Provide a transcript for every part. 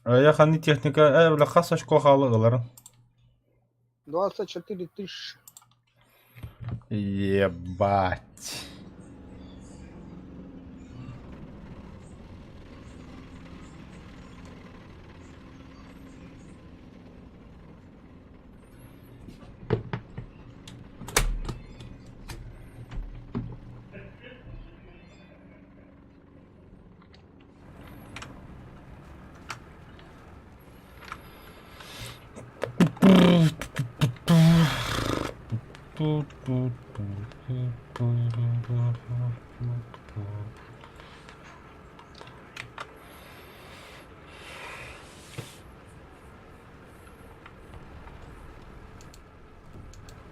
Я хани техника, бля, хаса школ халыгылар. 24 тысячи. Ебать.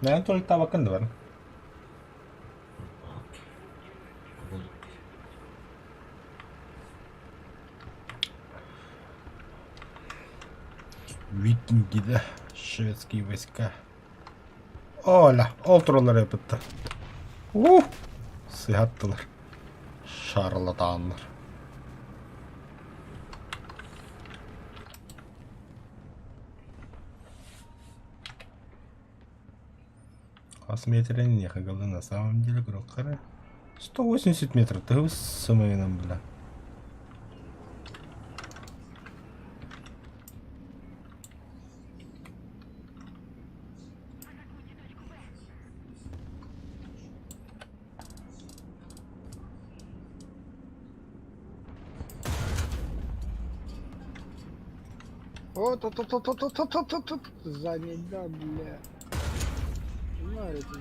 Ben tuvalete bakın da var. Викинги, да, шведские войска. Оля, олтуралар yapıttı. Sıhhattılar. Şarlatanlar. Метров не ехали на самом деле грохара. 180 метров, ты вы самоином, бля. Вот, сзади, да, бля. Знаю это.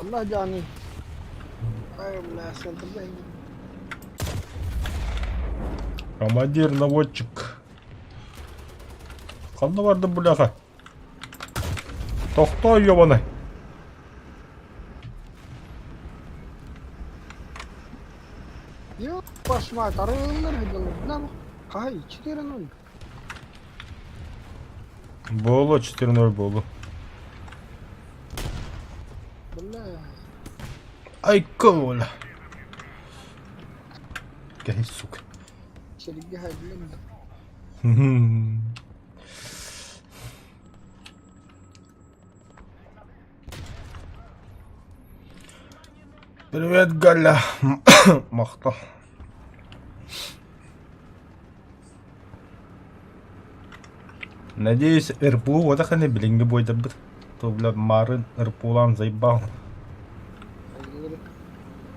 Allah Johnny. Ай, бля, центр деньги. Командир, наводчик. Қанды барды бұляға. Тоқта, ебаны. Ёп, пошма, тарылар гидалар. Нам, қай, 4-0. Болу, 4-0 болу. Бля. Ай, коля. Гей, сука. Челиги хайдлин. Привет, Галя. Махта. Надеюсь, РПУ вот это не блинги будет быть. То, бля, марын РПУлан заебал.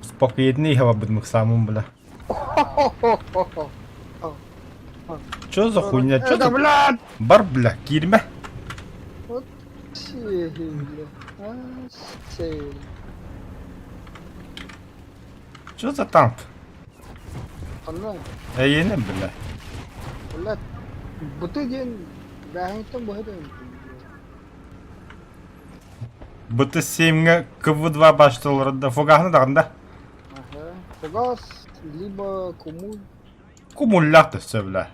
Спокойнее его быть самым, бля. Чё за хуйня? Чё за... блядь! Бар, бля, кирме. Вот сильно. Сильно. Чё за танк? Allah. Yeni, бля. Allah. Butu din. Dahil ito buhay din. БТ-7 КВ-2 başlıyorlar. Fogahını da anda. Ага. Фугас, либо кумуль. Кумулятор все, бля.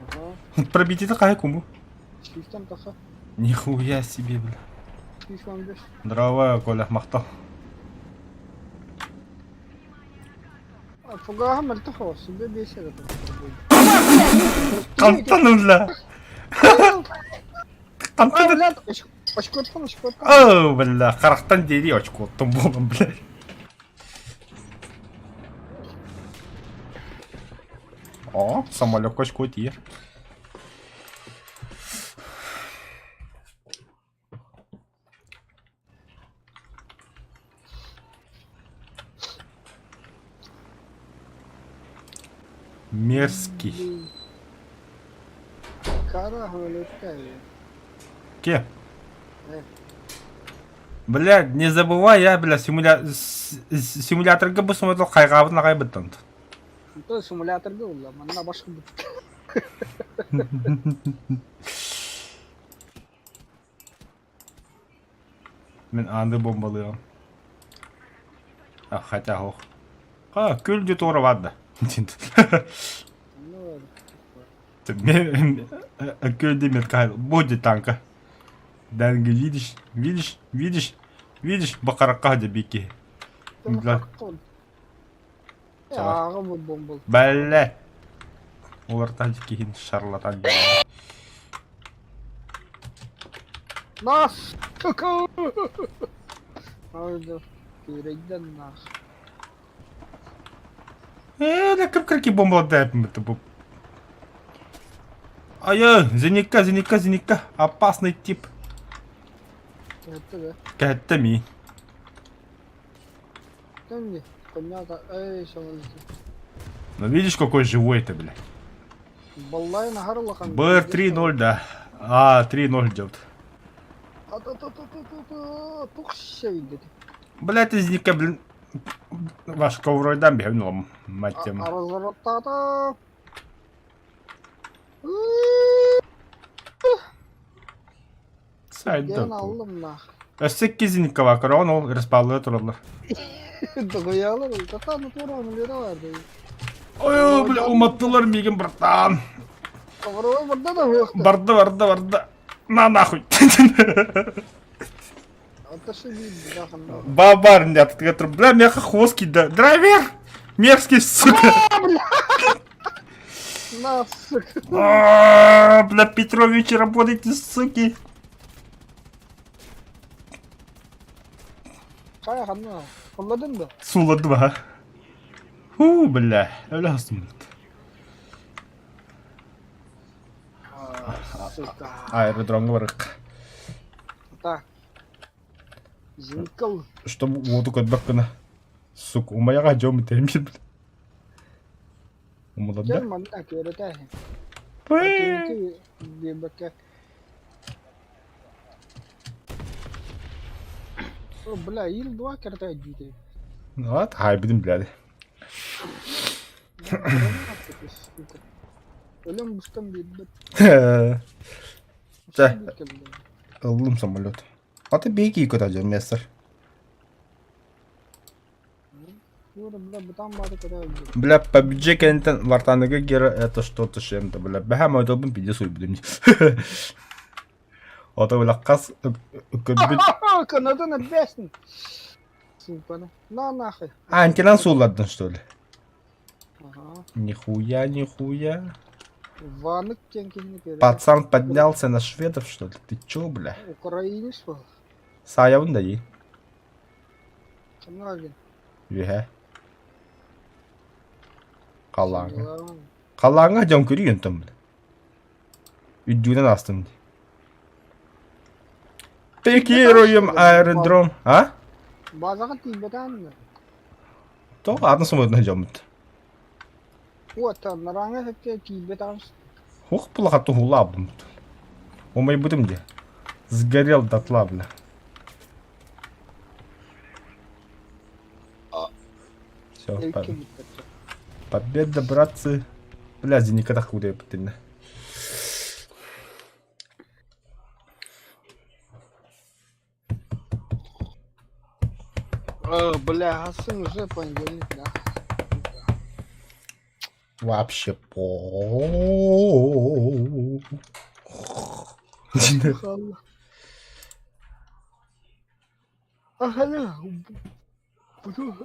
Ага. Пробить это какая куму? Шлифтан таха. Нихуя себе, бля. Шлифтан беш. Здравая, Коля, махта. Фугаха мальтахо, себе бесед. Кантаным, бля. Кантаным. Блядь, очкотпан. О, бля, харахтан дери очко, тумболом, бля. О, самолет очко тир. Мерзкий. Кара вылетает. Ке? Бля, не забывай, я, бля, симуляторга bu смотрел кайгабын агай быттан. То симуляторга улла, манна башка бит. Мен анды бомбалыyorum. А, хотя ох. А, күлді тура вадда. Ну, Мен күлді мен кайыл. Будет танка. Дәнгі, видишь, бақараққа да беке. Бля. Ағы бұл бомбыл. Бәлі. Олар тәді кейін шарлатан. Нас! Какау! Айды, керейден нас. Да кіп-кіркі бомбалады әпімді бұл. Ай, зенекка. Опасный тип. Это да. Кәтті ми. Там не, коняка, эй, самолеты. Ну видишь, какой живой-то, бля. Баллай на харлахан. БР 3-0, да. А, 3-0 идет. Тухся видите. Бля, ты зенекка, блин. Ваш ковройдан бігав, мать тему. Разворотата. Сайда. Ben aldım lah. Өссекке зенекка var, он ол респаллы тұралар. Догоялар, катаны турамылары vardı. Ой, бля, уматтылар меген братан. Ковровой burada da yok. Барды. На нахуй. Аташы види, дахан. Бабар, нет, бля, мяха хвост кида. Драйвер! Мерзкий, сука. На, сука. Бля, Петрович, работайте, суки. Kaya kanma. Kulladın mı? Suladım ha. Bля, öyle hastım. Сука. Аэродромға барық. Так. Зинкал. Чтобы воду көтбәк кіна. Сука, умаяға жауымы тәмейді, бля. Умылады да? Gel manna körete. Пэй! Çünkü bir bakak. O bla il dua kereta jite. Вот, хайбидім, бляді. Ölüm bustan bir bit. Це, ылым самолет. А ты беги, куда же, мессер. Burada bla butan bağda kadar öldü. Бля, победжи кенттен вартаныгы гері, это что-то шемді, бля. Бәхәм ойдалбын пиде суй білім. Ото бля, қас көтбіт. Kanadını besin. Супана. На нахуй. А, антилан суладдың, что ли? Ага. Нихуя. Ванık kenkini kere. Пацан поднялся на шведов, что ли? Ты чё, бля? Украинец bu. Саявын да ей. Kimler geldi? Веге. Қалаңа жан көрейін тұм, бля. Үддюнен астым. Пикируем аэродром. А? Bazıkan Tibet'ten mi? То, адын самолетна жамыт. O tanrılarına hep Tibet'ten. Хух, плохо хула абдым. Умай будем где? Сгорел дотла, бля. Все, Ülke bitti. победа, братцы. Бля, никогда худая потеряна. Бля, Hassan уже понедельник, да. Вообще по. Allah. Ага,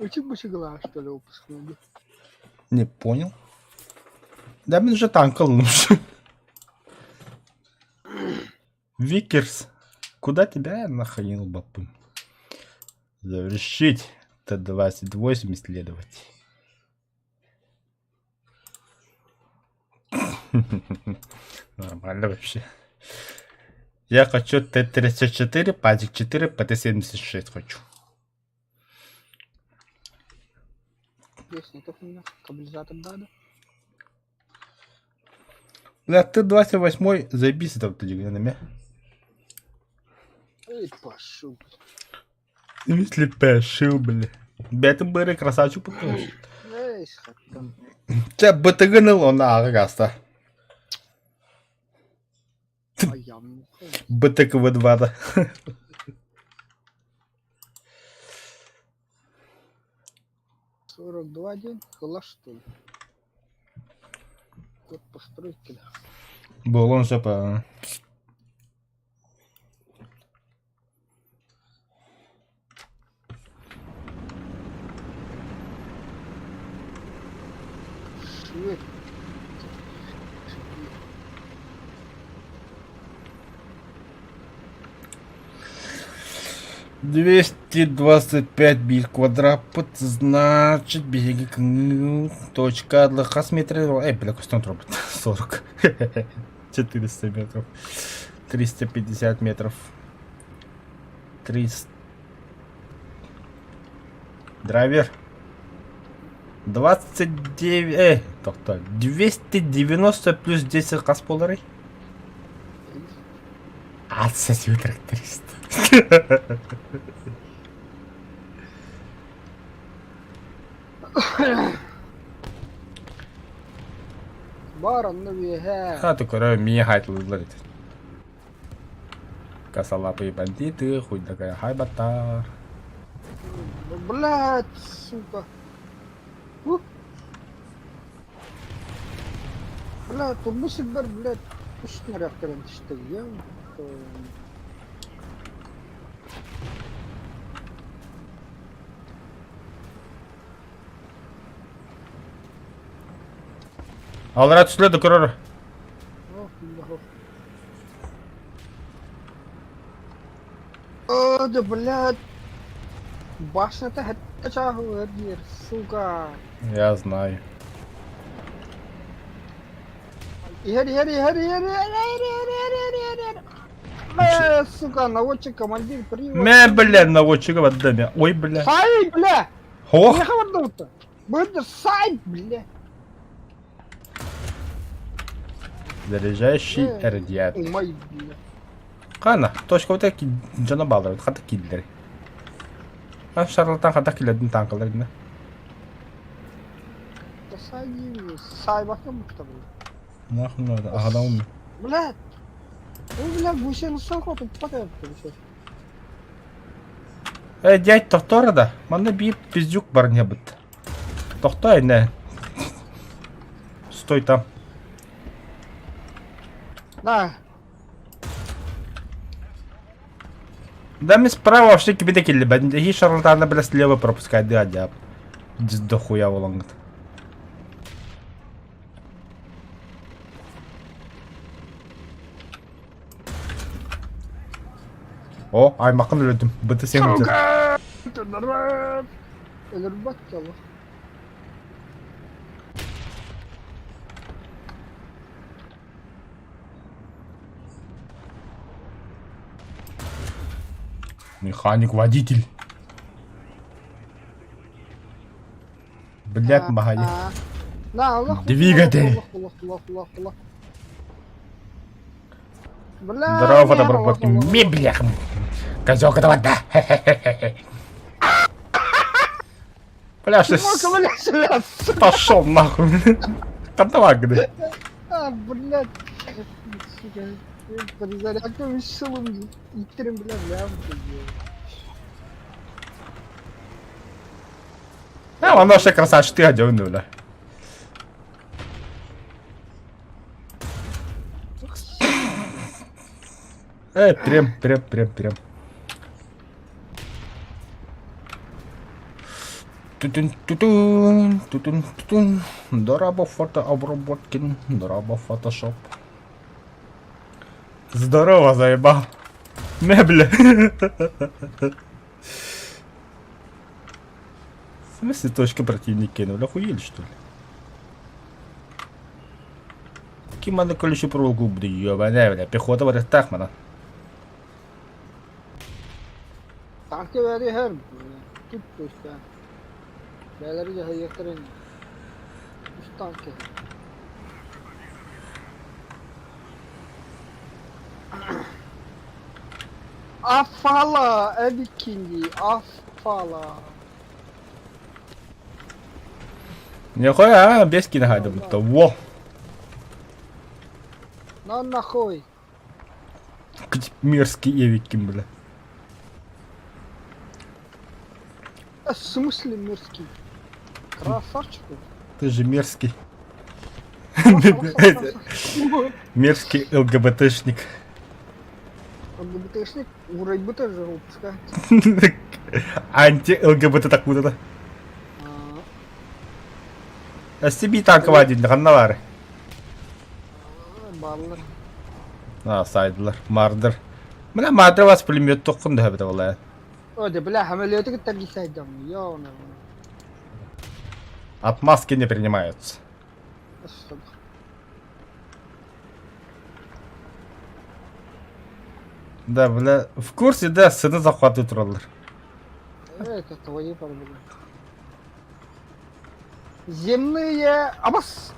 очень башигла, что ли, выпускной. Не понял. Да, мне же танкал нужен. Викерс. Куда тебя нахренил, бабы? Завершить. Т-28 исследовать. Нормально вообще. Я хочу Т-34, пазик 4, ПТ-76 хочу. Песня, это хуйня. Кабелизатор надо. Бля, Т-28 заебись это вот эти гранами. Эй, пошел. Если пошел, бля. Бля, ты бэры красавчик покажешь. Эй, схаттан. Це БТГНЛ на агаста. Аям. БТКВ-2, да. 42 один? Класс, что ли? Год постройки, да. Был он же по... Швед. 225 бит квадрат, значит, береги точка отдыха с метров. Бля, костюм робот. 40. 400 метров. 350 метров. 300. Драйвер. 29. Тоқта. 290 плюс 10 қас болар ей? Атса сөйтірік 300. Бар, новый, Ты короче, меня хайтл. Косолапые бандиты, хуй такая хайбата. Блядь, сука. Блядь, турбусик бар, блядь. Пусть реактором что я. Алра түследі көрір. О, да, блядь. Башня-то это чего, сука. Я знаю. Сука, наводчик, командир, привод. Мэ, бля, наводчика в отдаме. Ой, бля. Сай, бля! Ох! Не хватнуло-то. Будет сай, бля. Заряжающий радиатор. Умай, бля. Қана, точка вот такие жанабалар, хата киллер. А шарлатан хата киллердин танкалар да. Да сай, сай бахтам что, бля. Нахуй надо, ага, умный. Блядь. Ну, блядь, гусен сахот, пока Дядь, тоқтор да. Мана бейіп пиздюк бар не быт. Тоқтай, не. Стой там. Да. Да мы справа вообще кибиде килли. Бәдінде шарлатаны бля слева пропускайды, адяп. Дизді хуя олаңғыд. О, аймақын өлдім. Бұты сен өлдім. Элербат çalı. Механик, водитель. Блядь, махани. На, Allah. Двигатель. Allah. Здорово, фотобработки. Меблях. Козёк, это вода. Бля, что пошел нахуй. Давай, где? А, блядь. Сука. Подзарядка веселым. İttirim bile лямку. Воно ще красавчик, ти одягнув, бля. Прям. Тутун. Дораба фотообработки. Дораба фотошоп. Здорово, заебал. Мебля. В смысле точка противник кинул? Охуели, что ли? Киманы колючую проволоку буду, ёбаная, бля. Пехота в арестах, мана. Tanke veriyor her. Tut işte. Beyleri de hayırtırın. Üst tanke. Afala, Ebikingi, Afala. Нихуя, без киногайда будто. Во! На нахуй. Мерзкий Эвикин, бля. В смысле мирский? Красавчик. Ты же мерзкий. ЛГБТшник. Мерзкий ЛГБТшник. Урать бы тоже выпускать. Анти-ЛГБТ так вот это. SCB танковый один, ганналар. Баллар. Сайдлар, мардер. Менә мардер вас пулемет тоққын да бит валай. Оде, бля, хамелеотик тагисайдам. Ёна. Отмазки не принимаются. Да, бля, в курсе, да, сыны захватывают роллер. Это твои проблемы. Земные... Абас!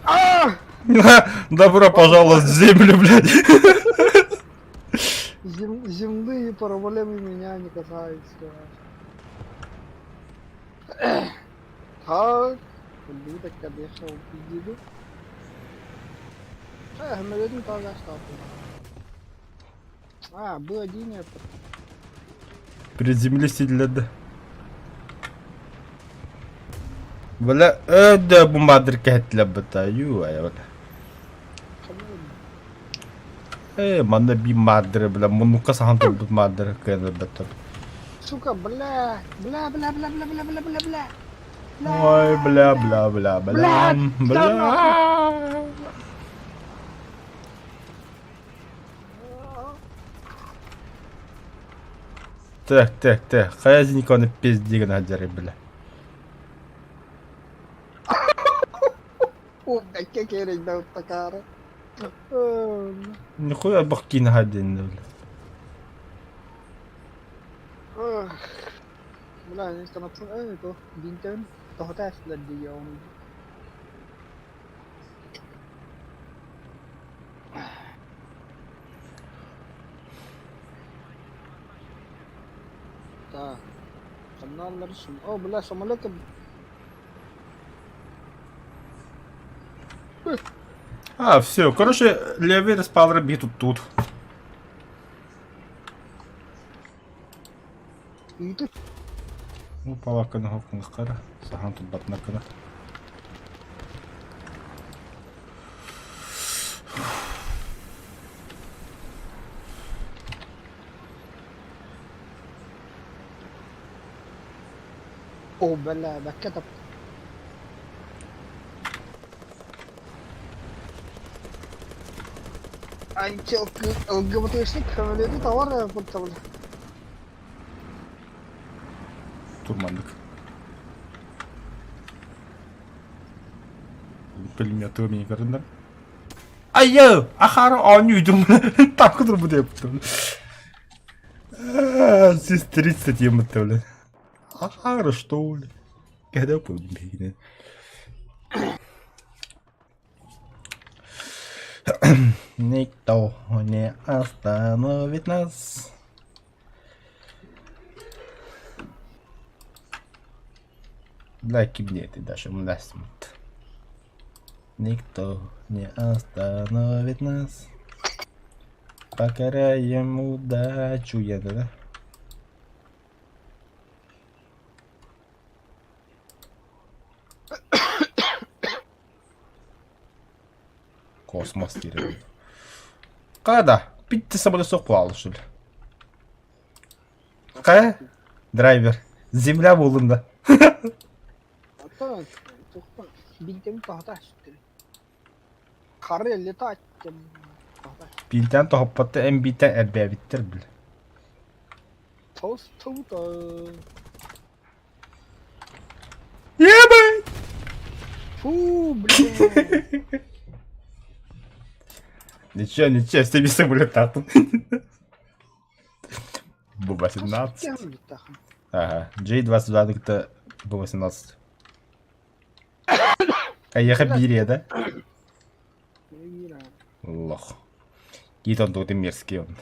Добро пожаловать в землю, блядь. Земные проблемы меня не касаются. Так. Ублюдок, конечно, убедили. Мы один тогда стал. Был один это. Приземлись для да. Бля, да, бумадыр кәтләп бітаю, ай, бля. Манда би мадыры, бля, мұнуқа саған тұр бұт мадыры кәді бітір. Сука, бля. Ой, бля. Так, қая зениконы пиздеген аджары, бля. О, какая керек да такара. Нихуя бахкина один, бля. Бля, не стану, то бинтен, то хотя следи я он. Так, каналlar шум. О, бля, самолеты. Все, короче, левый респаунер бит тут. И ты? Ну, палаканы хоккынға сахан тут батнаканы. О, бля, бакета. Анчелка, ЛГБТшник, хамелеты товары подставили. Турмандык. Пулеметі өмей көрінді. Айо! Ахары аны үйдің мұны. Так құдыр бұды епті. Сіз 30 емітті білі. Ахары, что ли? Когда побегнет? Никто не остановит нас. Да, кибнет и даже мнаснут. Никто не остановит нас. Покоряем удачу, я да? Космос теряет. Когда? Пить-то самолет соқпал, что ли? Какая? Драйвер. Земля волында. Ата, бинтен тахта. Қары летать. Билден тоқпатты әмбитен әрбәбіттер біл. Тоста. Ебай! Фу, блин. Ничего, с тебе самолет тату. Буба 17. Ага, J22 где-то Буба 17. А я хабире, да? Лох. Какие-то он тут и мерзкий он.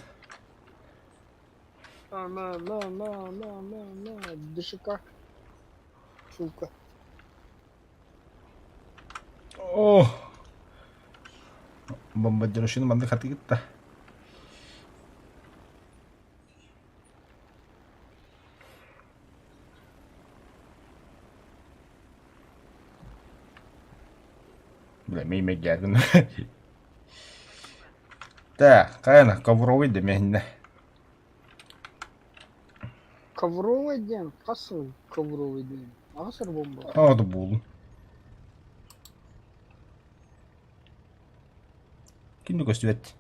На, дышика. Сука. О! Бомбардировщина банды хаты-то. Бля, мимо герген. Так, кайна, ковровый да мен. Ковровый день. Касыл ковровый день. Асыр бомба. Ады бул. Кимди көстүбөт?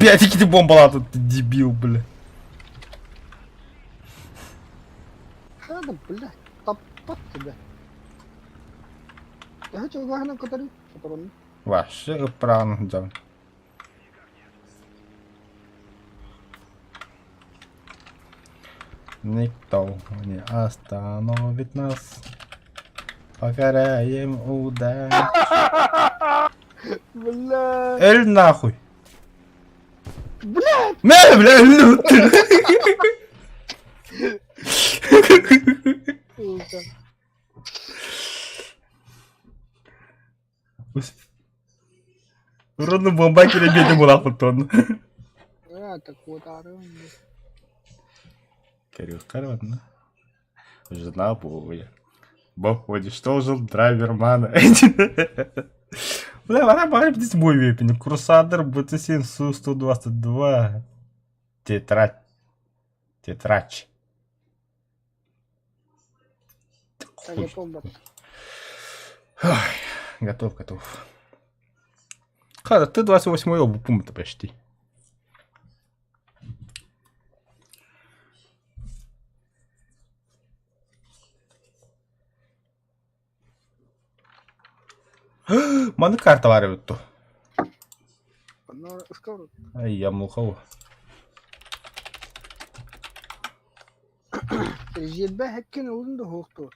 Пять какие-то бомбалаты, ты дебил, бля. Хада, блядь. Таппат тебя. Я хочу вагна который. Который. Вообще правильно, да. Никто не остановит нас. Покоряем удачу. Бля. Эль нахуй. Блядь. Бля, ну ты. Сука. Родну бомбаки ребята была потом. Так вот, Кирилл Карван. Жена Бовая. Бог уничтожил драйвермана. Бля, она может быть мой вепень. Крусадер БТ-7 Су-122. Тетрач. Хуй. Ой, готов. Хада, ты 28-й обупум-то почти. Mana karta var evet. Ay yamulka. Jebbe hekken oldu hoogte.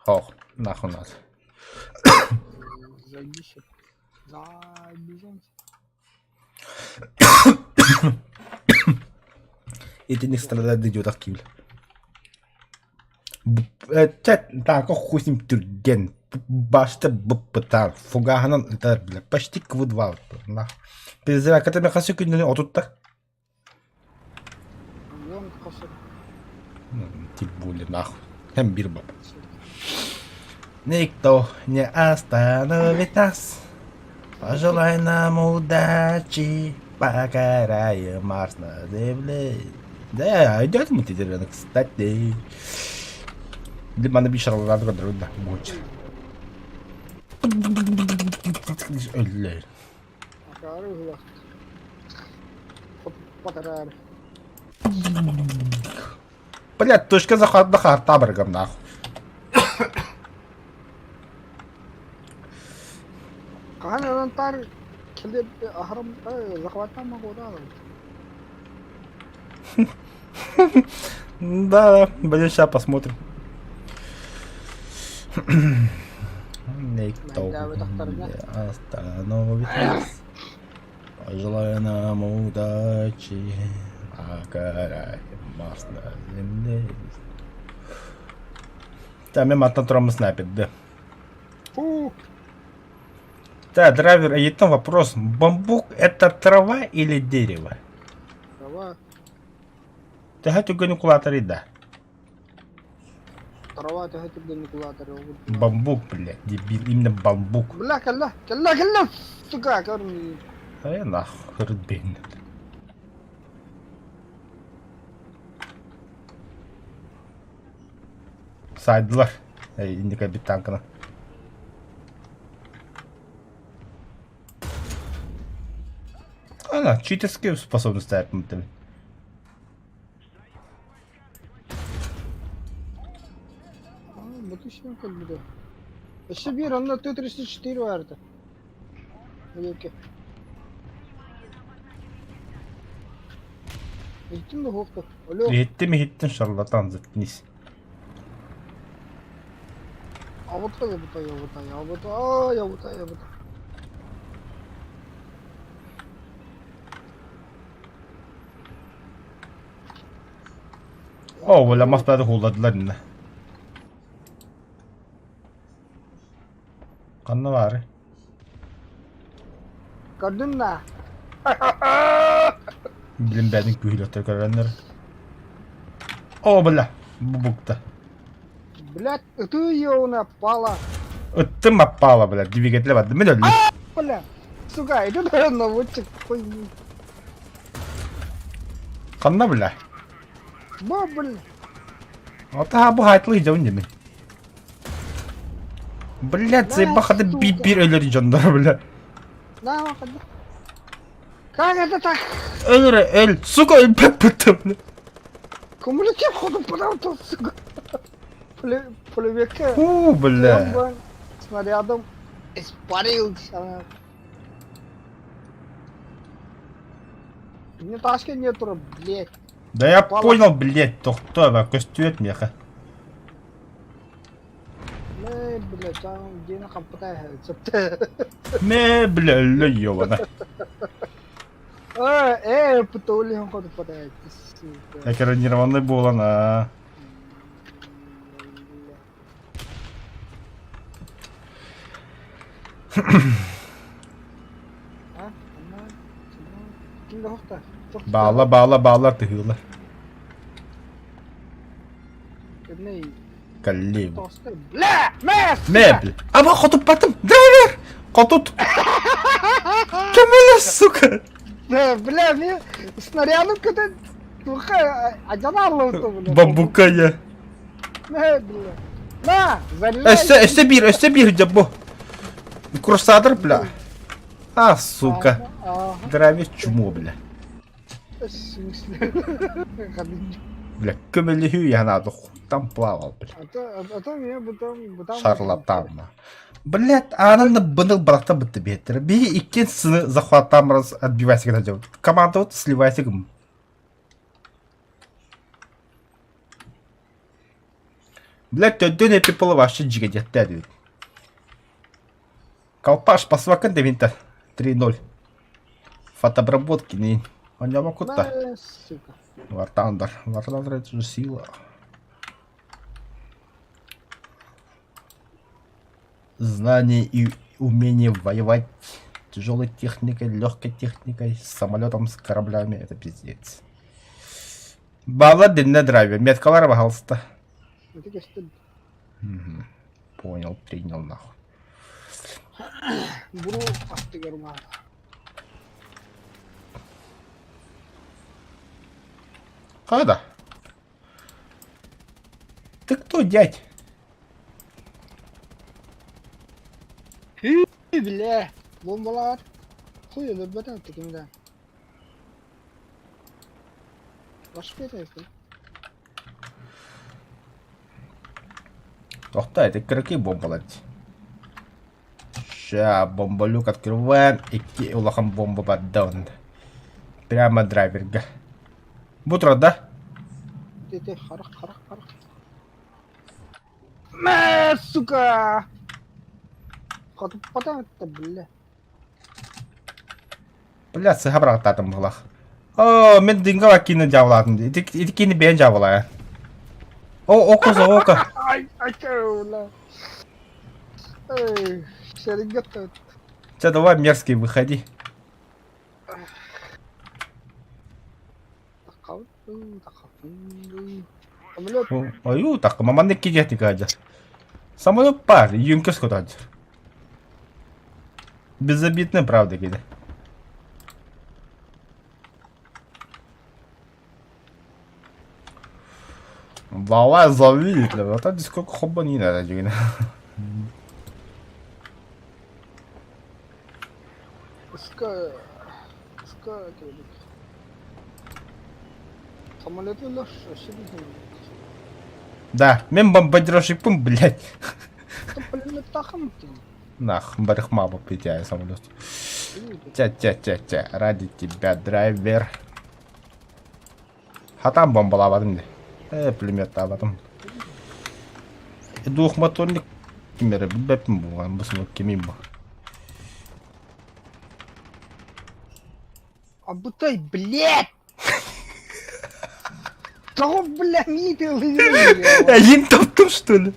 Hoog, nahon nas. Zaybişim. Zaybişim. Это не страдает идет активно. Так, хуй с ним турген. Башта бпытар. Фугаганан это, бля, почти Q2. Пиздец, когда я хочу кинуть отут-то. Тип були нахуй. Hem bir баб. Никто не остановит нас. Пожелай нам удачи. Покоряем Марс на земле. Да, идет мультитерно, кстати. Либо на бичара надо да, будет. Блядь, точка захода харта брагам нахуй. Кахана тар келеп ахрам захватам года. Да, блин, сейчас посмотрим. Никто не остановит нас. Пожелаю нам удачи. Покоряем Марс на земле. Там я матно трома снайпит, да. Да, драйвер, и там вопрос. Бамбук это трава или дерево? Трава. Ты хотел ганикулатор, да. Трава, ты хотел ганикулатор. Бамбук, блядь, дебил, именно бамбук. Бля, калла, сука, корни. А я нахуй рыбин. Сайдлар. Indi капитанкана. Ana, читерские способности ставят мутами. Bu düşman kaldı. İşte bir anda T-34 vardı. Belki. Gittim mi hoktu? Alo. Gitti mi gittin şarlatan zıtnis. Yavuta. О, вала мастады хуладылар инде. Kanna var. Gördün mü? Bilim benim kühülötler görenler. O bala. Bu bukta. Блядь, это ее напала. Ittım appala bala. Divigetle vardı. Ben öldüm. Бля, сука, это наверное наводчик хуйни. Kanna bala. Ба, бля. Ата bu hayatlı önce mi? Блядь, заебахады bir ölür canlar bile. На, ходи. Как это так? Ölür öl. Suka öl pıttım. Кумулятив ходу подал-то, сука. Пулевика. Бля. Снарядом испарился. Мне ташки нету, блядь. Да я понял, блядь, то кто его костюет меха. Блядь, там где на компьютере. Не, бля, ёбана. Патули он ходу подает, сука. Экранированный был она. Kimde hokta? Bağla tıhıyorlar. Ne? Kallev. Bля! Mebl. Ama kutup batım. Driver. Kutup. Kemele suka. Бля, мне снарядом когда одинарlı bля. Bambukaya. Ne bля? На, заливай. Öste bir cabbo. Kursadır bla. Ah suka. Ага. Driver çumu bla. В смысле? Bla kömeli hü yana da tam plaval bla. А то меня бутам. Шарлатанма. Блять, ананы быныл баракта бітті беттір. Бей икен сыны захватамыз отбивайся когда делать. Команда вот сливайся гм. Блять, төдден эпи полы вообще жигадетті әдеует. Колпаш пасвакын девинта. 3-0. Фотобработки не. Он не мог куда. Сука. Вартандер. Вартандер это же сила. Знание и умение воевать тяжелой техникой, легкой техникой, с самолетом, с кораблями, это пиздец. Бала динне драйвер, меткалар пожалуйста. Понял, принял нахуй. Буру астыгырма. Когда? Ты кто, дядь? Bля, bombalar. Koyuyorlar bana tekimden. Başka yere yapın. Охта, это игроки бомбалать. Ща, бомболюк открываем и улахам бомбу поддаун. Прямо драйверга. Бутро, да? Ты, харах. Мэ, сука! Ходу потом это, бля. Бля, сыгабрак татым булах. О, мен динга кини жавладым. Иди кини бен жавла. О, око. Ай, бля. Эй, шеригата. Че, давай мерзкий, выходи. Такал. Самолет. Ою, так, маманы кидетник хаджар. Самолет пар, юнкерс хаджар. Безобидная правда, кида. Давай зови, а то сколько хоба не надо, Джина. Ска. Самолет лош, Да, мен бомбардировщикпын, блядь. Блин, тахам ты. Нах, барыхма попитяй самолет. Тя, ради тебя, драйвер. Хатам бомбалавадым де. Пулемет аладым. Двухмоторник кемері білбеппін болған, бұсын кемейм ба. Абытай, блядь! Кого, бля, ты ловил? Ен таптым, что ли?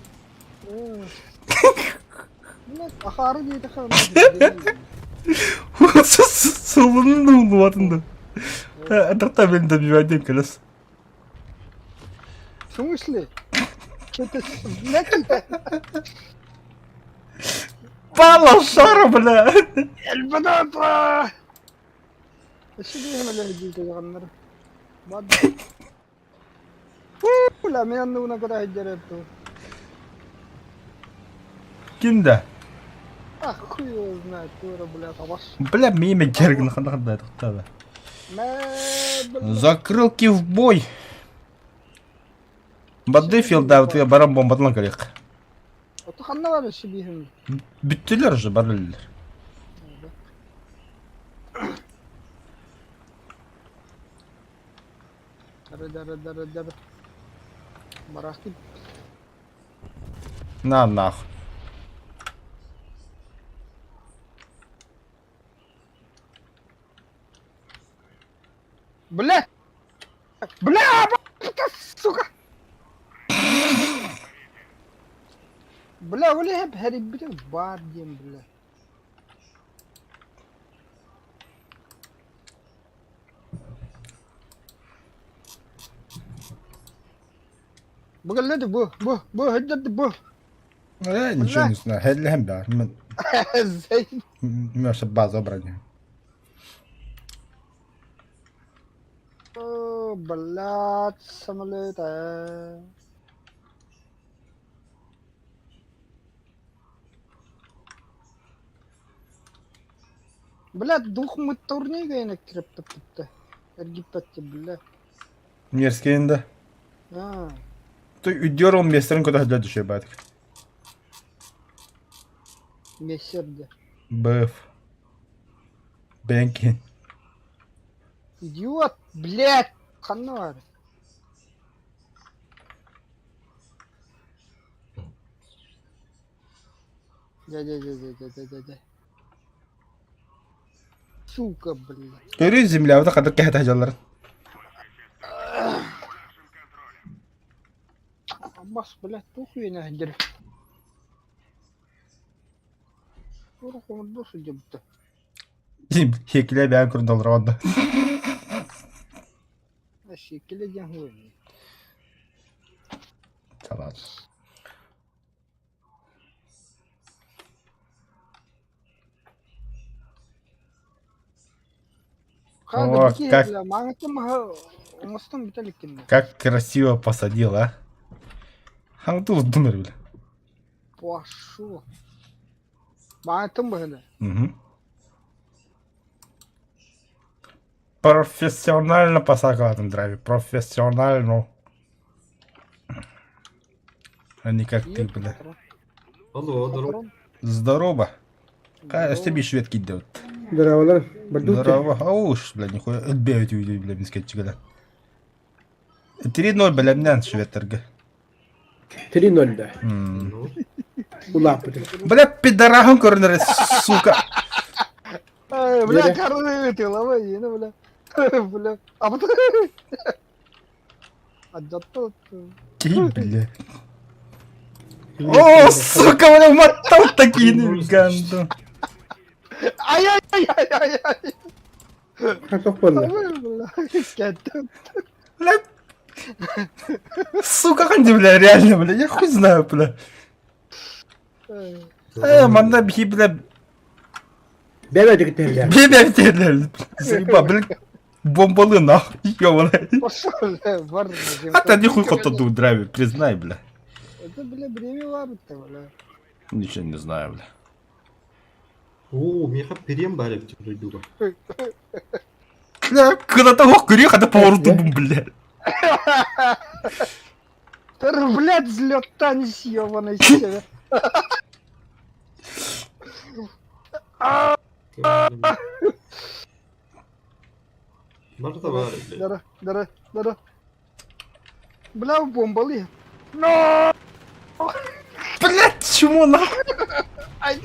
Блядь, ахары дейді хан. Сылының улуатында. Атақта мен добивайдем келес. В смысле? Что-то, блядь, Пала шара, бля! Эльбаната! Что ты ему лежит, ганнар? Бад. Ла, мен анда уна када хеджерепті. Kimde? Ах, хуй его знает, тура, блядь, а ваш. Бля, мимо кергін қандай тоқтады. Мэ, Закрылки в бой. Бадыфилда вот я барам бомбадан керек. Оты ханна бар іші бейхім. Бүттілер же барылылар. Дары. Барақ кеп. На нахуй. Бля! Бля, сука! Бля, оля hep her bir var diyeyim bля. Bu geldi bu hadi bu. Ничего не знаю. Хеллем, да. Zeyn. Наша база броня. Oh, блядь, самолет. Блядь, дух моторнее гайна крепта. Эргипетти, бля. Мерзкий, да. А. Ты удерал местерин куда для души батик. Месерде. БФ. Бенкин. Идиот, блядь, ханар. Да. Сука, блядь. Görüyor земля, вот kadar kehta hacalar. Бас, блядь, похуй на хендер. Уруху душу дебта. Зим, хекile ben kurun dolar onda. Şekilde gen huy. Tamam. О, как- Как красиво посадил, а? Ханту думер, бля. Пошел. Маңытым böyle. Угу. Профессионально посадил драйве. Профессионально. А не как ты, бля. Алло, здорово. Здорово. Как тебе шведки делают? Здорово, бардуки. Здорово. А уж, бля, нихуя. Отбивать увидели, бля, мискетчика. 3-0, бля, мен шведтерга. 3-0 да. Ну, Улапыты. Бля, пидорахом корнер, сука. Бля, karnını ötüyorlar yine bля. Bля. Ama da. Acıttı. Ки, бля. О, сука, бля, мотал такие, ганду. Ay. Картоф полно. Bля. Kettim. Бля. Сука, ханди, бля, реально, бля, я хуй знаю, бля. Манда бхи, бля, Бебедик derler. бебе, заеба, бля, бомбалы, нахуй, ёбаный. Пошел. Var. А ты нихуй хоть драйве, признай, бля. Это, бля, время варит-то, бля. Ничего не знаю, бля. О, меха перем барик тебе дура. Бля, когда того грех, это повороту, бля. Ты, блядь, взлет-то не съебаный себе. Марта барик, блядь. Дара. Бля, бомбали. Но! Блядь, чему нахуй? Ай.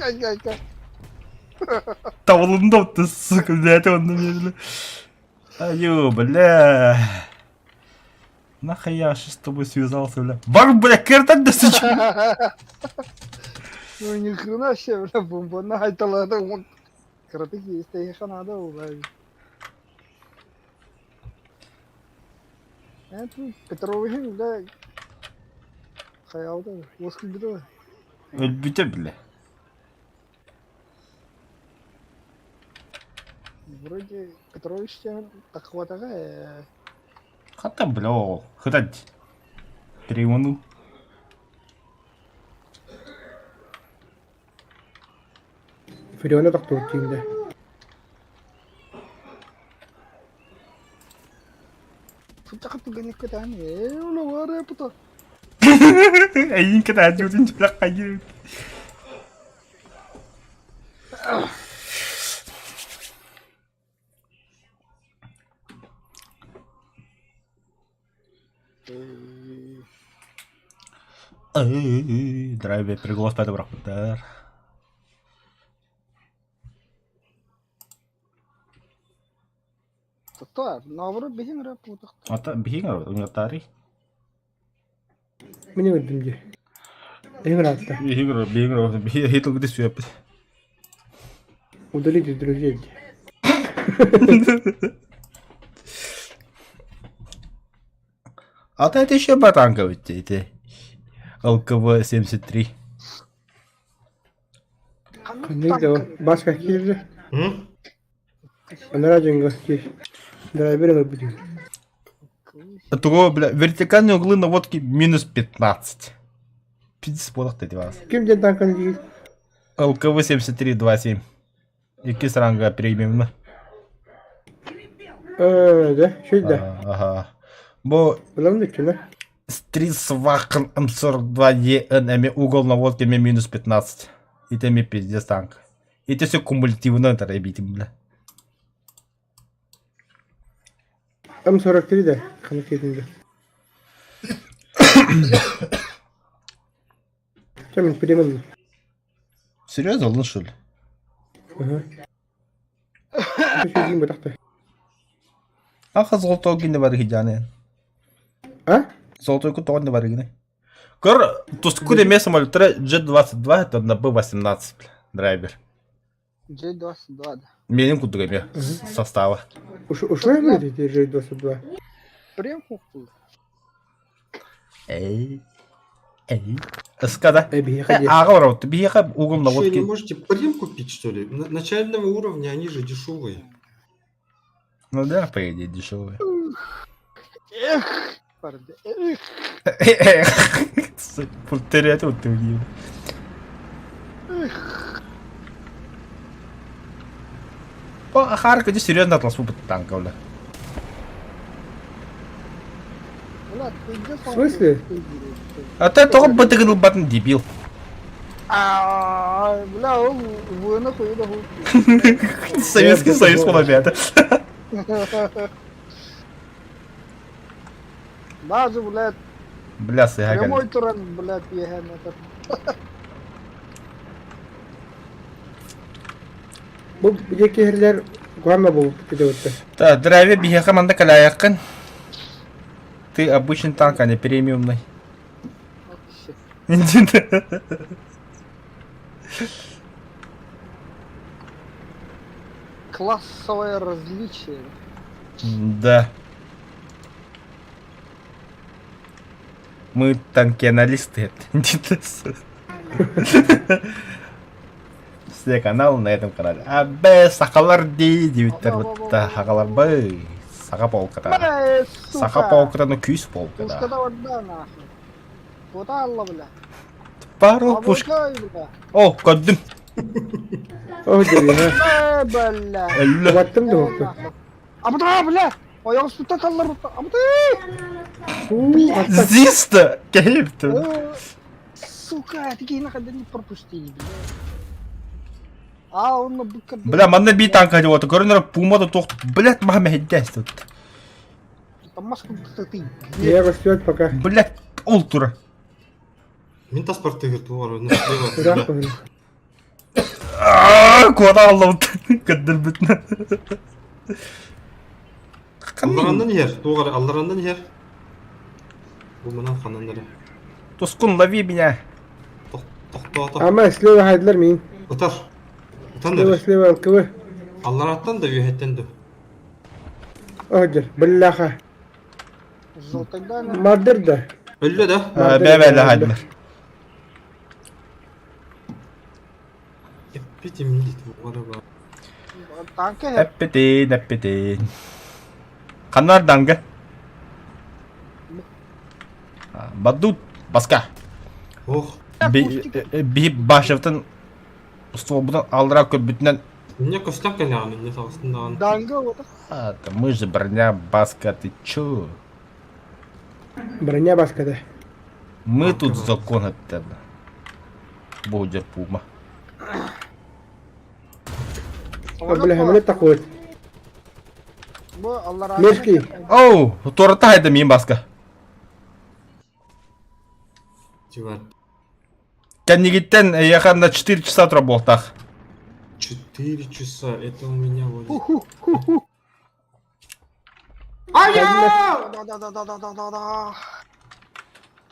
Тавлында ты, сука, блядь, он на меня, бля. Аю, бля. Нахуй я с тобой связался, бля. Бар, бля, кертак да сейчас. Ну ни хрена себе, бля, бомбаны айталады. Он кратык есть ханада бля. Это Петрович, бля. Хаялда, воскребида. Өлбүтө биле. Вроде Петрович так хватает. Хата биле ол. Хытать. Перемону. Фреона так тут тимде. Футак погонять катани. Ну варе пута. Эйин ката ажуудын чулак кайыр. Драйвер приглас пәді бұрақпыдар. Тотар, наоборот бегин рэп пута. Ата бігіңір, ұңғаттары. Мені өдімде. Эң ратта. Бігіңір, хейтілгіде сүйеппіз. Удалите друзей. Ата это еще батанка вот эти. ЛКВ-73. Нигде басқа келді. М? Анарajınга кеш. Драйверы будем. Того, бля, вертикальные углы наводки минус 15. 50 подах ты вас. Кимден танкан değil? ЛКВ-73 2.7. Iki ранга премиумна. Да, şöyle. Ага. Бо Ulan ne ki ne? Стрисвахан М42ЕН эми угол наводки ми минус 15. И это ми пиздец танк. И это все кумулятивно это ребятим, бля. M43 de kanıt kedinde. Tamam, приемлемо. Серьезно, лун что ли? Ага. Еще зиму тахта. Аха золотой гине бар хиджане. А? Золотой кутон не бар гине. Кор, то скуда место самолета J-22 это на Б-18 драйвер. J-22, да. Менин кудугами состава. Ушел я блядь, J-22. Прям хуй. Эй. Скада. Биеха. Ага, ты биеха угол Что, не наводки. можете прем купить, что ли? Начального уровня, они же дешевые. Ну да, по идее, дешевые. Эх, пардon. Эх. Повторяй тут ты мне. О, Харка, серьезно относу под танка, бля. Влад, ты где В смысле? А ты только бы ты говорил, батн дебил. Бля, он вы нахуй да хуй. Советский Союз, ребята. Даже, блядь, Бля, сыгай. прямой туран, блядь, ехал этот. Bu buradaki herler Guarna bulup gidiyordu. Да, драйвер биеха команда каляякын. Ты обычный танк, а не премиумный. Классовое различие. Да. Мы танкианалисты. Все каналы на этом канале. Сақалар дейді бітті. Сақалар бай. Сақа полкада. Сақа полкадан күйіс полкада. Пускада вода нахуй. Тота алла, бля. Пару пушка. О, көддім. Oh dedi ha. Бля. Әлі. Baktım da baktım. Абда, бля. Аяğı sütte kallar. Абда. Здесь-то. Кейпті. Сука, такие находы не пропустили, бля. А, он на быка... Бля, манда би танк хadi вот. Көрінер пумада тоқты. Блядь, мама хеддәс тут. Там маску ты. Я растет пока. Блядь, ол тура. Ментаспорты виртуары. Бırak bakayım. Кода аллау. Көддір бітні. Алларандан ер. Туғар, алларандан ер. Бұл мұнан қанандары. Тоскун, лови меня. Тоқтота. Ama слева haydiler miyim? Оtar. Отан Слева, да. слева, alkıvı. Аллараттан да үйәттен да. Odur, billaha. Желтый да, Mardır da. Өлле да. Бәбәлі хайдылар. Еппети милит бугара бар. танки Әппетейін. Қанар даңғы. Бадут, басқа. Ох, Бейіп башыптың столбудан алдыра көбітінен. мне костяк кәләғаны, не тағыстындаған. данга вот. Мы же броня, баска, ты чё? Броня başkadı. Мы тут закон от тебя. Будя пума. Abla ne takıyor? Bu Allah razı Мерзкий. Оу, торта хайда мен басқа. Тивар. Кәнегеттен яқанда 4 часа тұра болтақ. 4 часа, это у меня вот. Да.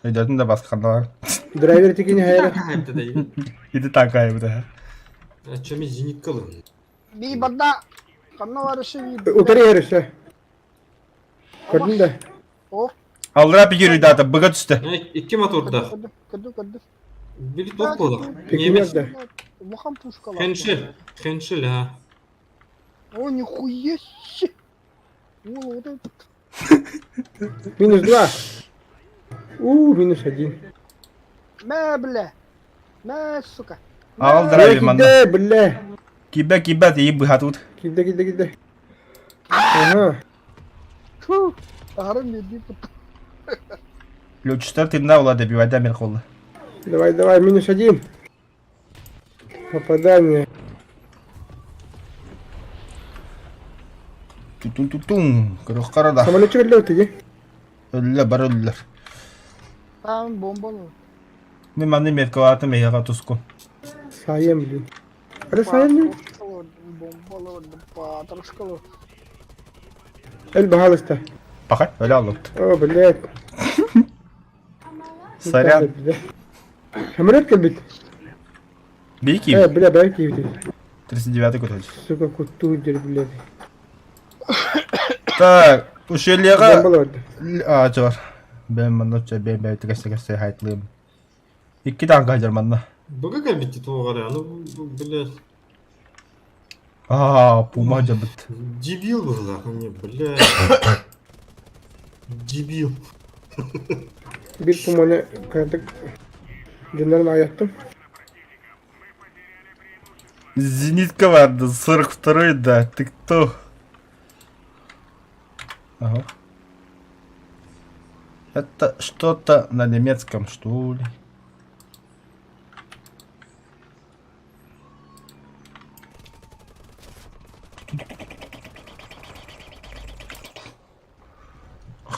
Өйдердің де басқа қандалар. Driver tekini hayal. Хайпта да иди. Иді танка айбыда. Ачами зенит кылын. Bir banda kanna var işi bir. Utarı yarışı. Gördün de. Of. Алдыра пигер аты, бұға түсті. Iki motorda. Kıdı. Biri top oldu. Peki nerede? Вахан пушка. Хеншил, ha. О, нихуя себе. Вот это. Минус 2. Минус 1. Бля. Сука. Алдыра бейманда. Gide bile. Кибе дейіп бұға тут. Gide. Aha. Фу. Арам не бипут. Летчістер тында олады бейвайда мен қолы. Давай, минус 1. Попадание. Тутун, кырық қарада. Самолетчик öyle öteki. Өлі бар өлілер. Там бомбалы. Мен маңды меркалаты мейға тұсқын. Sayem bilin. Öyle sayem mi? Бомбалы, патрушкалы. El bahal işte. Бақай, өлі алыпты. О, блядь. Сорян. Самолет gelbit. Бейік ем. Бля, belki gidiyor. 39 көтелі. Сука, kutu der блядь. Так, үш елеға... Bombalı vardı. Жор. Бен мұнда бен тігісті хайтлыйым. 2 танка жар манда. Бага кәлбетті туғары, аны блядь. Пума жабыт. Дебил была, мне, блядь. Дебил. Bir pumone kırdık. Dünlerini ayattım. Зенитка варды, 42-й, да, ты кто? Ага. Это что-то на немецком, что ли?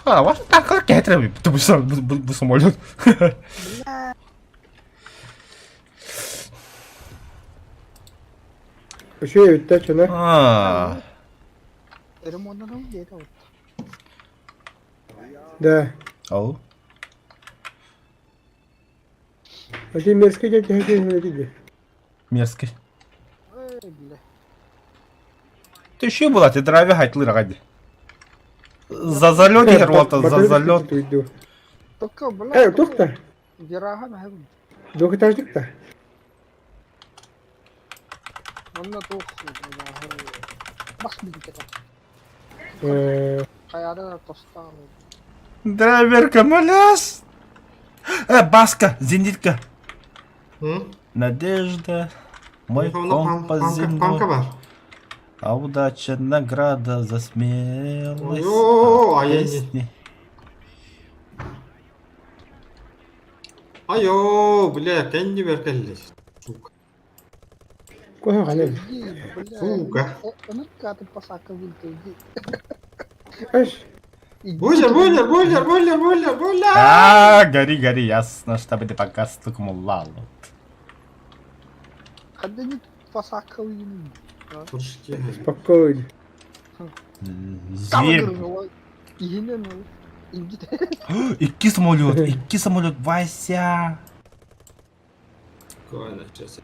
Ваш танк кетреми, bu самолет. Şey ötte çana. Ремонтно где-то вот. Да. Ау. Şey Merske geldi, her şey böyle gidiyor. Мерзкий. Бля. Ты еще была, ты драйве хайтлы ради. За залет егер болта, за залет. Только, бля. Doktor. Вирага нахуй. Двухэтажlık da. Onunla çok Bas bir kere. Hayada da tostan. Драйверка, маляс. Баска, зенитка. Hı? Надежда. Мой Панка компас var. А удача награда за смелость. Ой, Песни. Ayo, bля, kendi berkelle. Сука. Koha kalem. Сука. Ну как ты посака вылетел. Аж. Бойлер. Гори, ясно, чтобы ты пока стукмулал. Когда не посака вылетел. Туршки. Спокойно. Зверь. Именно. Iki самолет, Вася. Koyana çese.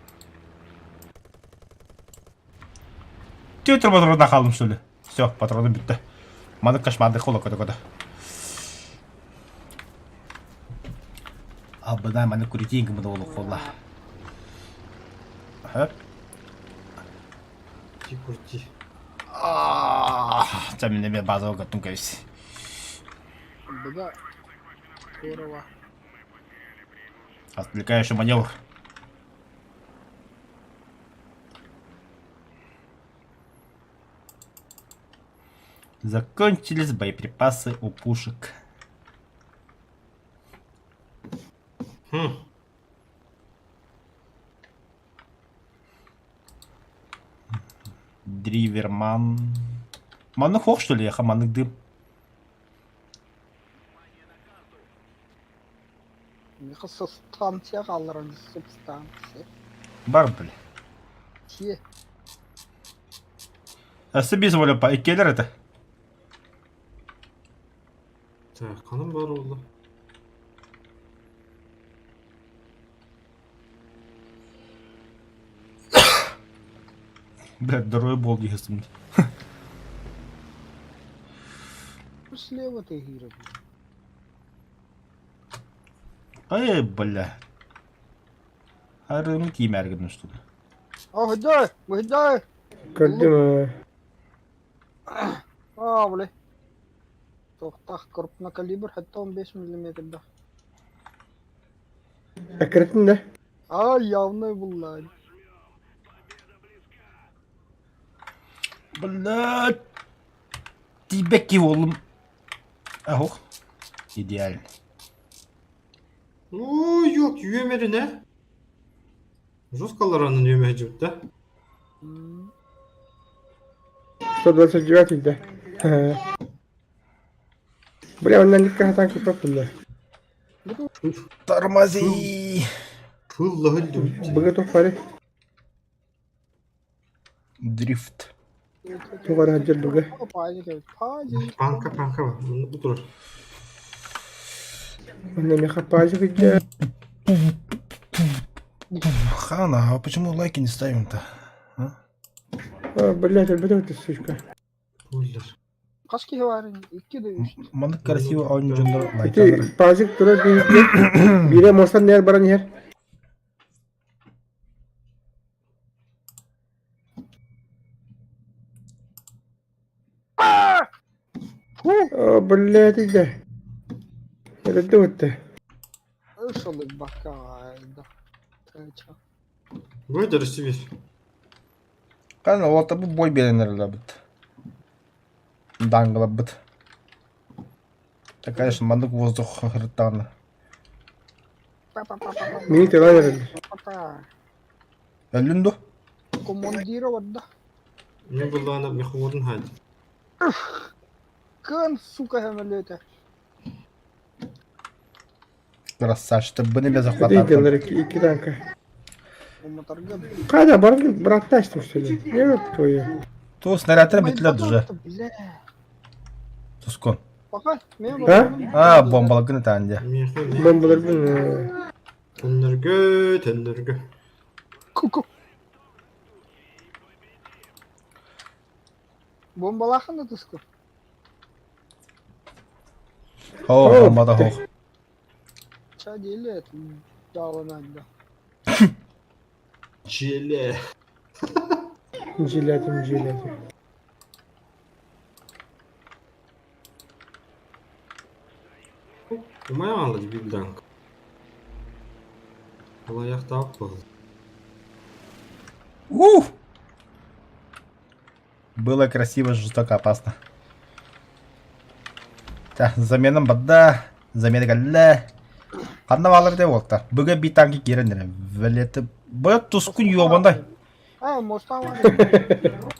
Тютер патрон нахалым, что ли? Все, патроны битты. Маны кошмарный холок кода. Абына маны куритинг мыды болу холла. Ага. Kurti. Замена мне базового готунка есть. Бля. Здорово. Отвлекающий маневр. Закончились боеприпасы у пушек. Дриверман. Манны хох, что ли? Я хаманных дым. Substansiya kalırım, substansiya. Бар, бля. Ki. Себе воля по Экелер это. Так, kanım var oldu. Блядь, здоровый бол дигесім. Слева ты гиры. Ай, бля. Арымы тиім әргінің что ли. Выдай, выдай. Gördüm. Бля. Тоқтақ крупнокалибр, hatta 15 мм. Akıratın da. Явно bunlar. Блядь. Тибеки олым. Ох. Идеально. Oo yok yümeri ne? Ruskalarının yümeri cıpta. 129 да. Бля, он на них танки пропали. Тормози. Pılla hıldı. Богатов пари. Дрифт. Тугар хаджар дуга. Panka var. Bu durur. Он на меха пази хаджар. Хана, а почему лайки не ставим-то? Блять, альбетов ты сучка. Pullar. Kaç kişi var? 2 de 3. Маны красиво oyuncunda лайк Ты пазик тура бире мостан нер баран yer. О, блядь, иди. Это вот ты. Işılık bakaydı. Kaça. Böyle derisi bir. Kanka вот bu boy beğenirler bit. Дангла бит. Да, конечно, мандык воздух хртаны. Мини тела верили. Эллинду? Командира вадда. Ne bullağına bir hurun hadi. Кын, сука, хэмэлэтэй. Красавчик, ты бы не без Иди, захвата. делай iki танка. Уматарга. Когда брат тащим что ли? Ёб твою. Ту снарядтар битледі уже. Бля. Тускон. Bakay, мен А, бомбалыгын тәнде. Mihi Bombalar bu. Tendırgö. Kuku. Bombalakın da tıskı. О, О, бомбада ты. хох. Çay değil et. Dağlananda. Çile. Жилятим. Umaya aldı bir dank. Ayak daha pahalı. Уф! Было красиво, жестоко, опасно. Так, замена бада, замена галла. Қанна балыр деп олта. Бүгі бей танки керендер. Вілеті. Бұя тұскын юабандай. Мостан var.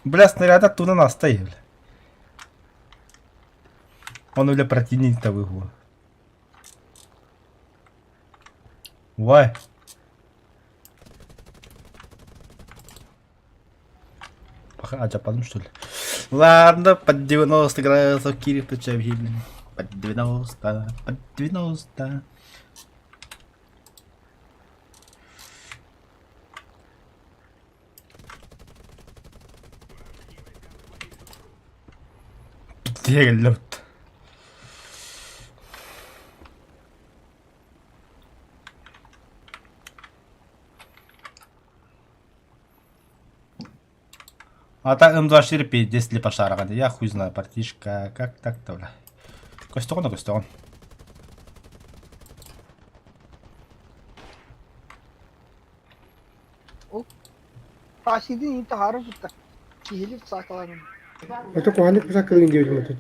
Бля, снаряда тунан астай. Он бля противник-то выгул. Вай. Пока ажападым, что ли? Ладно, под 90 градусов Кирилл Печевгин. Под 90. Тегеллет. А так М24 10 ли пошараган. Я хуй знаю, партишка. Как так-то, бля. Костюм на костюм. Taşıdın iyi taharı bitti. Kihilip saklanın. Это кухонник посакал инди видимо тут.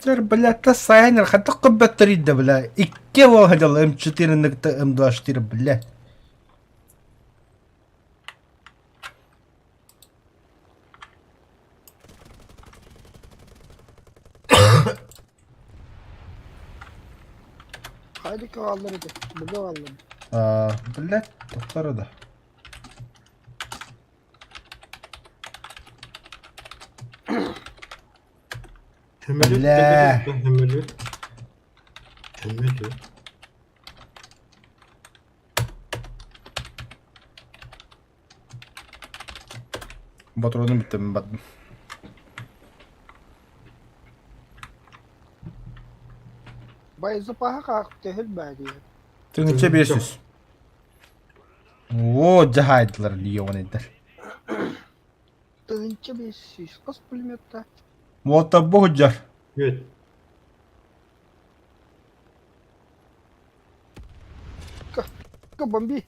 Тер, бля, та сайнер, хата куббет трида, бля. Икке вогадал М4 ныкта М24, бля. Haydi kağalları da. Burada vallahi. Бля, тоқтар да. Hömelü. Bля. Hömelü. Hömelü. Батронum bitti mi battım. Bayızı paha kalkıp tehil badi ya. Тыңыча 500. О, жахайдылар лионайдар. Tığınca bir süs. Kız pulemyotta. Вот та богджар. Evet. Bambi.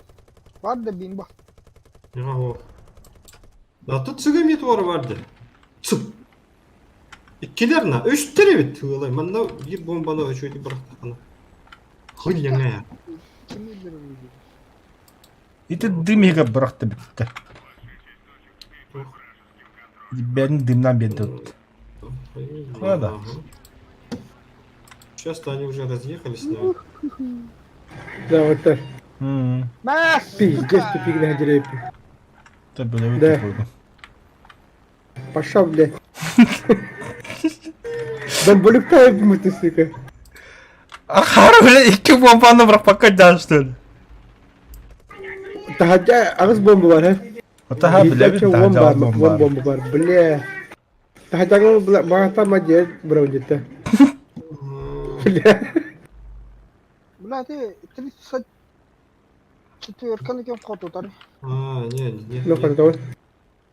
Var da bimba. Ya o. Atı çıgımet vardı. Çık. İkiler na. Üç tane bit. Ulan bana bir bombana şöyle bıraktı bana. Hıl yana ya. Kim bilir onu. Это дымига брақты бітті. Бәрін дымнан берді. Ладно. Сейчас-то они уже разъехались, наверное. Да, вот так. Mas. Пиздец, тупик на дереве. Та бля, Да. выкипываю. Пошел, блядь. Бомболюк тайп мы, сука. Ахар, бля, iki bombanı bırak bakacağız işte. Tahacca ağız bomba var ha. Ota ha bile bir daha cevap One bomba. bomba var. Bля. Tahacca bana macet bro cidden. Bля. Блядь, 34 kim kodu tarih. Не. Ну, хорошо.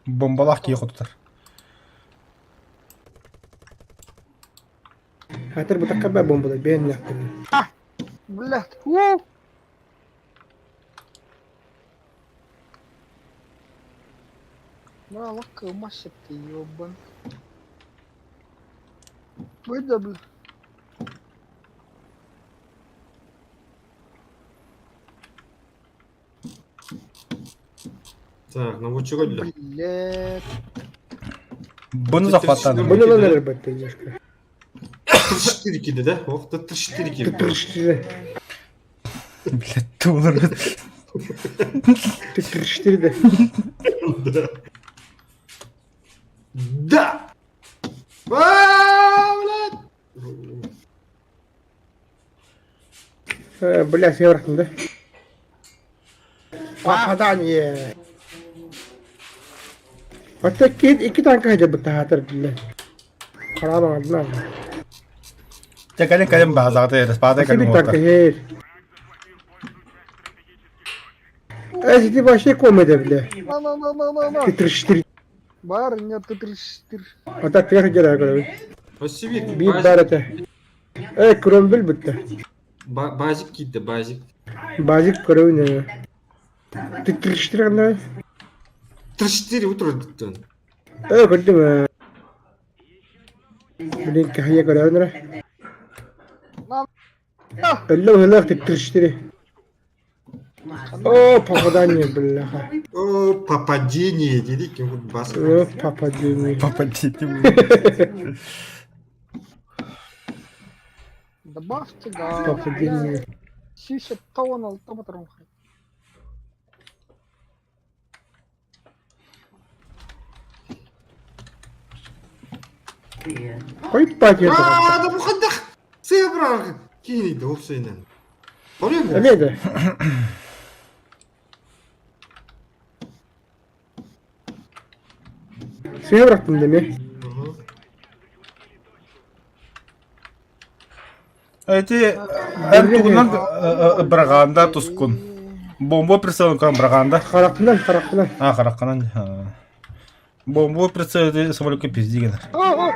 Bombalar ki yok tutar. Hatır bu takka ben bomba da ben yaptım. Блядь. Уу. Бля, лака машет ты, ёбан. Выйда, бля. Так, ну вот чего для? Блядь. Bunu da patladım. Bu ne lan elbette yaşka. 4 kidi de. Oh da 4 kidi. Tıkırıştırı. Bля, tuğlar. Tıkırıştırı da. Да! Блядь! Bля, северхнда. Попадание. Вот iki tane kaçacak bu tahtır bile. Karar aldılar. Ya kalın kalın bazıda yeriz. Bazıda Nasıl kalın bir orta. takı her. Esti başta komedi bile. На. Tıkırıştırı. Бар, нет, ты трещишь. Hatta tıkır gelir kadar. Спасибо. Bir barete. Krombil bitti. Базик gitti, базик. Bazık kırığı ne? Tıkırıştırı ne? 4 утро. Bitti mi? Bilin kahya kadar ne? Allah Allah tıkırıştırı. O попадание bile. О, попадение, dedik ya bu bas. Попадение. Papa ciddi. Добавьте газ. Попадение. Сиси тонал, там отром. Koyup bakıyor. Aa, bu kadar. Sığ bırak. Kiyiniydi o şeyle. Oraya mı? Demeydi. Suya bıraktım demi. Эти антугунан браганда тускун. Бомба прицелын кан браганда. Karaktılar. Каракканан. Бомба прицелы самолетке пиздиген.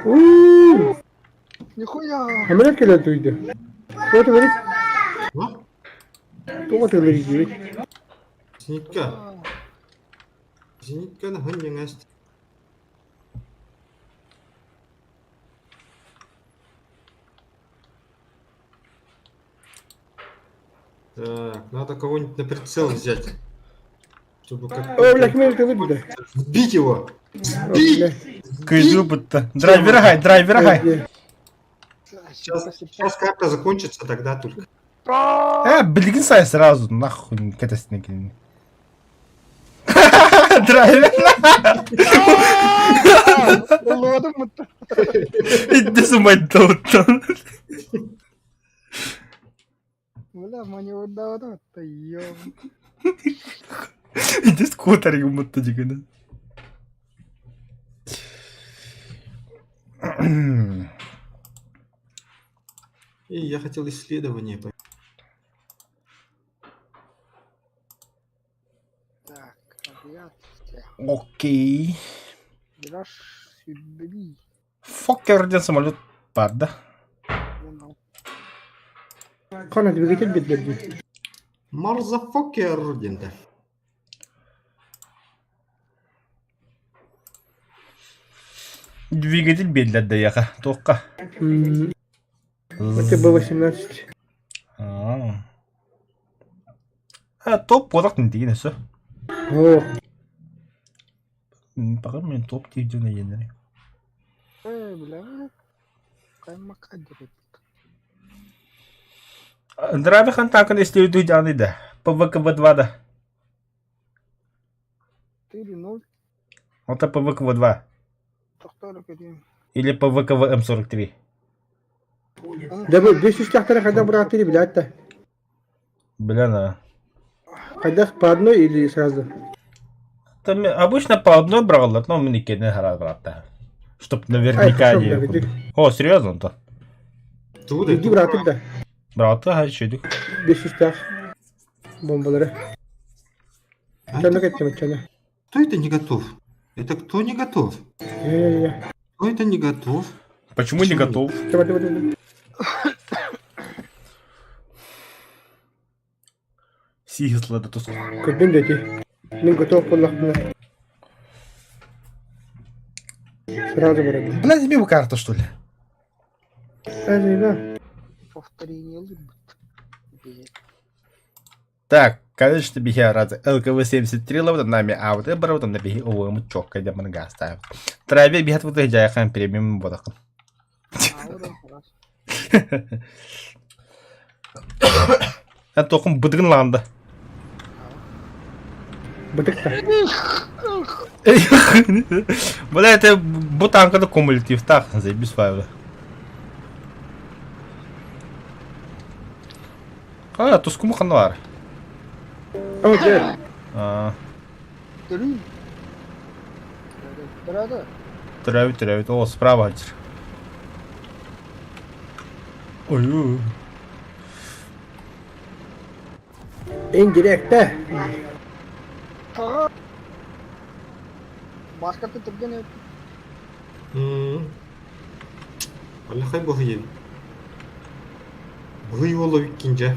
Ууу. Нихуя. Hemen kere duydu. Tuğatı verip. Ha? Tuğatı verip gibi. Зенитка. Зенитканы ханьян аст. Так, надо кого-нибудь на прицел взять. Чтобы как... O bile kime yıkıldı bir de. Сбить его! O bile. Кыжу будто. Драйвера хай. Сейчас карта закончится, тогда только. Билгин сай сразу. Нахуй катастник. Драйвер. Лодом мутта. Иди сумать оттан. Бля, мани удават мутта. Ём. Иди скутерге мутта дигена. И я хотел исследование. Так, авиация. Окей. Вираж Сибири. Фокерден самолет бар да. Kanat bir geçip bitirdi. Марзафокер денді. Двигатель белләде яка. Тоққа. Это B18. Топ подақтың деген өсі. О. Бағыр мен топ дейден ендері. Бля. Каймака директ. Драйвер хан танкын естеуді жаны да. ПВК-2 да. 4-0. Это ПВК-2. Тоқтар керем. Или ПВК-М43. Да bu 500 кахтара когда братили, блядь-то. Бля, на. Когда по одной или сразу? Там обычно по одной брал, но мы не кидали брата. Чтоб наверняка Ай, не... хорошо, блядь. О, серьезно-то? Туда, Иди братили да. Брата, hayır 500 ках. Бомбалары. Çana gittim çana. Кто это не готов? Это кто не готов? Я. Кто это не готов? Почему не готов? Давай. Сигисла да тус. Кудин дети. Не готов поллахна. Сразу бороду. Бля, тебе бы карту, что ли? Да. Повторение либо. Так, конечно, беги ради ЛКВ-73 ловит нами, а вот это вот на беги ему чокка, где манга ставит. Траве бегет вот эти яхан премиум водокон. Это только быдган ланда. Бытыкта. Бля, это бутанка-то кумулятив, так, заебись файла. Тускуму ханвар. О, да. Травит. О, справа один. Ой. Индиректта. Başka bir türlü ne? Аллахай богы. Богы оловик кинже.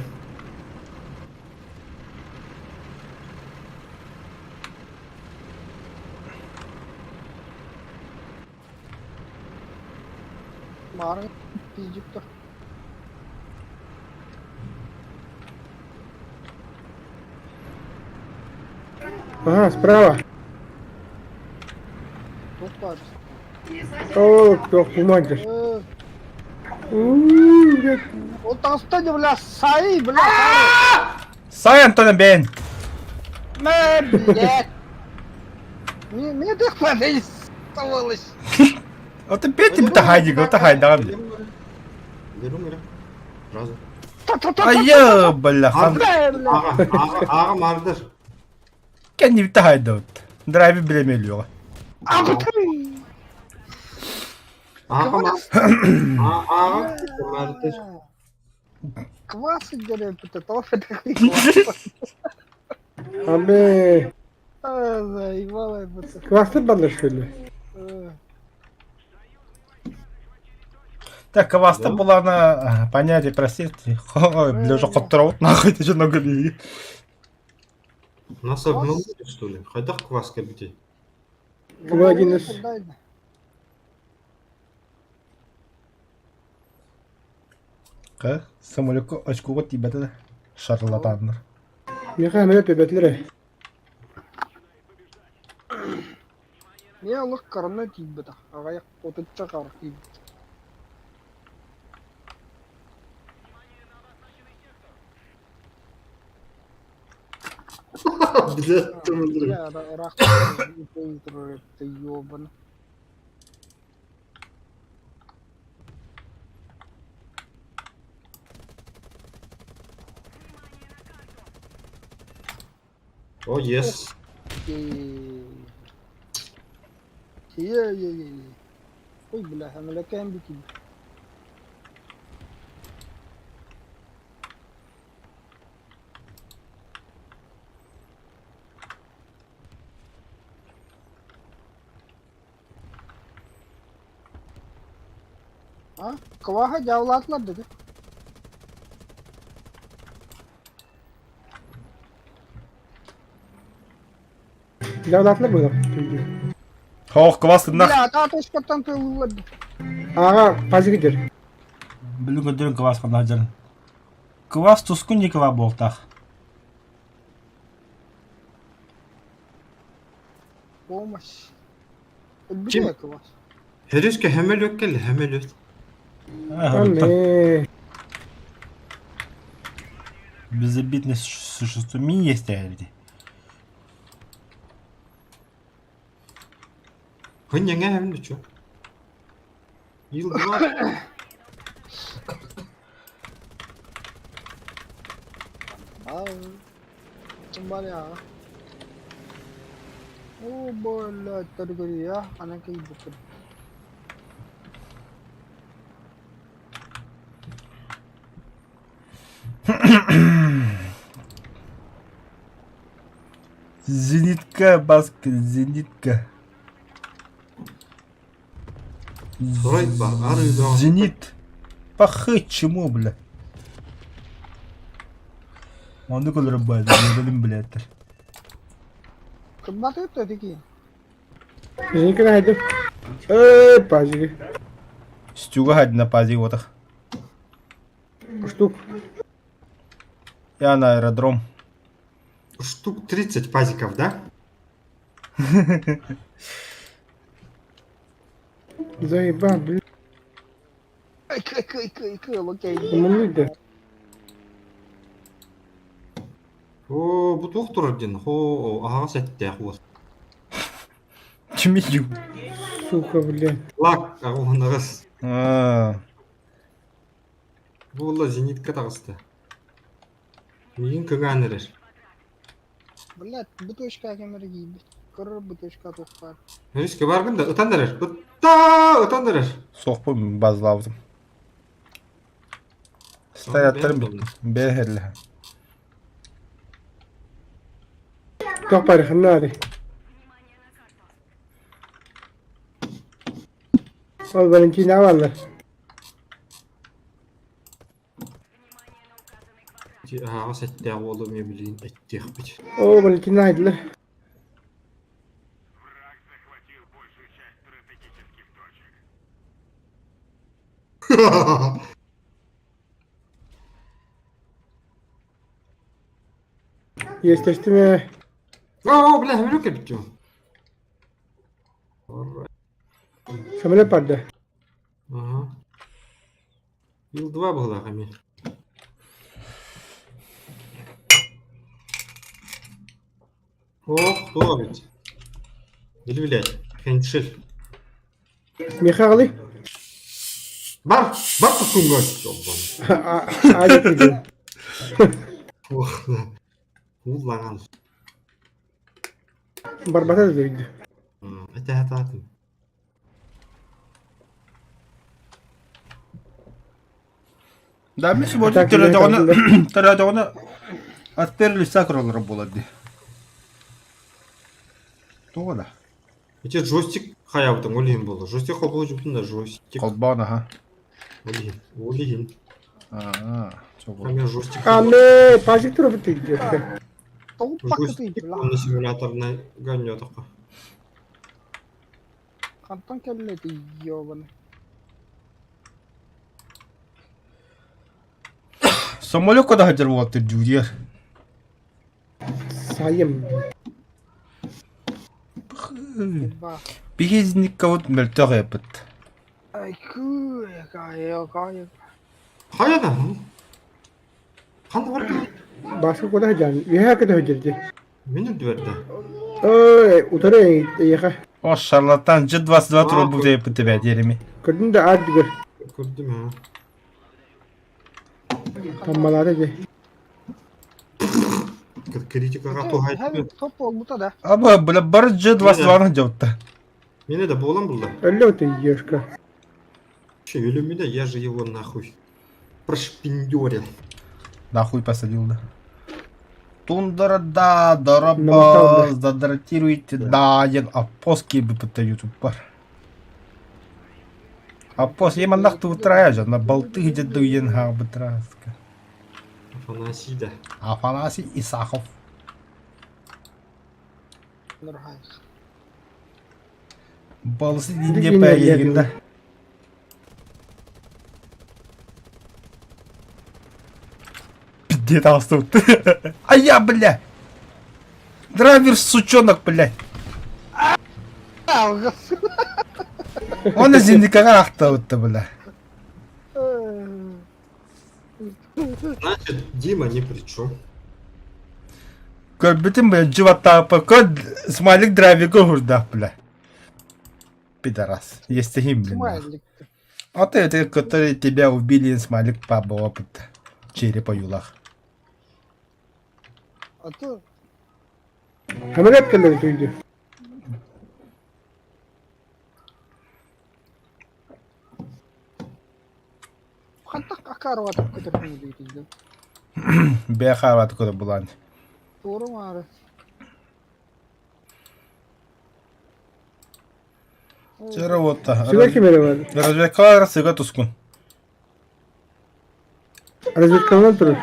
Marın pizcikte. Ага, справа. Тут var. О, кто помогает. Блядь. O tasta de bля, sai, bля. Сай, Антон Бен. Блядь. Мне так подействовалось. Вот опять тебе хайдик, вот хайдаган. Берем, берем. Сразу. Ая, бляхан. Аға мардыр. Кен не хайда вот. Драйви білемеліyor. Аға мардыр. Квас идет, это тоже такой квас. Abi. Заебало это. Kıvastır bana şöyle. Так, кваста была на понятие, простите. Ой, бля, уже коттырауыт, нахуй ты что нагули. Нас обманули, что ли? Хайдақ квас кәбіте. Квадинес. Ка, самолетку очкуға тибеті шарлатандар. Meka ameliyat bebeklere. Не, лох карна тибета. Ага, я отыча кар тиб. Блядь, ты мудрый. Я рах ты ёбан. О, ес. Ой, бля, американ бики. А? Квага жавлатылар dedi. Lavlatlar mı? Хоох, квасты нах. Бля, та тошкаттан тылылады. Ağa pazı gider. Бүлін көдерін квас қана жарын. Квас тускун не ква болтақ. Помощь. Бля, квас. Herişke hemel yok geldi, hemel yok. Anne. Безобидное существо. Ми есть әйелді. Hın yenge hemel yok. Yıldı var. А, Цумбаля. О, бля, торгория, она как будто. Зенитка, баска, зенитка. Сурайт бар, ары да. Зенит. Пахы чему, бля? Onu kadar baydı. Görelim biletler. Кымбат это такие. Bizimki haydi. Pazı. Стюга хadi на пази вот их. Штук. Я на аэродром. Штук 30 пазиков, да? Заебал, блин. Окей. Умный. О, bu doktor один. Хо, ага, сәтте хуас. Чемию. Сука, блин. Лак, ағуынығыз. А, Бұл зенитка тағысты. Миын күгән ерер. Блядь, бутылочка кемерги. Кыр бутылочка тоқпар. Herişke bargın da ıtan derер. Ыtan derер. соқпы базлавдым. Стояттарым бітті. Бәхерлі. Çok parikın hadi. Al benimki ne var lan? Ага, сәтте ағуылы мен білейін әттеқ біт. O benimki ne haydi lan? Jesteśmy... О, бля, хәмел өкел бітті. Samolot paddı. Ага. Ил 2 была хәмел. Ох, кто бит? Или, блядь, хеншил. Михайлы. Бар тұққынға жолдан. Айды күйді. Уллаған. Барбата да күйді. Әті атым. Да, мен сегодня Так, Михаил, тирадоғаны отперли сакролары болады. Тоғыда. Эти жостик хаябытың олейін болды. Жостик қолбығы жүптін да жостик. Қолбаны, ха. Олейін. Çok Камер жостик. Аме, пажик тұры бітті. Толпак Жостик ты, оны симуляторына гоню атаққа. Кантон келле ты, ёбаный. Самолет куда хотел вот Джулия. Сайым. Еба. Бигизник кого-то мертвый опыт. Ай, кая. Қаяда? Қанды бар ма? Басқа куда жан. Веха куда жүрді. Мен үрді берді. Ой, утары яха. О, шарлатан, G22 трубу тебе по тебя, Дереми. Көрдің да ад жүгір. Көрдім, ha. Таммалады де. Критикаға тоғайды. Hem top oldu da. Ama böyle barı G22 cevapta. Мене да болам бұлда. Өлі өті ешка. Че, өлімі да, я же его нахуй прошпиндерил. Нахуй посадил, да. Тундра, да, Ну, дороба, да. задратируйте, да, я апоски бы по YouTube бар. Апос, я нахту утраежа, на болты где дуен хабытраска. Афанасий да. Афанасий Исахов. Nurhay. Балсы Dinle dinle пәйегін, diyor. да. Пиздец, толстут. А я, бля. Драйвер, сучонок, блядь. Он из индикара ахтауытты, бля. Значит, Дима ни при чем. Көрбітім, бля, живота код смайлик драйвига хурдах, бля. Пидорас. Естігім, блин. нахуй. Смайлик. А ты, который тебя убили, смайлик паба опыт. Черепа юлах. А то Хамелет кәлі өті. Хантак акарова так көтөрмөй дейт. Бехават кода булан. Doğru mu abi? Черевота. Сюда кемері бар. Развлекалар сыга тускун. Разведкалар тұрыр.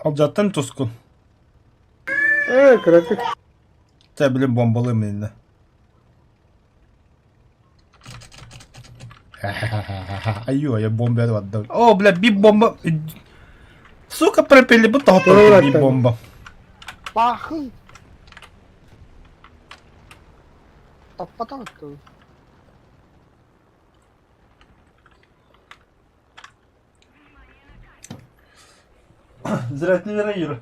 Алжаттан тускун. Кратик. Sen bilin bombalıyım elinde. Ayyo, я бомбе отдал. О, бля, bir bomba. Сука, пропили бы то bir bomba. Bakın. Tapata baktı. Зря yürü.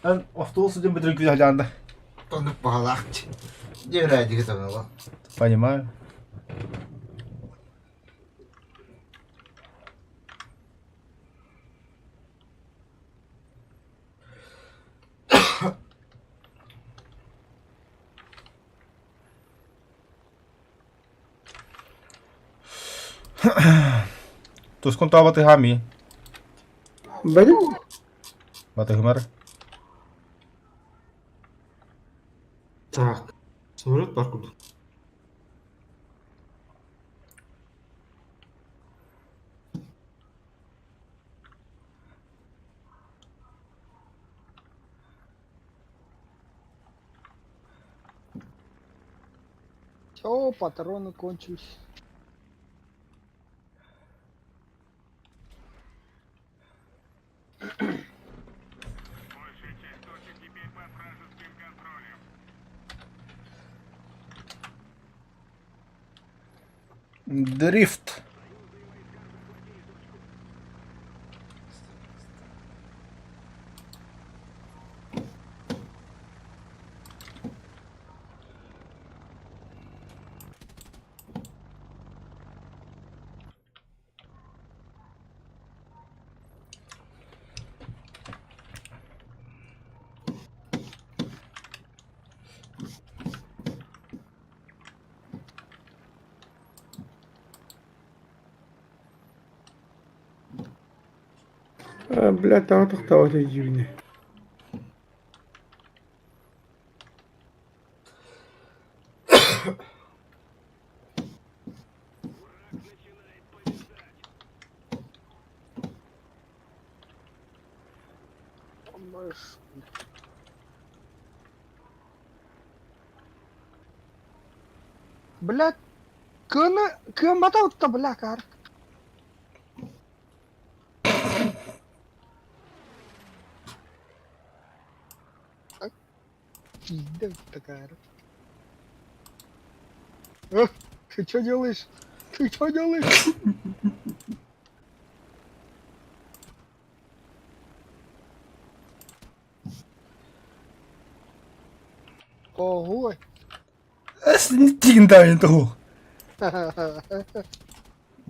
Ben автобус идем быстрее к Анда. Тонны палахти. Не ради этого. Понимаю. Terus kau tahu apa hami? Бәдім? Batu himar. Так, самолет паркур. Все, патроны кончились. Дрифт. Бля, там тоқтауы жібіне. Блядь, кем батаут-то, бля, кар. Пизда такая. Ты что делаешь? Ты что делаешь? Ого. Снитин да иду.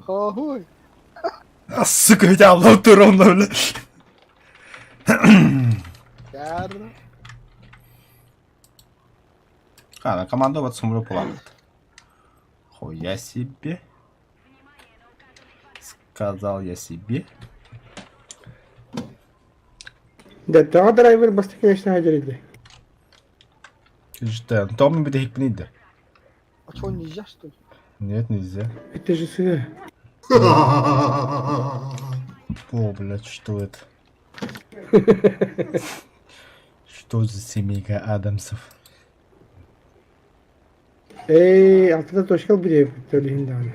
Ого. А сука, ведь алло ровно, бля. Ярно. А, на командовать сумру плавает. Хуя себе. Сказал я себе. Да, тағы драйвер басты конечно әдереді. Что, Том бы их пнида. А что, нельзя, что ли? Нет, нельзя. Это же сюда. О, блядь, что это? Что за семейка Адамсов? Эй, алтыда тошкал біре төлейін дағаны.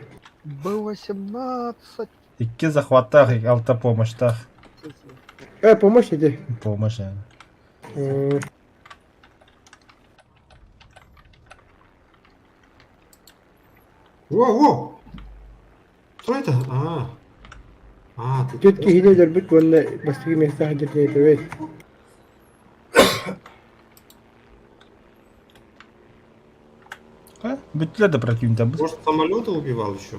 Б-18. Икки захватах и автопомощь-тах. Помощь иди. Помощь. Во! Что это? Тут... Тетки хиле дөрбіт гонна бастығы места хадырдейді, вей. Бютледа противника. Может, самолеты убивал еще?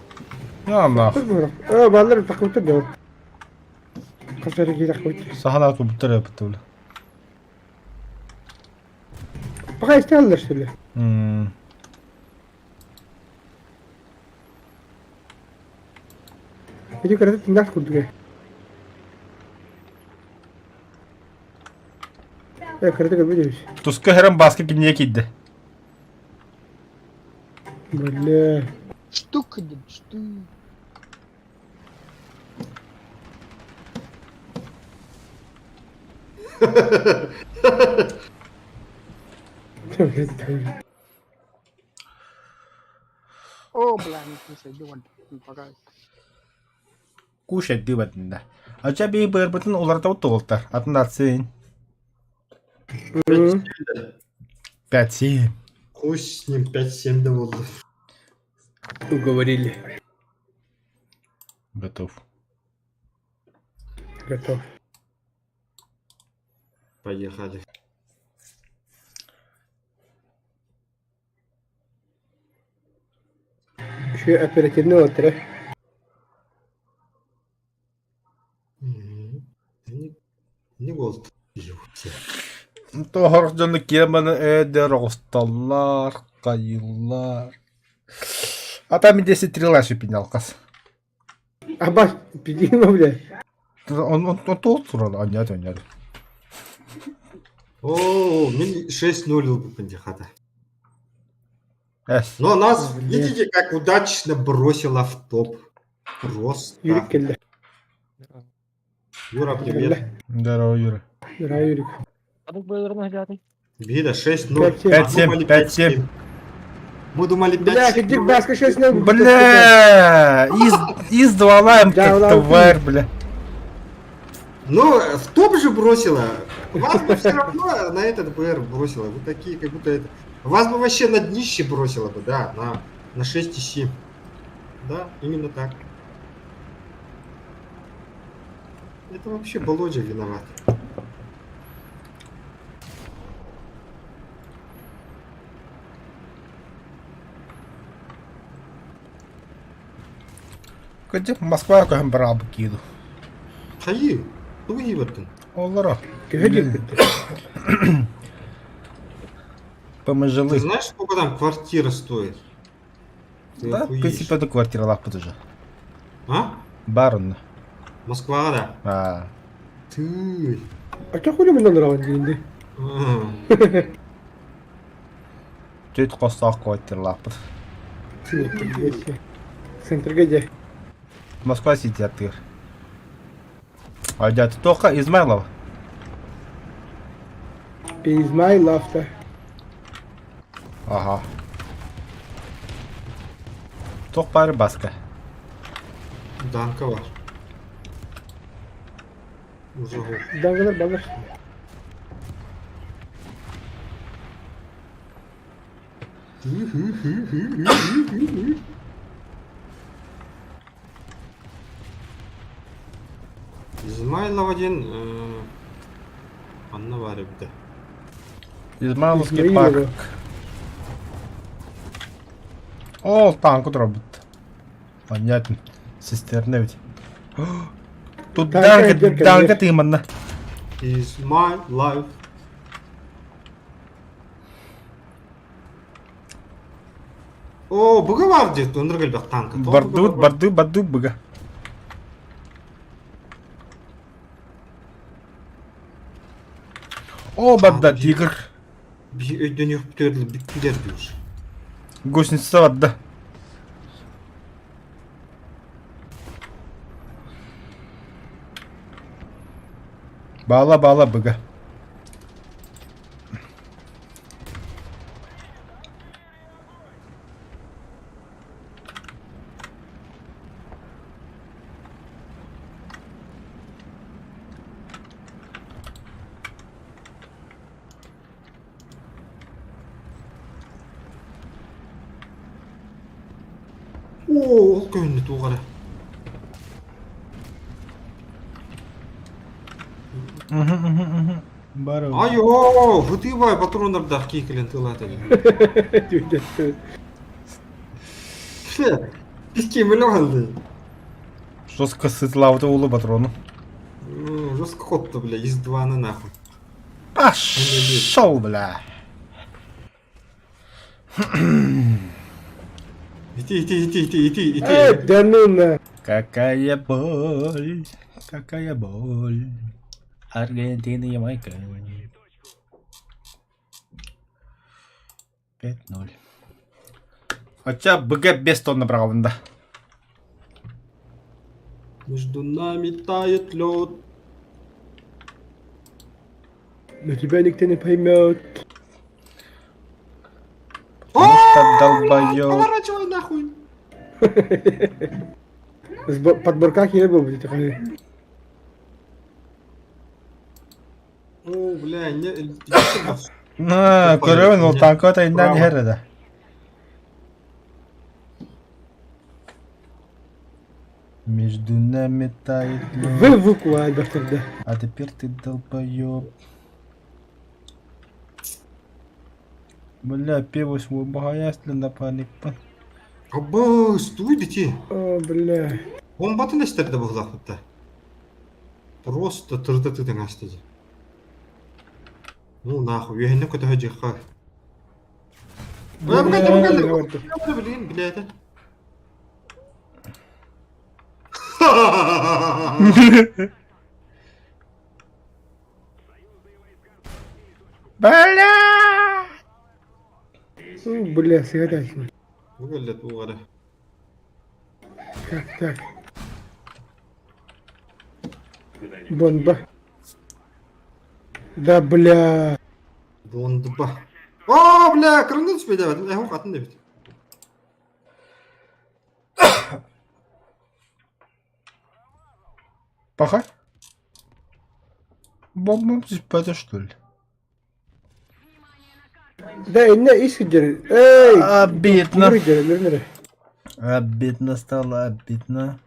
А, нахуй. Баллар тақуты дәу. Қасары кей тақуты. Саханату бутыры бутылы. Пока истәлдер, что ли? Иди көрді тыңдақ күрдіге. Көрді көрбейді. Туска херам баска кине кидді. Бля. Штука, дед, штука. О, бля, не сойди, вон, пока. Кушать дыбатында. Ача бей бырбытын оларда утолтар. Атындатсын. 5-7. Хуй с ним 5-7 да вот. Уговорили. Готов. Готов. Поехали. Еще оперативный отдых. Не голод. Тоғырдыны кемені әдер осталар, қайылар. Ата мен 10 стрелаши пенял қас. Абаш, пидима, бля. Он толт туралы, а нет. О, мен 6-0 бы пандихата. Эс. Но нас, видите, как удачно бросила в топ. Просто. Юрик келді. Юра, привет. Здорово, Юра. Здравия, Юрик. Адык бойларына хилятый. Вида 6-0. 5-7. Мы думали Бля, 5. иди баска сейчас не Бля, из двалаем Да, как ладно. тварь, бля. Ну, в топ же бросила. Вас бы все равно на этот БР бросила. Вы такие, как будто это... Вас бы вообще на днище бросила бы, да, на 6,7. Да, именно так. Это вообще Володя виноват. Где Москва кем брал бы киду. Хайи, ну вы ебатын. Олара. Кегедик. Ты Помыжилы. знаешь, сколько там квартира стоит? Ты Да, в охуеешь. принципе, это квартира лапа тоже. А? Барон. Москва, да. А, Ты. А что хули мы нравится деньги? А. чуть косак квартира лапа. Центр где? Москва сидят ты. А дядь только Измайлов. Измайлов-то. Ага. Только пары баска. Данка var. Уже гол. Дангалар балар. İzmail'in Anna var bir de. Измайловский Измаилова. парк. О, танк вот робот. Понятно. Цистерны ведь. Тут Танка, данка, дырка, данка нет. ты именно. Is my life. О, быга var diye döndür bak tankı. Барды, быга. О, бадда, тигр. Bir ödün yok bir gider diyor. Гусеница бадда. Бала, быга. Oo, ol köyünde tuğara. Барон. Айо, вытывай патронlar da kekelen tığla dedi. Şle, biz kemeli oldu. Жестко сытлавый улы патрону. Жестко ход-то, бля, из 2 на нахуй. Пошел, бля. İti. Да ну на. Какая боль, какая боль. Аргентина, Ямайка. 5-0. Хотя БГ без тонны правда. Между нами тает лед. Но тебя никто не поймет. Потому что долбоёб. Поворачивай нахуй. Подборках не был, блядь, такой. О, бля, не... На, көрөөн ол танкота индан херда. Между нами тает лед. Вы выкладывай тогда. А теперь ты долбоёб. Бля, пиво свой богаяслен на паник. Аба, стой, дети. О, бля. Бомбаты не стерді бұл зақытта. Просто тұрды ты астыды. Ну нахуй, үйенне көті жаққа. Бля, блин, блядь. Бля! Бля, съедайся. Выглядит угода. Так. Бомба. Да, бля. Бондба. О, бля, кырындын түспей давай. Ай, қатын дебет. Пока. Бомбом спать, что ли? Да, не искренне. Эй! Обидно. Нere? Обидно стало, обидно.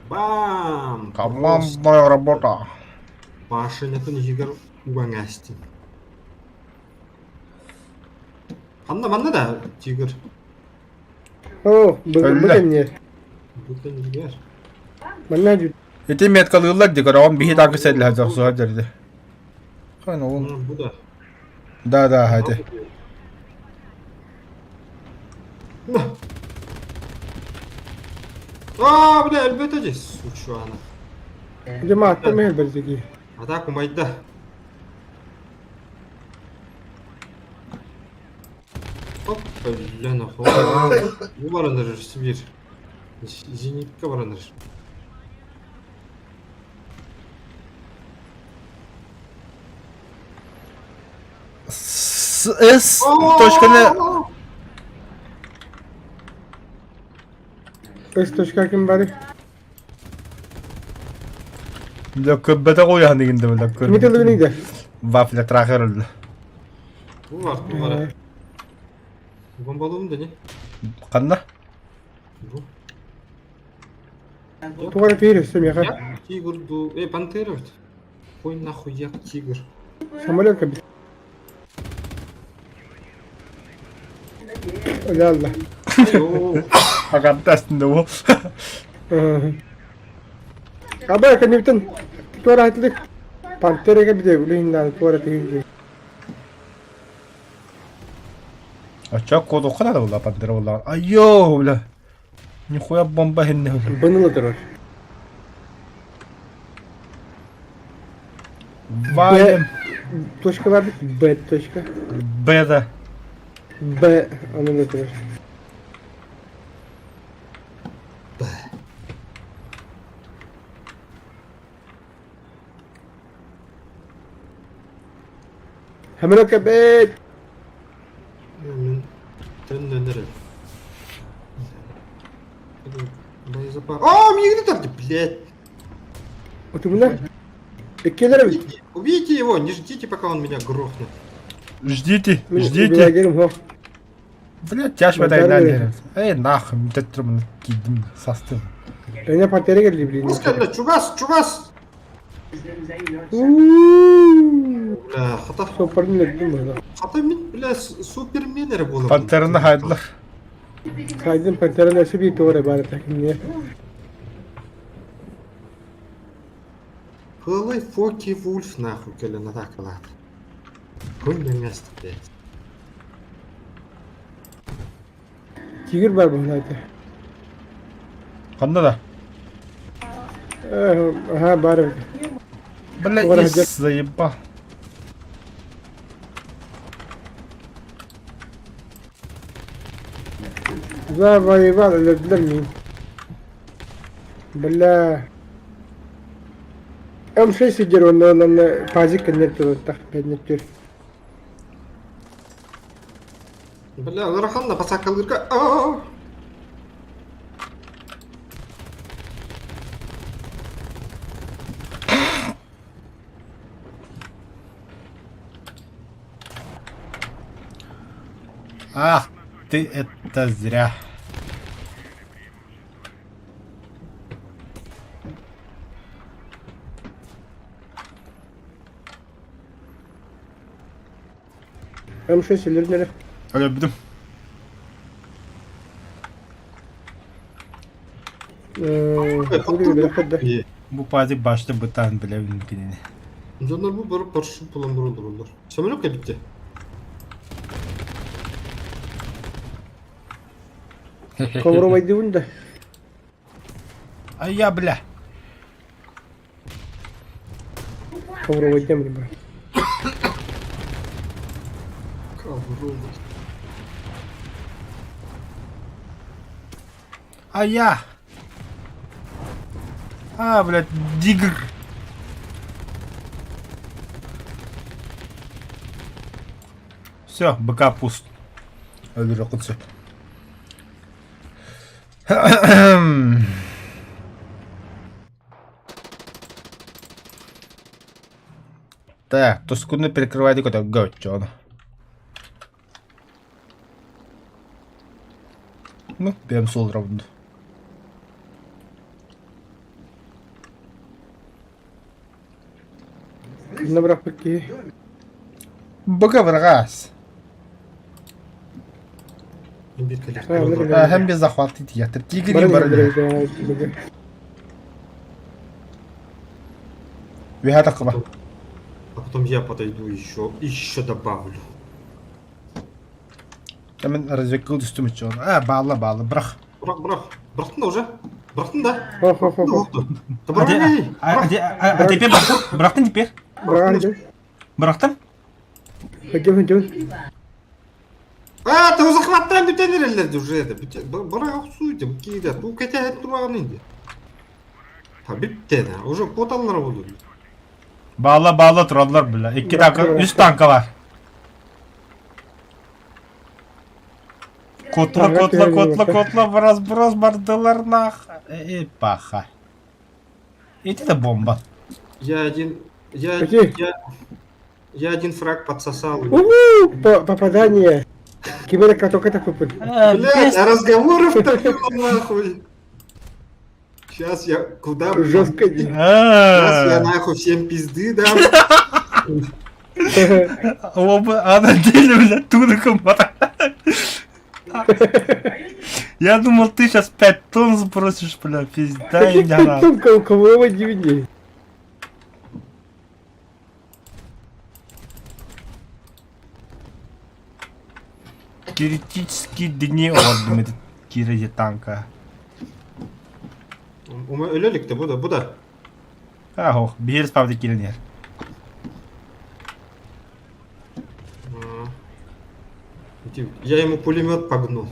Бам! Командная работа. Машинатын жигер угаң әсті. Манна да жигер. О, бүгін не? Бүтін жигер. Манна жүр. Эти меткалылар дикарам бихи так седле хазак суар дерди. Хана ол. Bu da. Да, hadi. Aa, bu da elbette suç şu an. Cema attım mı elbette. Hata kumayda. Hop, блин, Bu baranır bir. Zenitka baranır. С точканы Östoşka kim bari? lököbbete koyan diginde mi Kimi tıldı neydi? Vafle traher öldü. Bu var, bu var. Bombalığım da ne? Kanna? Bu. Tuvara peyir üstüm ya. Ya, тигр, пантера ведь. Хуй нахуй, я тигр. Самолет kabit. Öyle Allah. Yo, Hakan testinde bu. Abi kan bütün tuvara atlık. Pantere kabit de uleyin lan tuvara peyir. Açak kodu kadar da valla pantera valla. Ayyo valla. Nihуя bomba henne valla. Banılıdır var. Valem. Toşka vardı. B toşka. B'de. B anılıdır var. Hemen o kabit. Теннер. Боезапас. А, мне где-то, блядь. Oturumlar. İkileri mi? Убейте его, не ждите, пока он меня грохнет. Ждите, Bir ждите. gelin ho. Блядь, тяжко Удар дай верно. надо. Эй, нахуй, тетром кидим састым. Bana pantere geldi bilin. Пускай, чугас! Бля, Soparını ne dedim bana. хата мен, бля, суперменер болу. Panterını haydılar. Kaydın pantere nasıl bir tuvar ibaret hakim ya. Хылый Фоки Вульф нахуй, келен атакалат. Хуйня место, блядь. Tigir var bu zaten. Kanda da. Ha bari. Блядь, Ура, и заебал. Zavayı var öldürdüler miyim? Bella. Am şey sicir onunla pazik kennet oldu. Kennet. Бля, Лараханна посакалырка. Ааа! Ах, ты это зря. Am şey silir nere? Öldüm. Buraya bir dakika. İyi. Bu pazik başta bıtan bile mümkün. Onlar bu barıp barışıp bulandırılır onlar. Самолет bitti. Kavramayı divun da. Ay ya bля. Kavramayı demirim ben. Kavruldu. Ай я. А, блядь, дигр. Все, БК пуст. Öldür okutsu. Так, то секунду перекрывает какой-то гочон. Ну, берем сол раунд. Набрав какие. Бога врагас. Hem bir захватить я. Тигри барыны. Вихата кыба. А потом я подойду еще добавлю. Hemen развлекал üstüm için. Bağla bırak. Bıraktın da уже. Bıraktın da. Хо-хо-хо. Oldu. Da bırak hadi. Теперь bıraktın теперь. Браганды. Bıraktın. Идем. А, ты уже хватаем бітенерлерді уже это. Бırak suydu bu kiyde. Bu kete hep durağın indi. Ha bitti de. Уже potallar oldu. Bağla turallar bile. 2 dakika 3 tanka var. Котла, брос бардаlar нах. Паха. Эти это бомба. Я один фраг подсосал. Попадание. Киберка только так попадет. Блять, а разговоров-то нахуй. Сейчас я куда... Жестко. Сейчас я нахуй всем пизды дам. Оба, она деле, блядь, тудоком. Я думал, ты сейчас 5 тонн сбросишь, бля, пизда и не Тонко у кого его DVD. Критические дни oldum dedi kireci tanka. Öylelik de bu da. Ах, bir spavda kilin yer. Я ему пулемет погнул.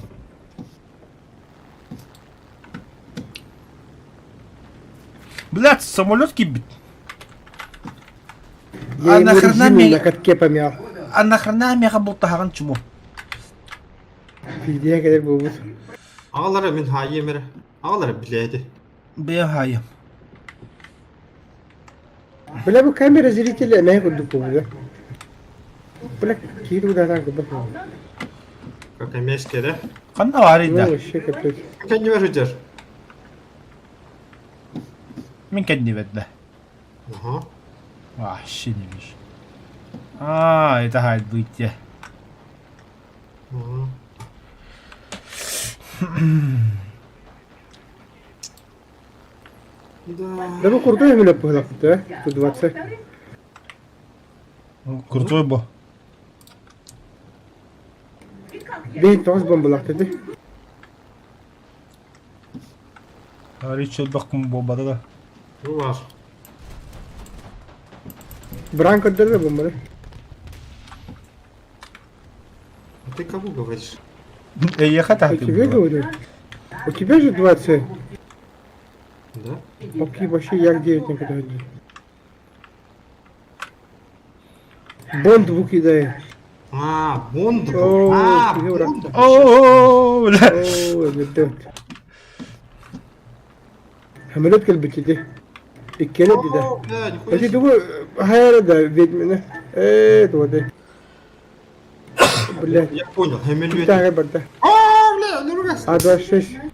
Блядь, самолет кибит. Я ему резину на катке помял. А нахрена мега болтаган чему? Пиздец, kadar bulmuş. Ağlara min hayemere. Ağlara bileydi. Ben hayım. Bela bu kamera zilitiyle ne kurduk bu burada? Bela kiri udah tak bakma. Как мескере. Kanna var idi. Ne şey kapıyor. Как не выжидешь? Min kendi vedle. Ага. Ah, şiniymiş. Это hayt bu itiye. Ага. Да. Да bu kurdun mu lapı lapı? Тут 20. Kruтой bu. Bir toz bombalak dedi. Ричард bakım bombada da. Ну var. Бранко держи бомбы. А ты кому говоришь? Ехать А тебе говорю? У тебя же 20. Да? Окей, вообще я 9 никогда не. Бонд выкидает. А, Бонд. О, А, Юра. Бонд. Ооо, бля. О, это. Хамелет كلبتي دي. الكلب ده. О, бля, нихуя Эти себе. думаю, хайра да, ведьмина. Это вот. Блядь. Я понял, Хемельвет. Так, барда. О, бля, не ругайся. А26.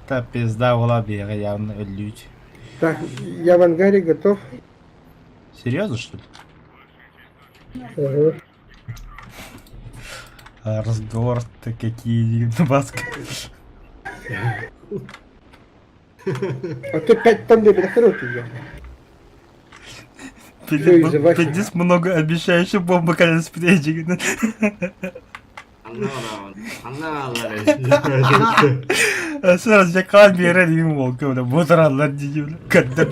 Та пизда была бега, явно люди. Так, я в ангаре готов. Серьезно, что ли? Ага. А разговор-то какие маска. А ты 5 тонн дебилохеров тебя. из-за вашей? Здесь много обещающих бомбы, конечно, впереди. Sonra yakal bir yere değil mi oldu öyle motorlar diyor. Kadar.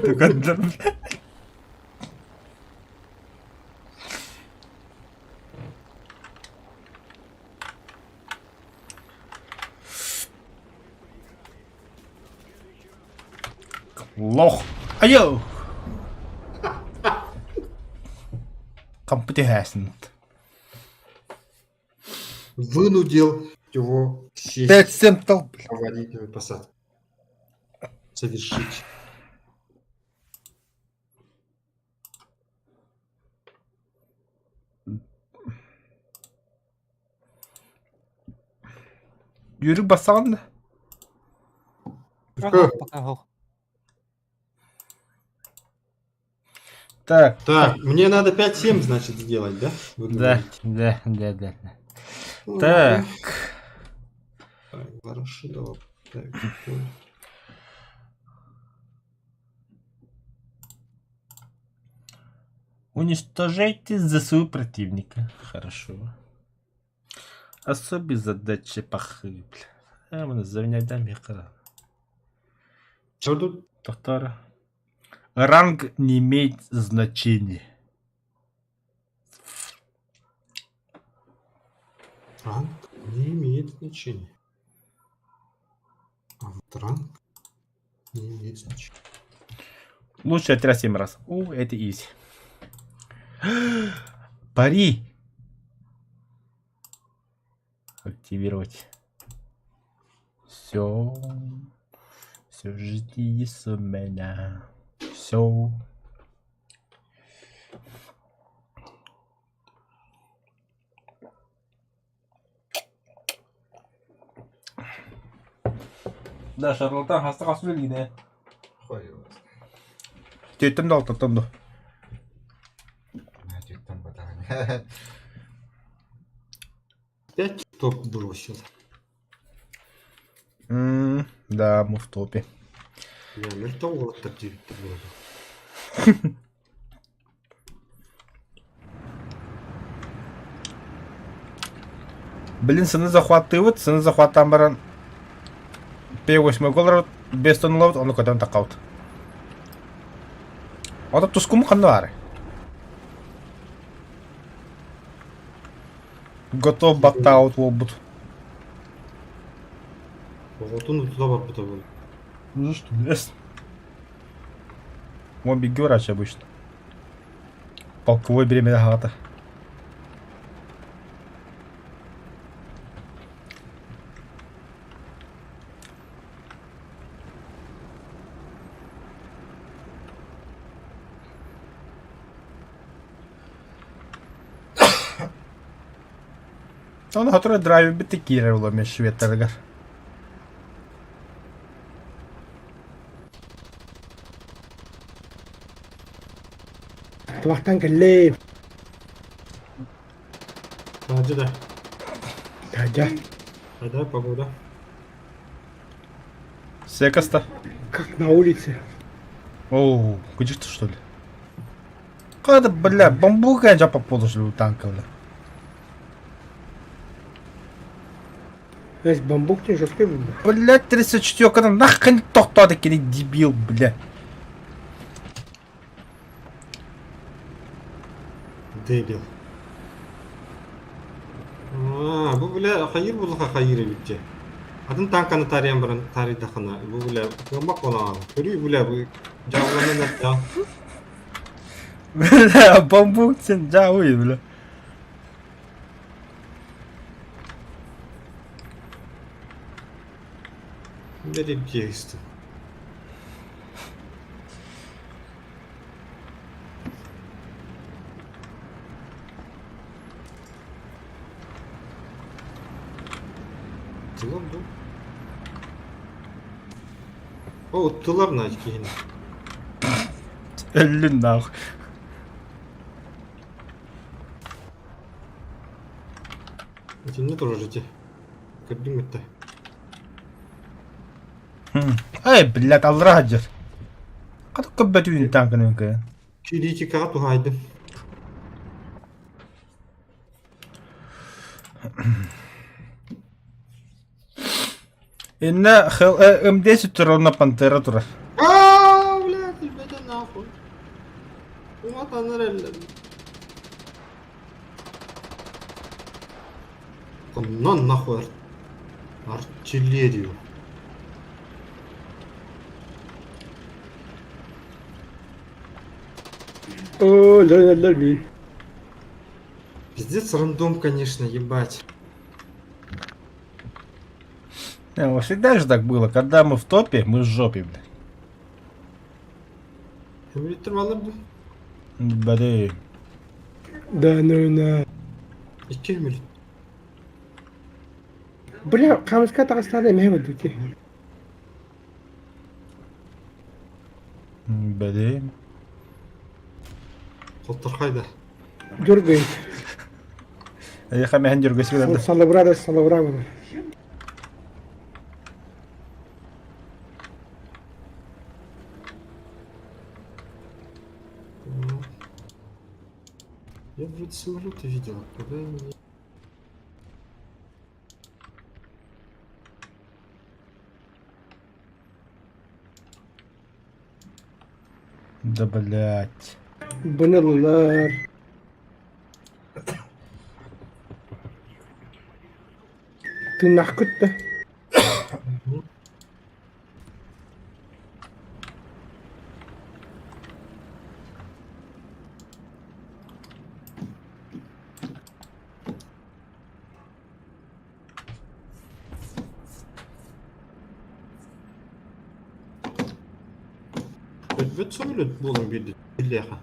Loh. Ayo. компьютер. Вынудил его сесть Пять центов. аварийную посадку. Совершить. Yürü basan. Так, Так, мне надо 5-7, значит, сделать, да? Вы да, говорите. да. Ну, Так, Так, хорошо. Так, уничтожайте ЗСУ противника. Хорошо. Особые задачи похыбли. Мы завняем микро. что тут? Доктор. Ранг не имеет значения. Ранг не имеет значения. А вот ранг не имеет значения. Лучше отряд 7 раз. Это изи. Пари. Активировать. Все. Все жди с меня. Все. Да, шарлатан хастага сүлелгине. Қой осы. Төттімді алтаттымды. Жеттім батаған. 5 топ бросил. Да, мы в топе. Я мертвого вот так было. Блин, сыны захватывают, сыны захватам баран. P8 голлар без тоннелов, он кадан такаут. Ата тускум ханнары. Готов баттаут лобут. Вот он туда бар бутавал. Ну что, ясно. Он беги врач обычно. Полковой беременная хата. Он который драйв битекировал меж ветргар. Тавахтан гэлээ. Таджида. Тажа. Да, погода. Секоста. Как на улице. Оу, где ты что ли? Когда, бля, бамбука я по полу что ли у танка, бля. Весь бамбук не жесткий был. Блять, 34-ка, нахрен тохта такие дебил, бля. Дебил. Bu bile hayır bulaka hayır bitti. Adın tankana tariyan baran tari dakana. Bu bile kırmak ona. Körüyü bile bu cevablarına da ya. Бля, бамбук сен жауи, бля. Ne de bir şey Тылым bu. O tıllar ne açık yine. Ölün нахуй. Эти тоже жите. Как думать-то? Эй, блядь, алраджер. Как только бэтюин танка нынка. Кирики кату haydi. Инна М10 турна пантера тура. Блядь, ребята, нахуй. Вот она реально. На нахуй артиллерию. Oo, lan. Пиздец рандом, конечно, ебать. Всегда же так было. Когда мы в топе, мы в жопе, блядь. Эмилиттер балырды. Блин. Да ну на. 2 эмилит. Бля, камыска тагыстады эме өдүки. Блин. Колтор кайда? Жургай. Я хамян дергайся, когда. Салабрада. Я вроде самолеты видел. Куда они? Да блять. Bunallar. Тынахкытты. Бөт самолет болың берді. Бляха.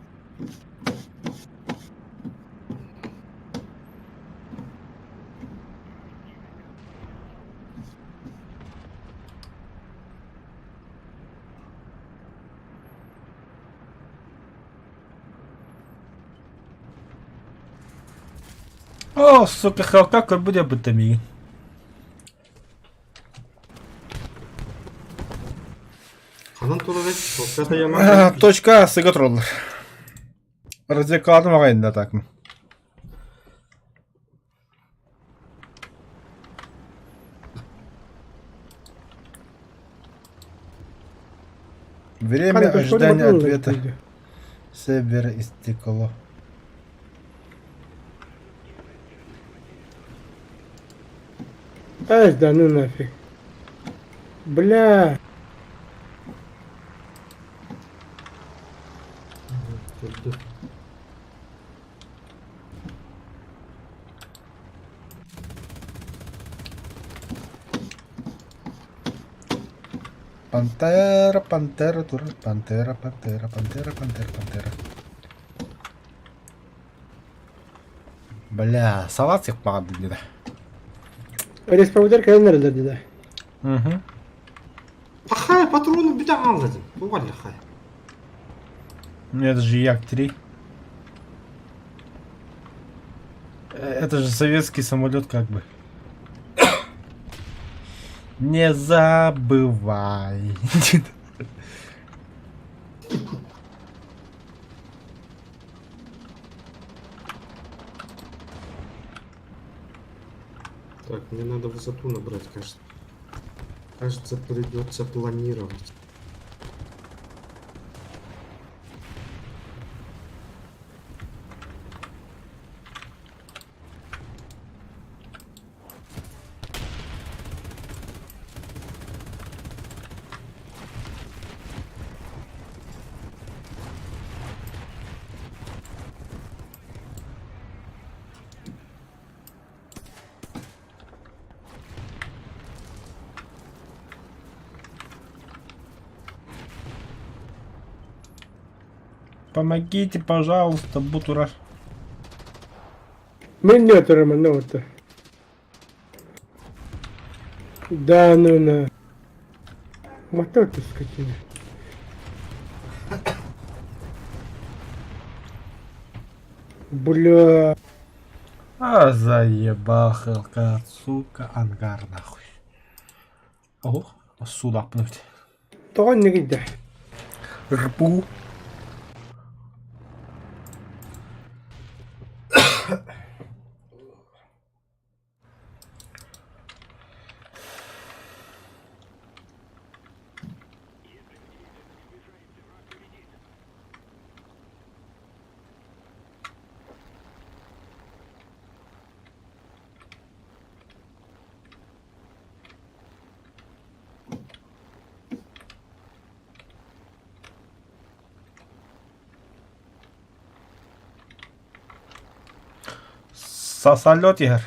О, сука, как он будет бытами. Қанан туралайды. Толқата яман. Точка А, сыготрол. Радикалdım ағайында так. Время ожидания ответа Севера истекло. Ай, да ну нафиг. Бля. Келді. Пантера, тура, пантера. Бля, салат всех падает, да. Респаудер кәлінерді да. Угу. Қақай патроны біте алладым. Бұғалды қай. Это же Як-3. Это же советский самолет как бы. Не забывай. Так, мне надо высоту набрать, кажется. Кажется, придется планировать. Помогите, пожалуйста, Бутураш. Мен не отырмын, не отыр. Да ну на. Мотор ты скотина. Бля. А заебал Хелкат, сука, ангар нахуй. О, сюда пнуть. Тоған не киді. Рпу. Салют, Игорь.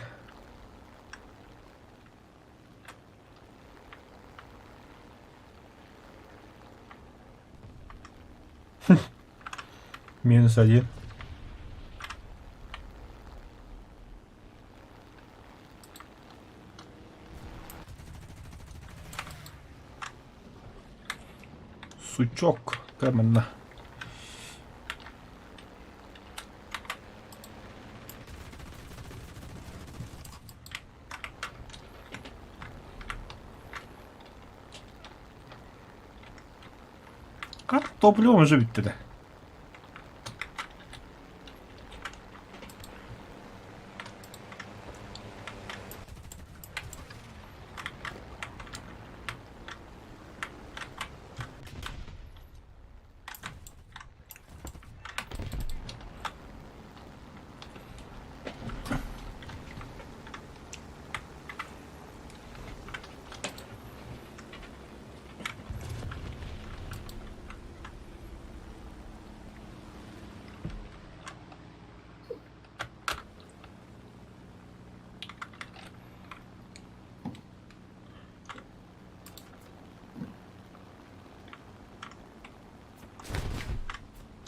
-1. Сучок, каменно. Как топливом же ведь тогда?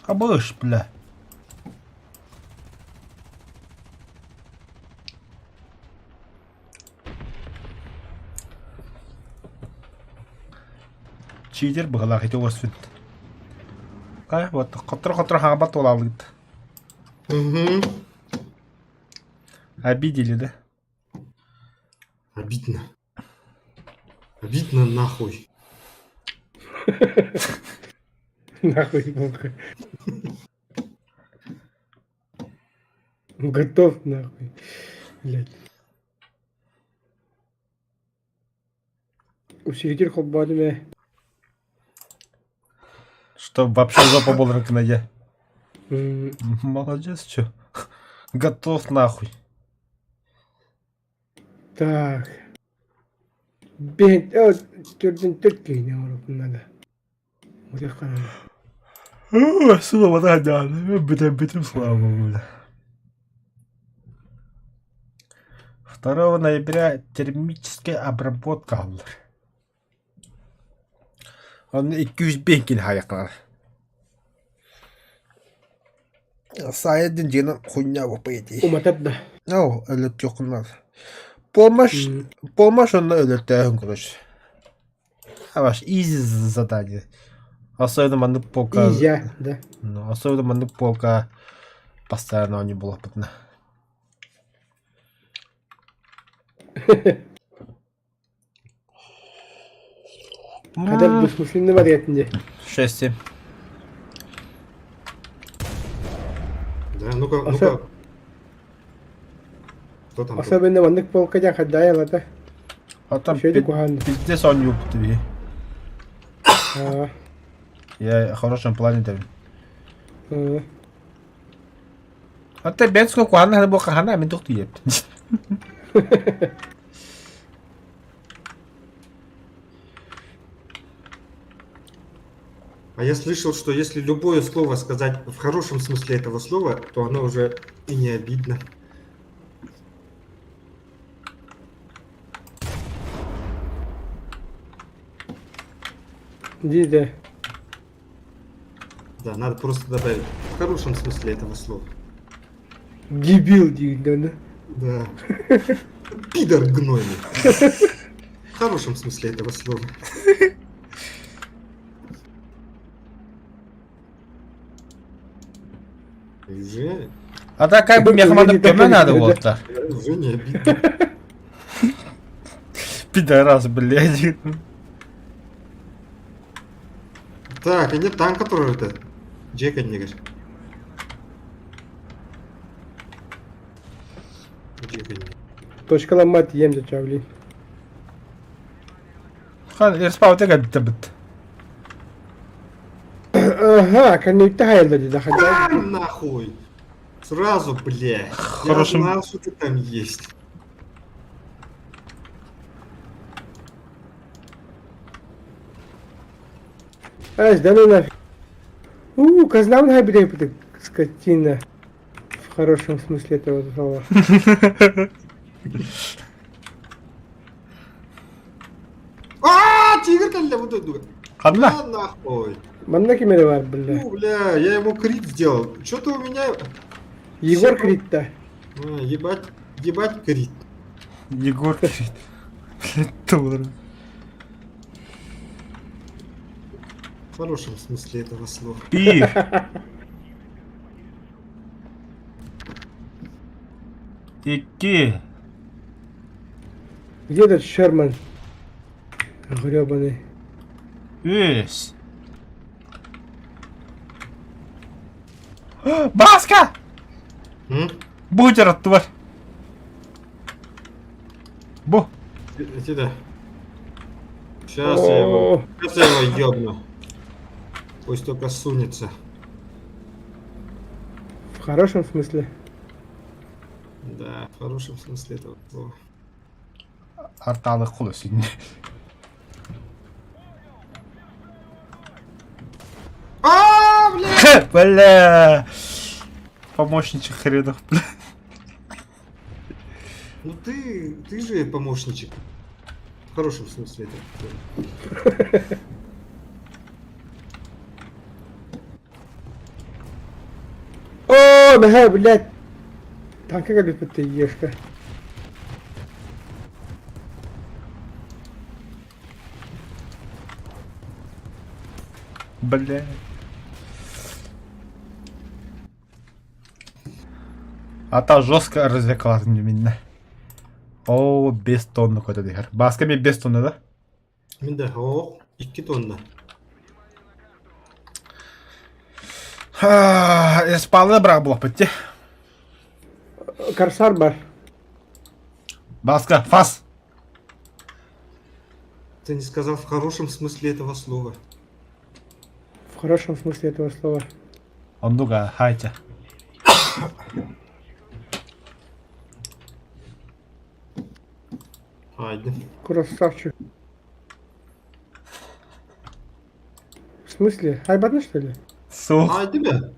Кабыш, бля. Читер быгала хите осфит. Кай вот котро хабат олалыт. Угу. Обидели, да? Обидно. Обидно нахуй. Нахуй, нахуй. Готов нахуй. Блять. Усилитель хоббадыме. Что вообще жопа был ракнаде. М, Молодец, чё? Готов нахуй. Так. Бен, тёрден тёрткейне орып надо. Вот я хана. Слово да, битым слава богу. 2 ноября термическая обработка алыныр. Он 200 бенкин хаякалар. Сайдын жена хуйня болып ети. Уматат да. Ау, өлөт жоқынар. Полмаш онна өлөттәһен көрөш. Аваш, изи задание. Особенно мандык полка. Изя, да. Ну, особенно мандык полка постоянно не было опытно. Kadar bısmısını var yetinde. 6. Да, ну-ка, А ну-ка. Что там? Особенно вандык полкаja хадая да. А там Ещё иди кухан. пиздец он ёб тебе. А, Я в хорошем плане там. а. А ты бенско куана хана бока хана мен тухты еп. А я слышал, что если любое слово сказать в хорошем смысле этого слова, то оно уже и не обидно. Иди, да. Да, надо просто добавить в хорошем смысле этого слова. Дебил, да. Да. Пидор гнойный. В хорошем смысле этого слова. И уже, А так как бы мне команда пойма надо вот так. уже не обидно. Пидорас, блядь. Так, и нет там, который это... Джека не говорит. Джека не. Точка ломать ем за чавли. Хан, ирспау тега бит. Ага, каникта хайла да А, хадая. нахуй! Сразу, блядь. Хорошим- Я знал, что ты там есть. Аж, да ну нафиг. Казнам хайбидей пытык, скотина. В хорошем смысле этого слова. Тигр калля вот это. Қанна? На нахуй. Манда кемеде бар, бля. Ну, бля, я ему крит сделал. Что-то у меня... Егор Критта. Ебать крит. Егор Крид. Блядь, дура. В хорошем смысле этого слова. Пир. Икки. Где этот Шерман? Гребаный. Үс. Баска! М? Бутер, тварь. Бу. Иди да. Сейчас я его ёбну. Пусть только сунется. В хорошем смысле. Да, в хорошем смысле этого слова. Арталы құл өсін. Бля! Бля. Помощничек хренов. Ну ты же помощничек. В хорошем смысле это. О, да, блядь. Танка как ты ешка. Бля. А та жестко развлекла меня. О, 5 тонна какой-то дигер. Баска мен 5 тонна, да? Менде, о, 2 тонна. Эспалы бірақ болып бітті. Корсар бар. Баска, фас. Ты не сказал в хорошем смысле этого слова. В хорошем смысле этого слова. Ондуга, хайте. Haydi. Красавчик. В смысле? Хайбатно, что ли? Сух. Haydi be.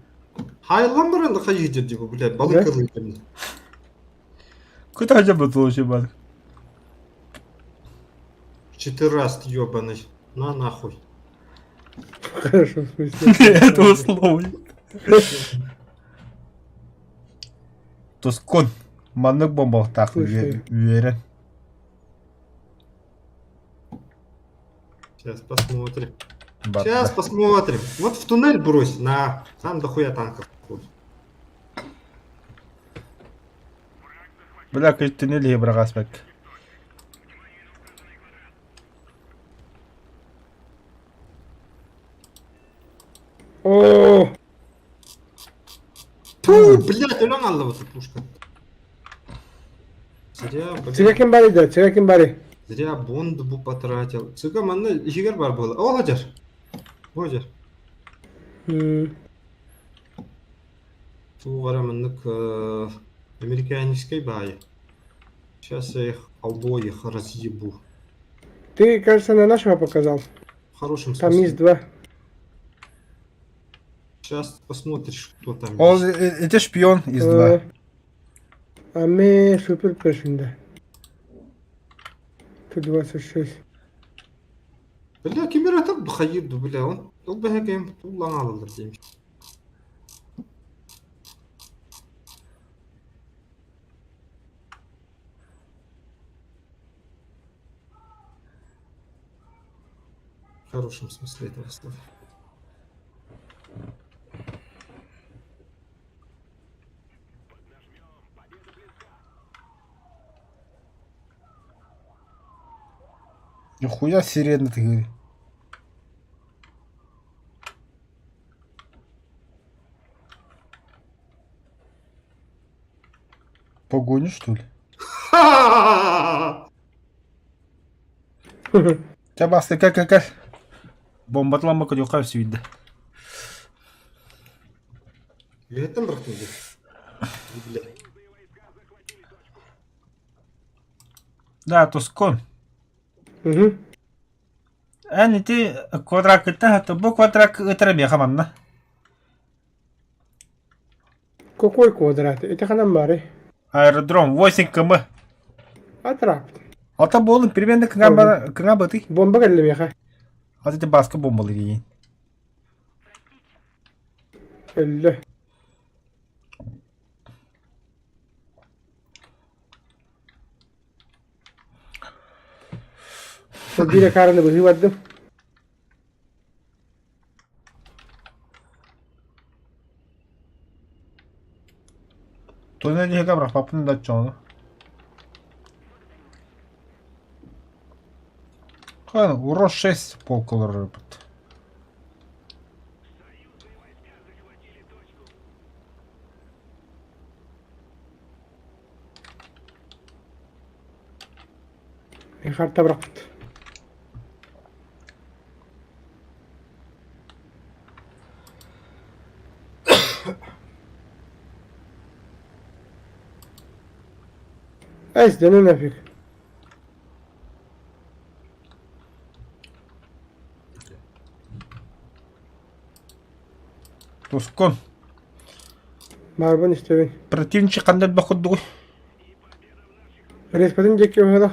Haylan bir anda kayıcı diyor bu bile. Balık Ne? kırıyor. Куда же бы лучше был? 4 раз ёбаный. На нахуй. В хорошем смысле. Это условие. Тускун. Маннык бомбал так Слушай. уверен. Сейчас посмотрим. Бат, Сейчас да. посмотрим. Вот в туннель брось. На. Там дохуя танков. Бля, ты не ли брагас бек. О, Фу, блядь, ölen aldı bu пушка. Зря, блядь. Цирекин бари да, Цирекин бари. Зря бонд bu потратил. Цыга манда жигер бар было. О, Ладер. Ладер. Ту варамыннык американский бай. Сейчас я их обоих разъебу. Ты, кажется, на нашего показал. В хорошем Там смысле. есть два. Сейчас посмотришь, кто там Ол, есть. это шпион из 2. Аме супер першинда. Тут 26. Бля, кемер атып хайырды, бля. Он бәһәкәм туллан алды дейм. В хорошем смысле этого слова. Нихуя сирена ты говоришь. Погоню, что ли? Тебя басты как. Бомбатлама кадюка все видно. Үйреттім бірақ түнде. Бля. Да, Тускун. Угу. Әне ти квадрат кітті, бұ квадрат үтірі ме қаманна. Какой квадрат? Это ханам бары. Аэродром 8 км. Атрап. Ата болын примерно кыңа баты. Бомба кәллемеха. Ата те басқа бомбалы дейін. Элле. Бire karını bıhı vardım. Той не е габра, папа не да чона. Хайна, уро 6 полколор ръбът. Harta bıraktı. Eis, dene nefik. Тускон. Marban işte ben. Противничи қандай бақыт ғой. Respatin çekiyor hala.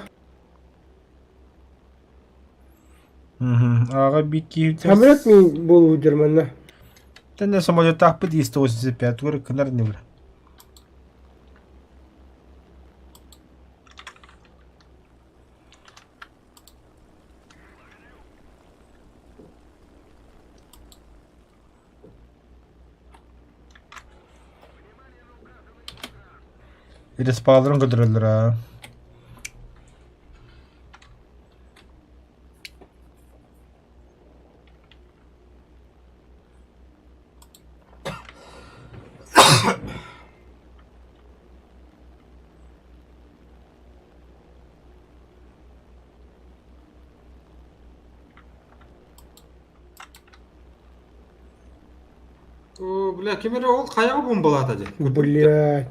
Аға бики. Samret mi bu Germanla? Та не самолет ахпы 185 горы кынар не бля. Респадрон көтөрөлдөр а. Бля, кемере ол қаяғы бомбалады де. Блядь.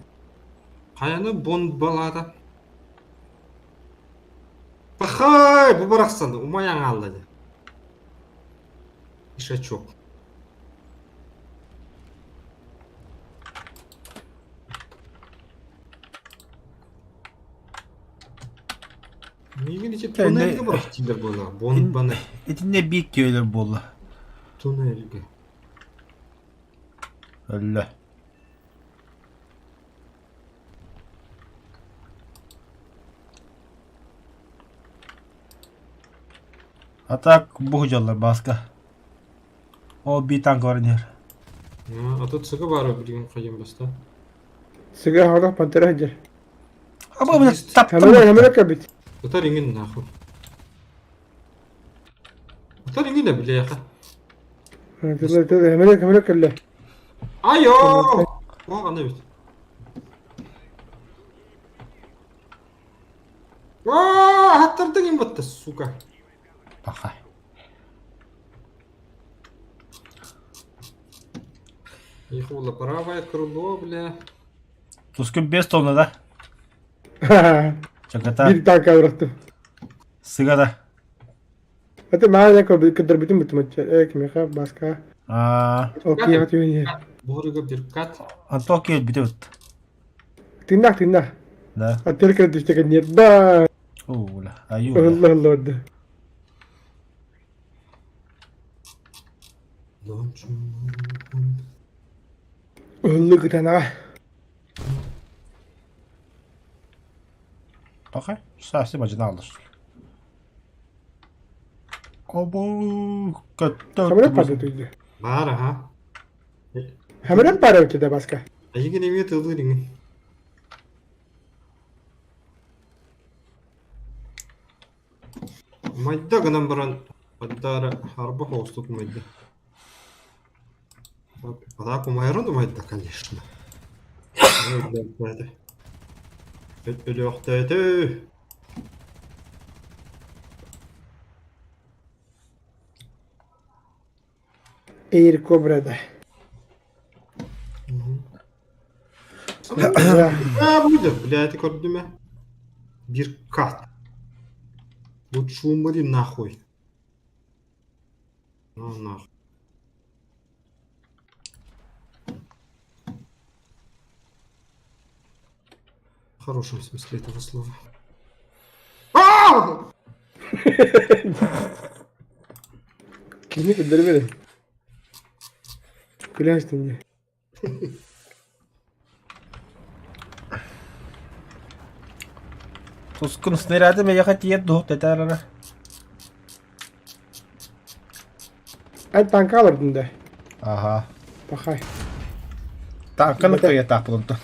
Қаяны бомбалады. Бахай, bu bıraksana, umayan aldı de. İşe çok. Нигде içe tünelge bıraktıydı böyle. Bombanı Эти не бик көйлөр болду. tünelge. Өллө. Атак бух жоллар басқа. О би танк бар нер. Ата цıgı var bildiğin kayın basta. Sıga havada pantera hacer. Ama bunu taптым. Hemen kabit. Ata ringin nahur. Ata ringin de bile yaka. Hemen kelle. Ayo! O ana bit. Aa, hattırdın in battı suka. Баха. Их было правое крыло, бля. Тускun 5 тонна да. Чаката. Bir tanka bıraktım. Сигада. Hatta mağaza kadar bütün maçı. Meha başka. Okey atıyor yine. Бурга биркат. Антокия битет. Tindak. Да. Atıyor kadar düştü kan niyet. Ba. Оля. Аю. Allah Allah. Öldü gıdana. Баха. Саси бачына алыр. Обо. Hemen patlatıyordu. Бар, ага. Hemen para ötede başka. Ayıgın emiyet ıldı ringin. Майда гынан баран аддара харба хостук майда. Атаку майрон майда, конечно. Ölüyordu. Air Cobra'da. Ha buydu. Блядь, gördün mü? Bir kat. Bu çuğumları nahoy. Nah. В хорошем смысле этого слова. А! Kimi öldürmedi. Güleştin ya. Тускун снарядами ехать еду, это Ay tanka alırdın da. Ага. Bakay. Танка я так планта.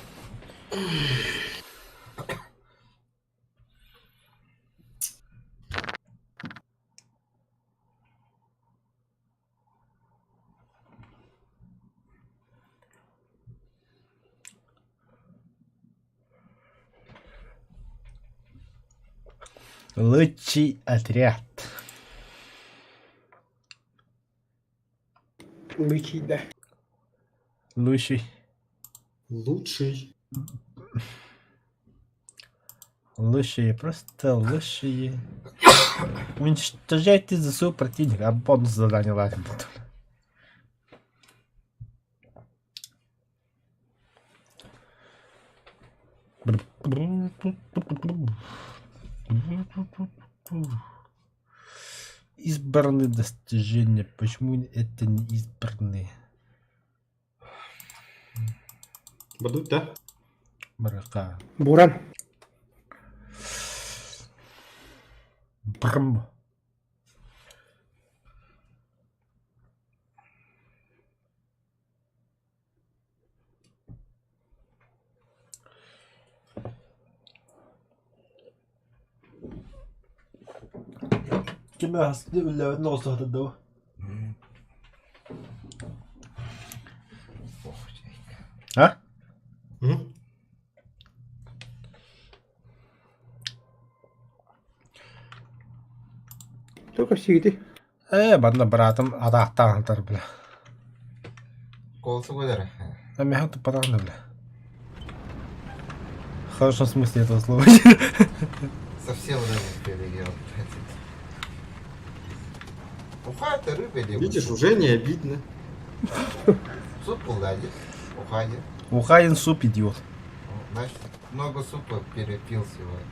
Лучший отряд. Лучший да. Лучший. Лучший. Лучшие, просто лучшие. Уничтожайте за своего противника, а бонус задание ладно будет. Избранные достижения. Почему это не избранные? Будут, да? Брака. Буран. Брм. Кем я оставил нос от этого? А? М? Только сиди. Банда братом атақтан антар бля. Колсы қойдар. А меня тут потом бля. В хорошем смысле этого слова. Совсем рыбу переел. Уха-то рыбы или Видишь, уже не обидно. суп уладит. Уходит. Ухаин суп идиот. Значит, много супа перепил сегодня.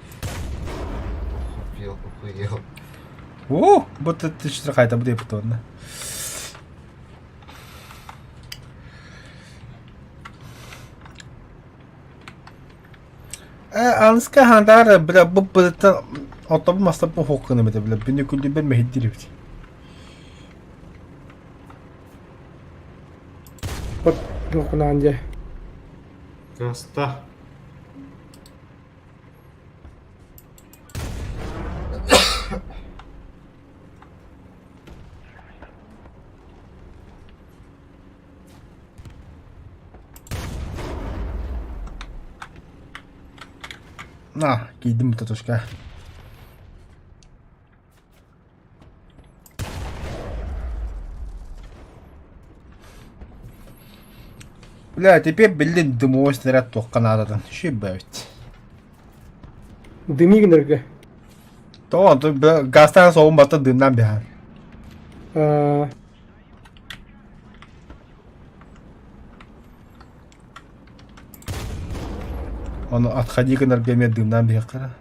Ухуел. Будто ты штрафай там потом. Анска хандар бля буббата отоб мастап хокканы бля бини күлли бер мехдиревти. Вот нокуна анже. Краста. На, кидим татушка. Бля, теперь, блин, дымовой снаряд только надо там. Еще и бавить. Дыми генерге. То, бля, гастан соğumata dımdan bir hal. Onu atxaди kadar gelmeye dımdan bir yakara.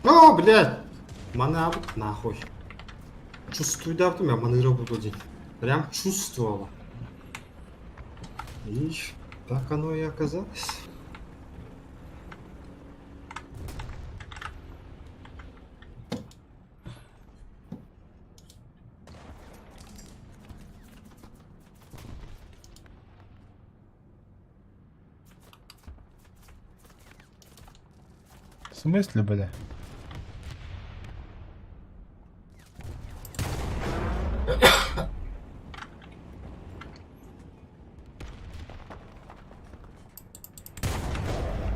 О, блядь! Манавт нахуй. Чувствую, да, я маневрировал один. Прям чувствовала. И так оно и оказалось. В смысле, бля?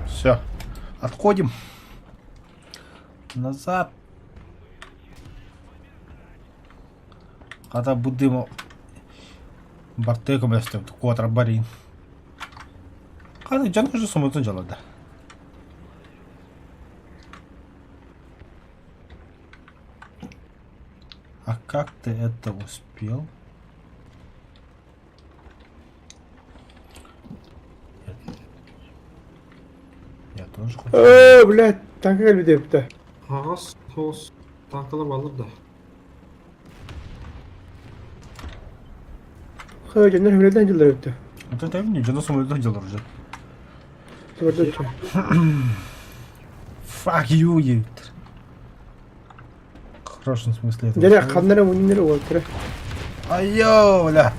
Все, отходим назад. Когда будемо бартеком ястым, квадра барин. Когда джанг уже самотон жалады. Как ты это успел? Я тоже хочу. Блядь, tanka geldi hepte. Ağız, toz, tankılır alır da. Hıcanlar hürriyeden yıllar hepte. Это ты не джина самолета делал уже. Tıvırda uçuyor. Fuck you, Ектор. В хорошем смысле этого. Дерек слова. kanlara munları oldu. Айо, бля.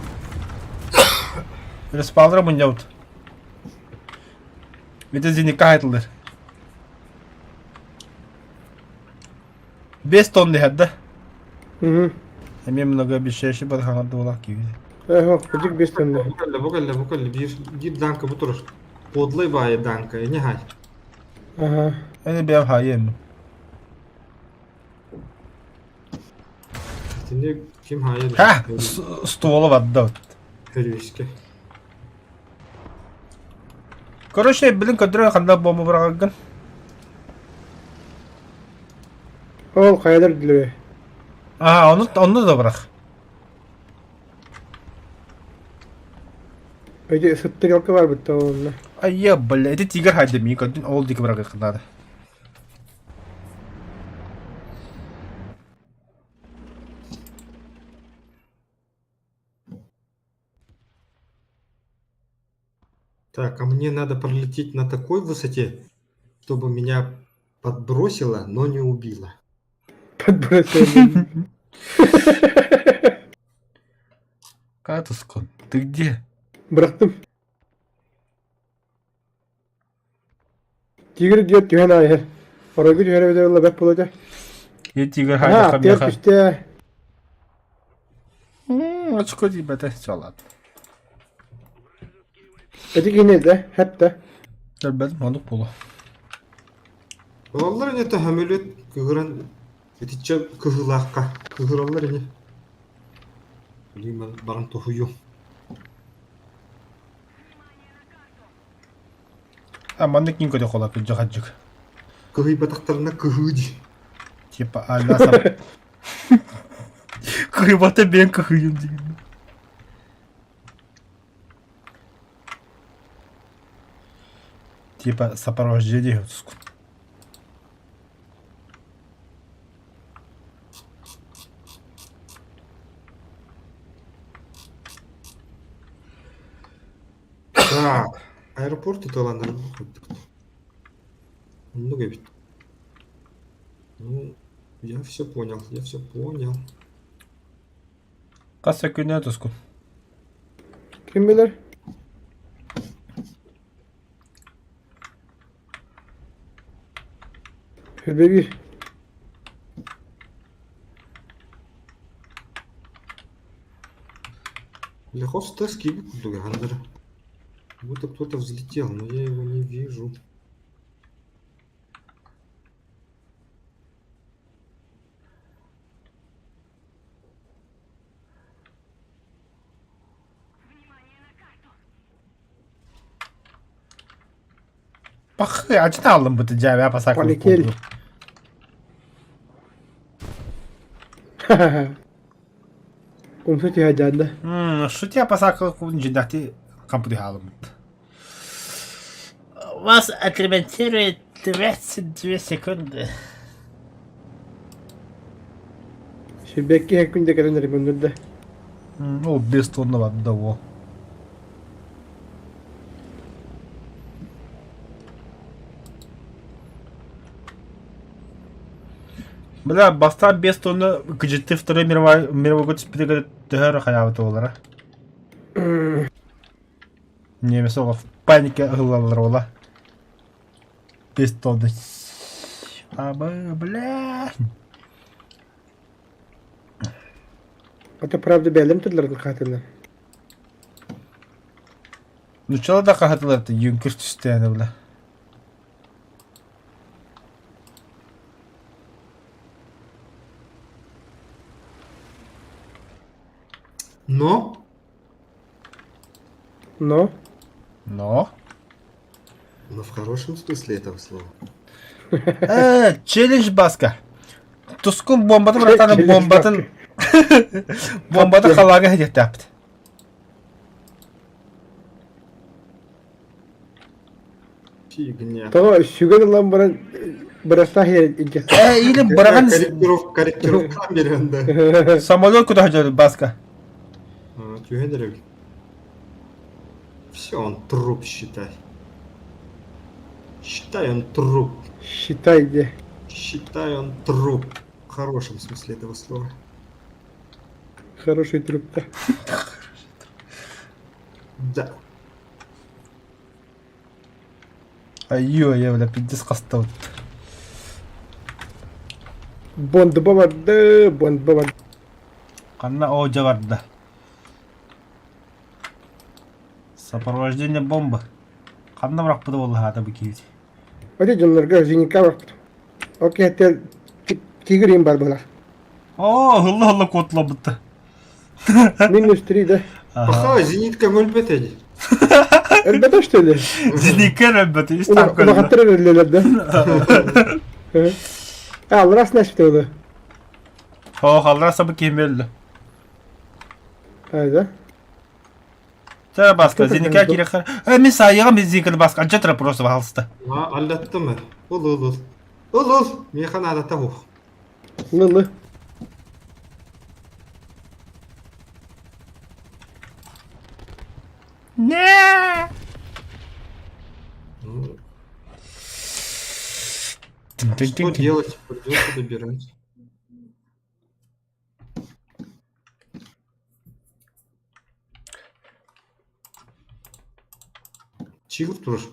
Респаунера мынjaut. Бите зиника айтылдыр. 5 тонн дехет да? Hı. Мен много обещающий подханат олақ күйді. Yok, bıcık bir tane. Bu kalle bir danka bu turur. Podlay bayi danka, ne hay? Aha. Әне бәм хайем. Şimdi kim hayır? Ха! Стволы ватда. Hörüyüşke. Короче, блин, көндірі қанда бомба бұрағын. Ol kayalar diliyor. Ага, onu da bırak. Öyle ısıttır yolka var bu tavuğunla. Айя, бля, это тигр хайды ми, көндін ол декі бұрағын қындады. Так, а мне надо пролететь на такой высоте, чтобы меня подбросило, но не убило. Подбросили. Катускон, ты где? Bıraktım. Tigri diyor tühen ayır. Oraya gidiyor her video yolla bek bulacak. Я тигр Aha хайды atlıyor қамяға. işte. Очко дейбәті, все ладно. Öteki yine de hep de. Әлбәдім, анық болу. Олар не тәхәмелет кыгыран этиче кыгылаққа. Кыгыралар не. Білеймін, баран тохую. Амандық кең көде қола көде қаджық. Кыгый батақтарына кыгыди. Типа, аласам. Кыйбаты мен кыйым деген. Типа, сопровождение. Так, аэропорт италандар. Много ведь. Ну, я все понял, я все понял. Қаса көне тұскын. Kim bilir? Hürbe bir. Легко с тоски выпустил Гандера. Будто кто-то взлетел, но я его не вижу. Пахы, açın aldım bu ticari pasaklı. Panikil. Kumsa cihacanda. Что тебя посакал джидати компьютер халым. Вас отремонтирует 22 секунды. Şirbekki her gün de kadınları gönderdi. О, без тонного одного. Бля, бастан без тонны гджетти Второй мировой год спидега дөхөр хаябыты олара. Немесе ола в панике ылалар ола. Без тонны. Абы, бля. Это правда белым тыдылардың қатыны. Ну чала да кахатыларды юнкер түстәне бля. Но Но. Но? в хорошем смысле этого слова. Челлендж баска. Тускун бомбатын братаны Челлендж бомбатын Бомбада қалаға хедет тапты. Фигня. Того сюген лам бараста хер иге. Или бұраған Корректировка беренде. самолет куда ходил, Баска. Тюгедерек. Все, он труп, считай. Считай, он труп. Считай где. Считай, он труп. В хорошем смысле этого слова. Хороший труп, да. Да. Айо, я, бля, пиздец қастау. Бонд бабарды, бонд бабарды. Қанна оджа барды. Сопровождение бомбы. Қанна бірақ бұды олы ата бұл кейді. Оде жонларга зейнетке бақты. Окей, әттер тигірейін бар бұлар. О, хылы котла бұтты. Минус 3, да. Аха, зенитка мөлбет еді. Әлбәтә что ли? Зеникер әлбәті, еш Уна там көлді. хаттыр өрлелер, да. Ал, раз нәрсі өді. О, қалраса бұл кемелді. Айда. Тәрі басқа, зеникер керек қар. Мен сайыға мен зеникерді басқа, анчатыра просто бағалысты. Аллатты ма? Ол. Механ адата хух. Лылы. Не. Что делать? Придется добирать. Чигр тоже.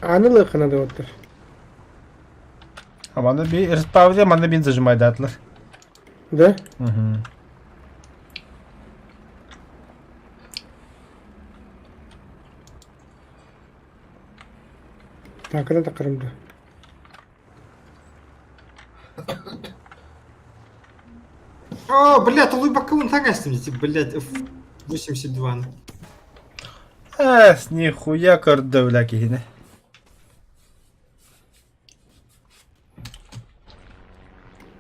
Анылы қанады отыр. Аманда бей, іріспауде, аманда бен зажимайды атлар. Да? Такына тақырымды. О, блядь, улыбака вон тагастимите, блядь, 82. С нихуя көрді бля кейіне.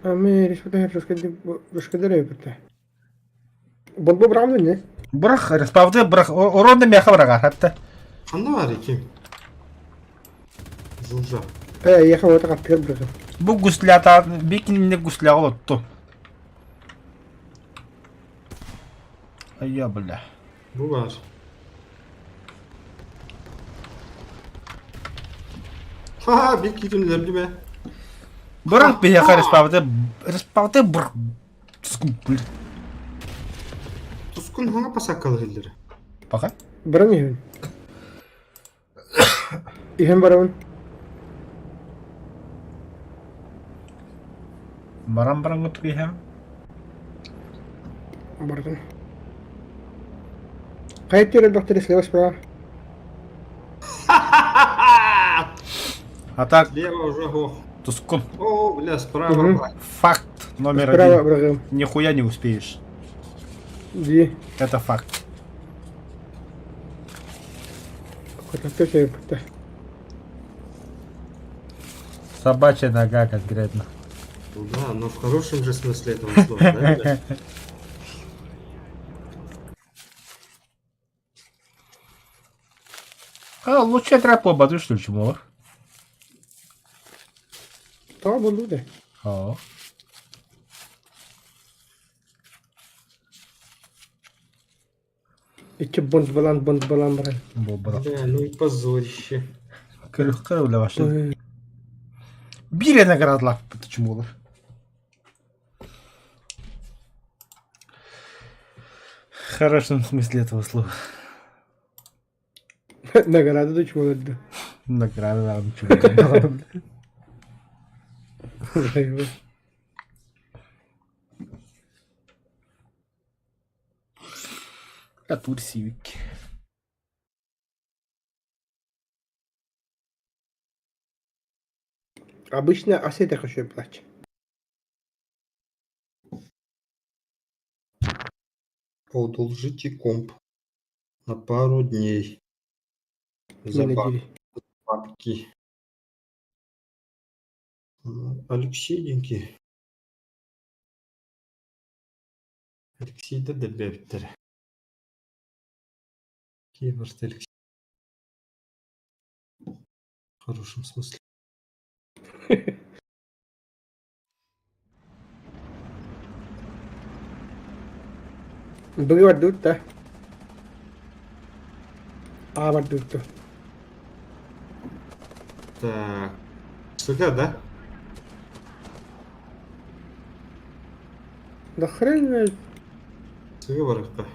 Ами, респекте, рушкадыры өпірді. Бонд бұл бұрамды не? Бірақ, іріспауде, бірақ, оронды меха бірақ архатты. Қанда бар екен? Жылжа. Яха өті қаттығыр бірғым. Бұл гүслята, бекініне гүсляғы отты. Айя, бля. Bu var. Ha, bir girimler değil mi? Бірақ бейеқа іріспауде бір... Tuskun hangi pasakkalı hilleri? Бақа? Бірін ехін. Ехін барауын. Баран ғыт бейеқа? Бардың. Қайт терел доктор слева справа. Атак, Слева уже го. Тускун. О, бля, справа. Факт номер Справа один. бірғым. Нихуя не успеешь. Ди. Это факт. Көтәкті сөйіп бітті. Собачья нога конкретно. Да, но в хорошем же смысле этого слова, да, блядь? Лучше трапу ободу, что ли, чему? Тава болу де. О. İki bond balan baran. Бобра. Бля, ну и позорище. Кыры бля ваши. Бире наградлап, чему? В хорошем смысле этого слова. Награда да чему öldü. Награда, чему? Сивик. Обычно Осетия хочу плачь. Одолжите комп на пару дней. За бабки. Алексеенький. Алексейді де бәбіттер. Кейбірді Алексей. В хорошем смысле. Bagi waduh ta. А waduh tuh. Так. Сюда, да? Да хрен знает. Сюда барахта.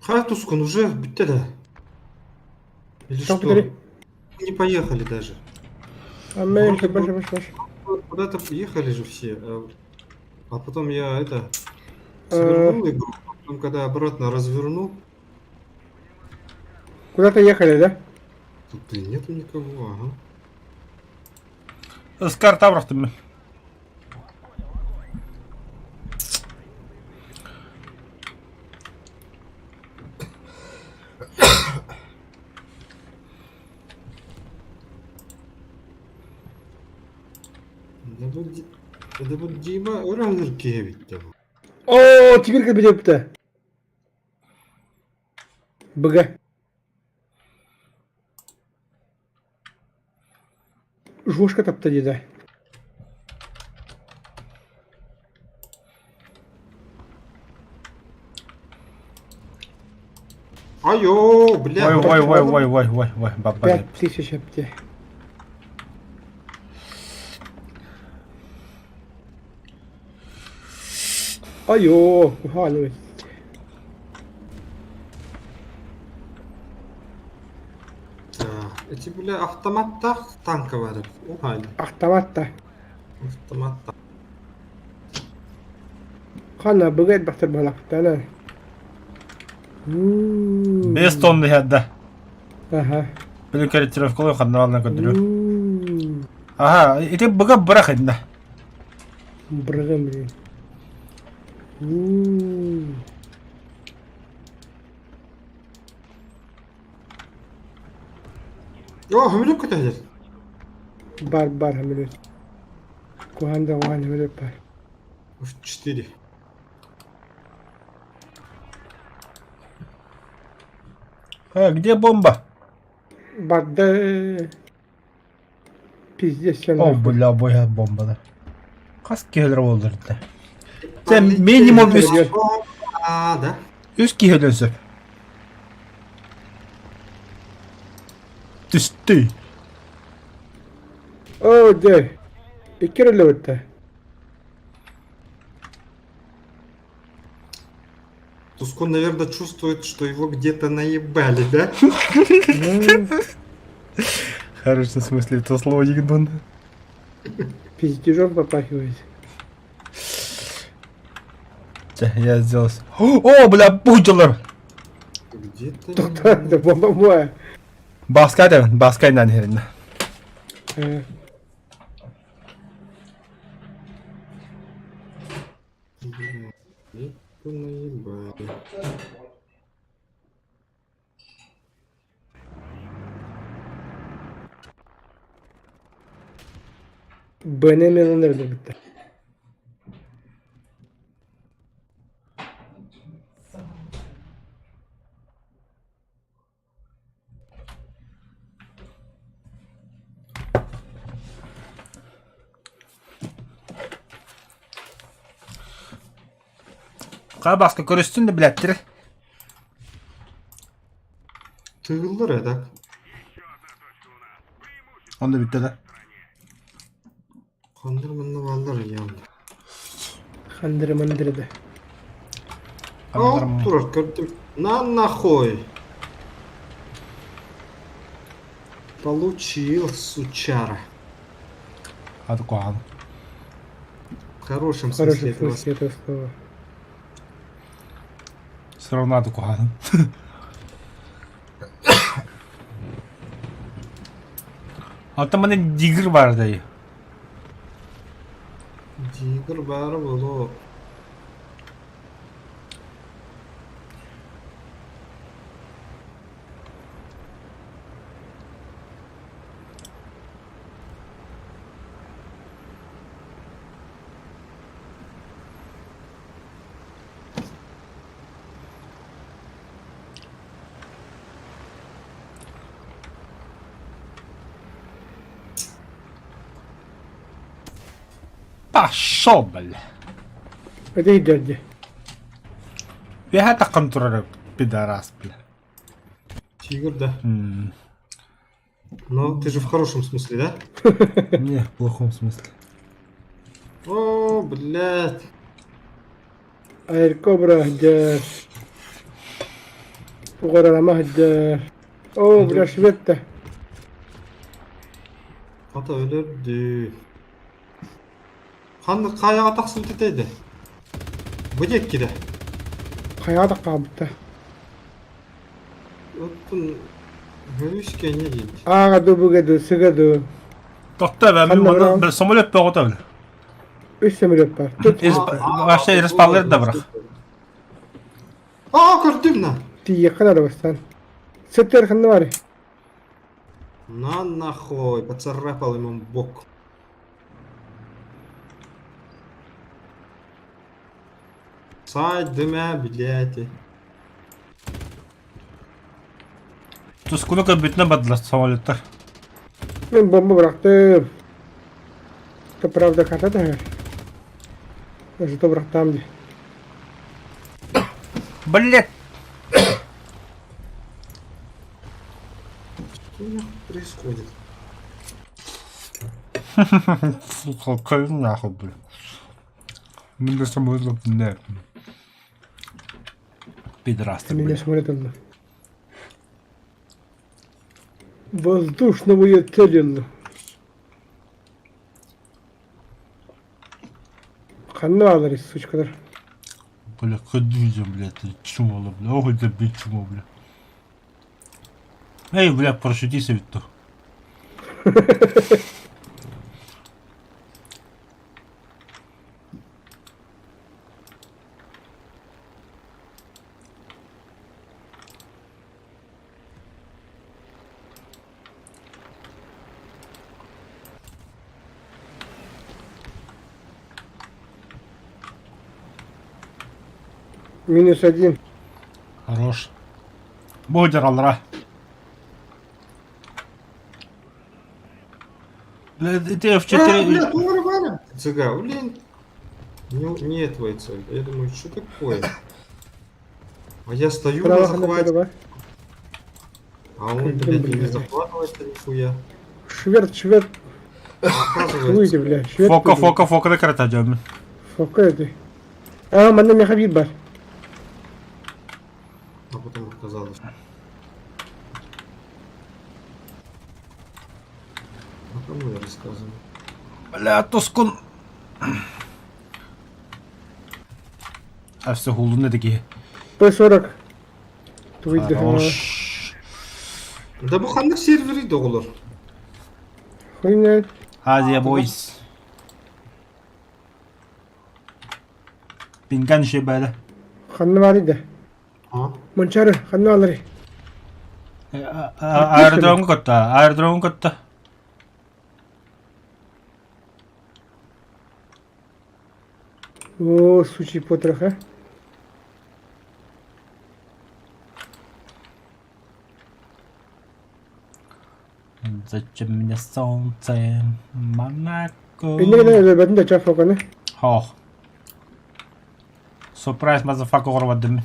Хартускун уже бітті да? Или Что, что? повтори? Не поехали даже. А мы Вроде бы больше. Куда-то поехали же все. А потом я это свернул игру, потом когда обратно развернул, Куда-то ехали, да? тут и нету никого, ага. С карта просто. Да вот Дима ұралыр кебітті. О, теперь как будет-то? БГ. Жошка тапты дейді. Айо, бля. Ой, баба. 5000 апте. Айо, ухаливай. Эти, бля, автоматтар танка var. O hali. Автомат-то. Автоматтар. Қана бүгет бақтыр балақтаны. 5 тонны ядда. Ага. Білу корректировкалау қандыралына көндіру. Ага, ити бұға бұрақ едінді. Брыгым, блин. О, хмелек көтәдер. Бар, хамилет. Куханда ван хамилет бар. Уж 4. А, где бомба? Бар, да... Пиздец, все О, бля, боя бомба да. Қас келер олдыр да. Сен минимум Да. үз киһелөсө. Түсті. О, да. Икерелі өтті. Тускун, наверное, чувствует, что его где-то наебали, да? В хорошем смысле это слово ебун. Пиздежом попахивает. Я сделал. О, бля, пучелар. Где-то... Тоқта, да бомба моя. Баскай нанерин. Где-то наебали. Бene менен бітті. Baska körüstün de bilettir. Tığılır edak. Onu da bitti de. Kandırmanı vallar ya. Хандыры мандырды. Ау, дура, gördüm. На нахуй. Получил, сучара. Hadi koyalım. В хорошем В смысле хорошем этого смысле этого слова. Все равно hadi koyalım. Altta bana digger var dayı. Тигр бар было. Пошел, бля. Это и дядя. Я это контролю, пидорас, бля. Тигр, да. Но ты же в хорошем смысле, да? Не, в плохом смысле. О, блядь. Айр кобра هدار. وغير ما هدار. О, бля, швед-то. Ата өлөрдү. Ханды каяга таксып кетеди? Бөдеккиде. Қаяда қабытта. Оттун өлүшкө не дейт? Ағаду бұғаду, сығаду. Doktor ben Sen de bir bravo. bir samolot bir otel. Үш самолет бар. Төрт Başta irspalları da bırak. А, көрдүм на. тие қанады бастан. Сөттер қанды бар. На нахуй, поцарапал ему бок. Сайдыма, блядь. Tuskunu bütüne badılar samolotlar. Мен бомба бұрақтым. Это правда қатады. Зато бұрақтам де. Блять. Что нахуй происходит? Сука, какой нахуй, бля. Мне самолот не. Пидорас ты, Меня бля. самолет алды. Воздушного я целил. Қанды алыр, сучкадар. Бля, ходите, блядь, ты чумало, бля. Ох, это бить чумо, бля. Эй, бля, парашютист ведь то. -1. Хорош. Бодер алра. Бля, ты в 4... Бля, нормально. Цыга, блин. Не твоя цель. Я думаю, что такое? А я стою на Право захвате, қанды бар. а он, блядь, не захватывает нихуя. Шверт, шверт. Оказывается, Выйди, бля. Шверт. Foka da karata diyorum. Фока это. А, манда мен хабиб бар. а потом оказалось. А кому я рассказываю? Бля, Тоскун. А все гулу не такі. П-40. Выйди. Хорош. Да буханlık сервері de olur. Хуйня. Азия бойс. Пинган şey böyle. Қанды бар еді. А? Мончары, қанды алыр. Аэродромға көтті, аэродромға көтті. О, сучий потрох, а. Зачем мне солнце, Монако? Бенде генә бәден дә чаф фоканы. Хох. Surprise motherfucker vurmadım.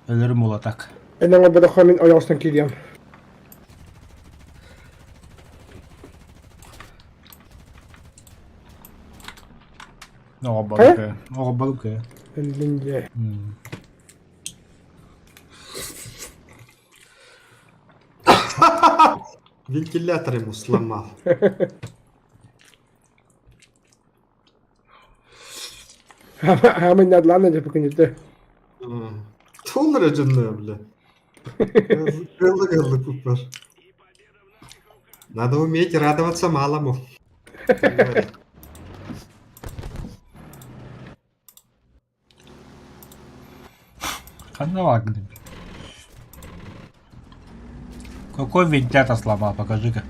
Ölürüm olatak. Ennen bu da kanın ayağısından kiliyem. O balık ya. O balık ya. Elince. Вентилятор ему сломал. Hemen nereden ne bakın gitti. Толыр жынды, бля. Кылды купар. Надо уметь радоваться малому. Когда лагли? Какой вентилятор сломал? Покажи-ка.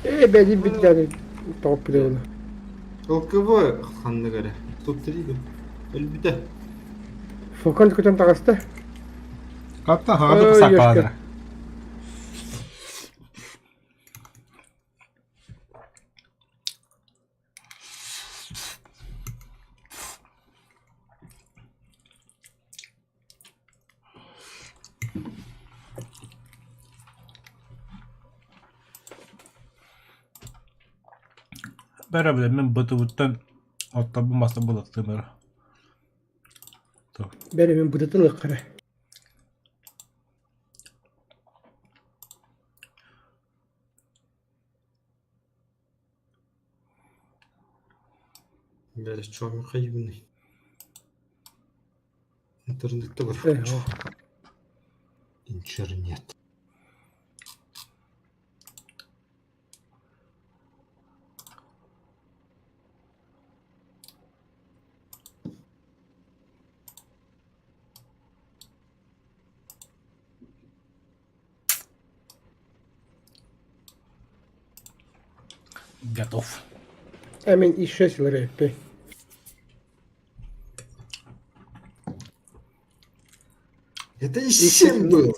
Benim bir tane top bile öyle. Толковой ханны göre. Тут değil. Öyle bir de. Furkan kötü takastı. Как-то Ой, хана sakaladı. ёшка. Beraber men Batuvut'tan hatta bu masa bulaktım. Benim bıdıtılık kare. Böyle çok kaybını. İnternette var. Eyvah. İnternet. Готов. Hemen iş şeyleri yaptı. Это и 7 было.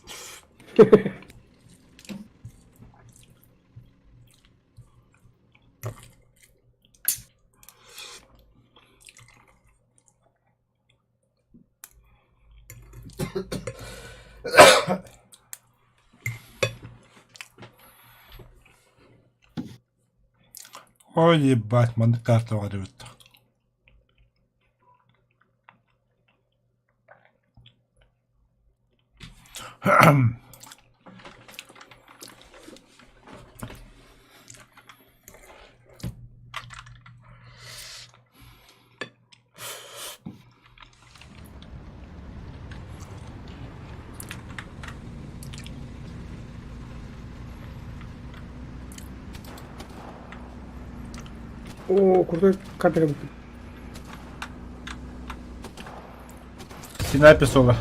Ой, ебать, маны карта варит. Oo kurtar kartına bak. Снайпер сола.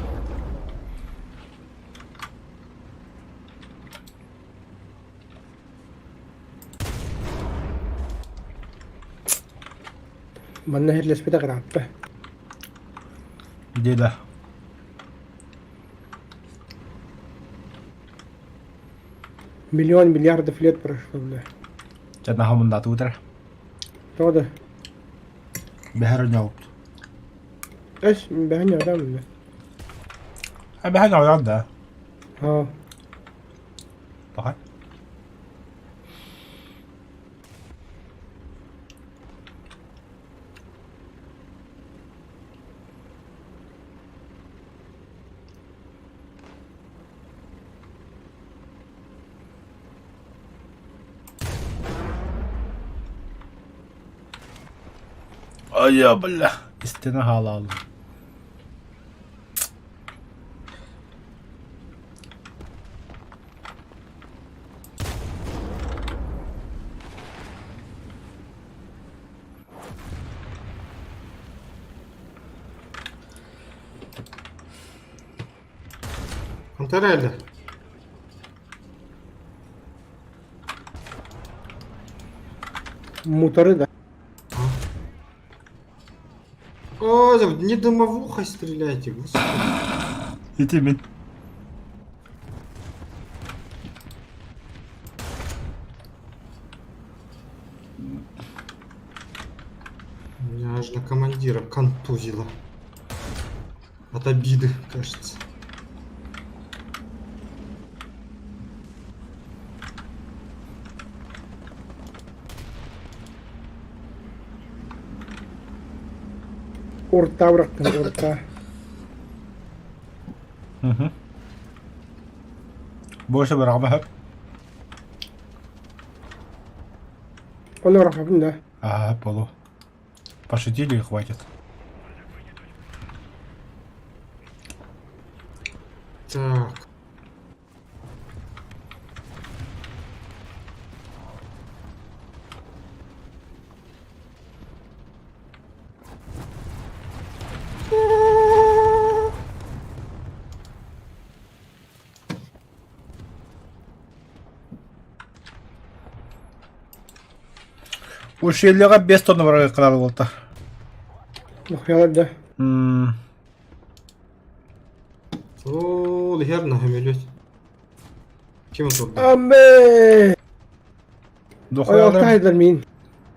Bana her lesbide kadar attı. Где да? Milyon milyar deflet прошло, бля. Чадна хамун да утра. Doğru. Behar nyaut. Eş ben ya adam bля. Ha behar nyaut da. Ha. Bak. Ay ya balla. İstene hala aldım. Antalya'da. Motoru da. О, не дымовухой стреляйте, господи. İti min. командира контузило. От обиды, кажется. Орта быраттым, орта. Угу. Больше бы рабах. Он рахабын да. Ага, полу. Пошутили и хватит. Так. Уж елеға 5 тонна врага қырар болды. Мухиялар да. Сол херна хемелет. Кем отурду? Амбе! Ояқта Дохуялар хайдар мин.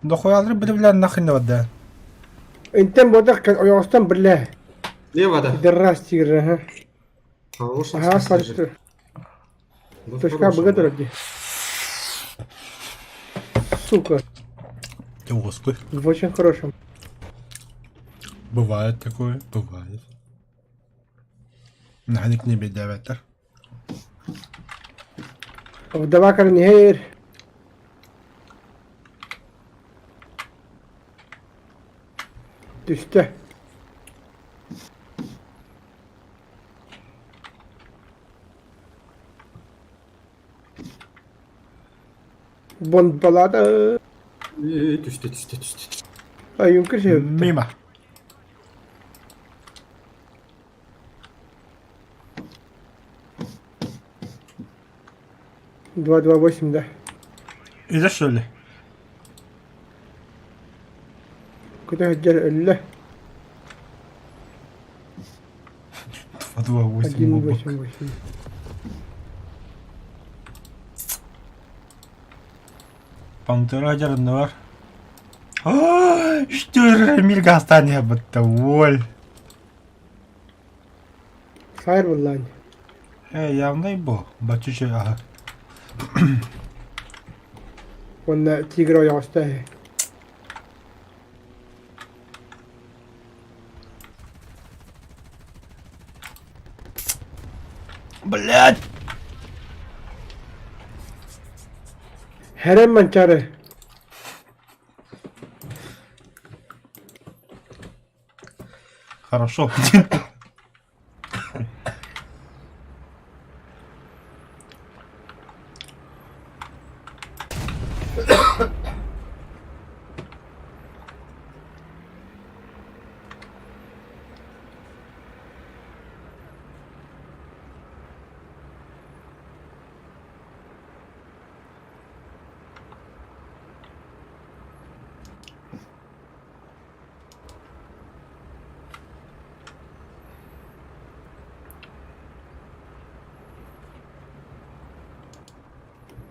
бір білән нахрен вадда. Интен бодақ кән ояқстан бірлі. Левада. Дыррас тигірі, ха. Хороший Ага, смысле смотри. же. Да Точка хороший, быга да. дороги. Сука, Господи. в очень хорошем. Бывает такое, бывает. Нахник не бедаватар. Вдова Карнихейр. Düştü. Bombalada. Düştü düştü düştü. Ay yunker şey. Мимо. Два 8, да. И за что ли? Куда хотел الله. 2-8 1 бобок. 8 8. Пантера жарында бар. Что миргастане бітті, ой. Сайр vallahi. Явный бұл, бачучы, ага. Он тигр ояқта. Блядь! Herem mançarı. Хорошо.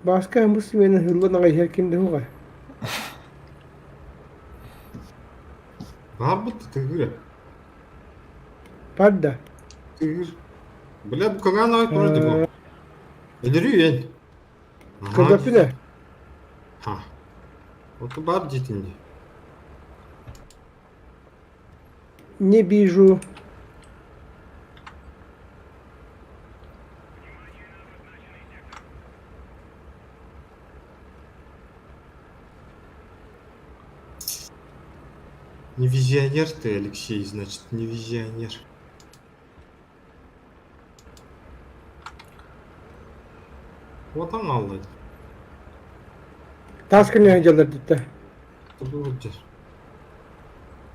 Başka Müslümanın hırlığına herkinde huğa. Арбут тыгыры. Padda. Тыгыр. Бля, bu кагана ait вроде бы. Öldürüyor. Kızdapı da. Ha. Otu бар детинде. Не вижу. Не визионер ты, Алексей, значит, не визионер. Вот он алды. Taskın yanıcılar gitti. Dur.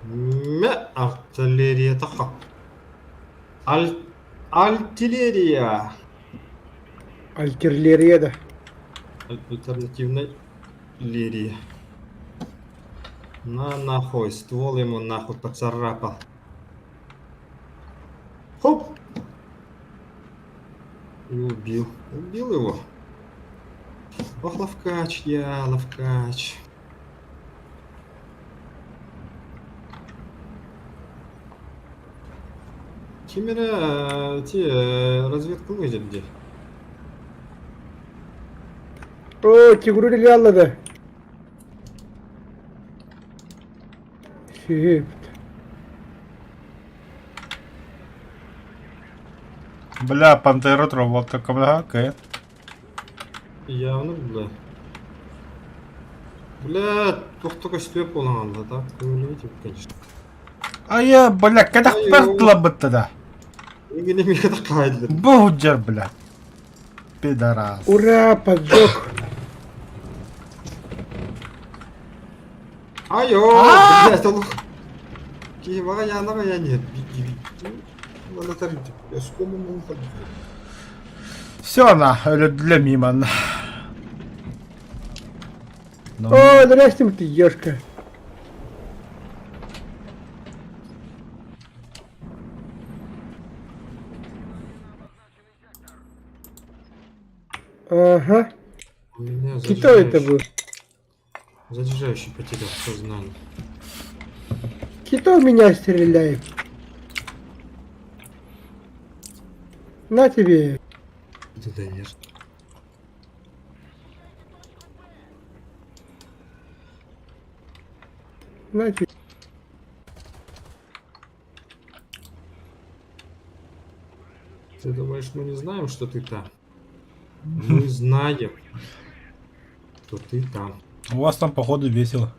Me artilleriya taqa. Артиллерия. Альтерлeriye de. Альтернативная лирия. На нахуй, ствол ему нахуй поцарапал. Хоп! И убил. Убил его. Ох, ловкач я, ловкач. Кемера разведкалык жерде. О, кегуру реаллады. Шип. Бля, пантера вот такая, окей. Явно, бля. Бля, только степ болғанда да. Көңілі кетіп, конечно. А я, бля, когда Ай, пертла бы тогда? Егене мега қайдылыр. Буджер, бля. Пидорас. Ура, поджог. Айо, блядь, он... Кеймаға янаға янет. Бана тарыйды. Я скому мұны тарыйды. Все, на, для мимо, на. Ну, О, здрасте, ты ешка. Ага. У меня Кто это был? Заряжающий потерял сознание. Кто в меня стреляет? На тебе. Ты даешь. На тебе. Ты думаешь, мы не знаем, что ты там? Мы знаем, что ты там. у вас там, походу, весело.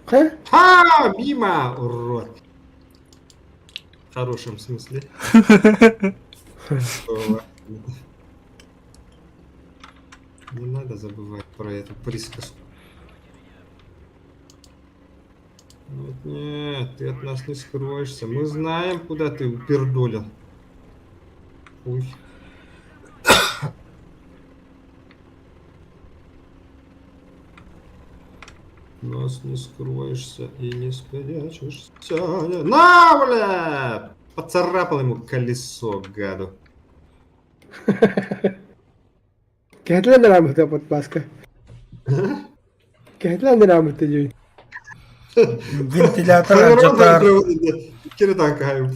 А? Ха! Мимо! Урод! В хорошем смысле. Слова. Не надо забывать про эту присказку. Нет, нет, ты от нас не скроешься. Мы знаем, куда ты упердолил. Ой. Нас не скроешься и не спрячешься. На, бля! Поцарапал ему колесо, гаду. कहला नाम होता подпаска. कहला नाम होता जो. Вентилятор, Рональдо аджатар. приводит, кирдан кайф.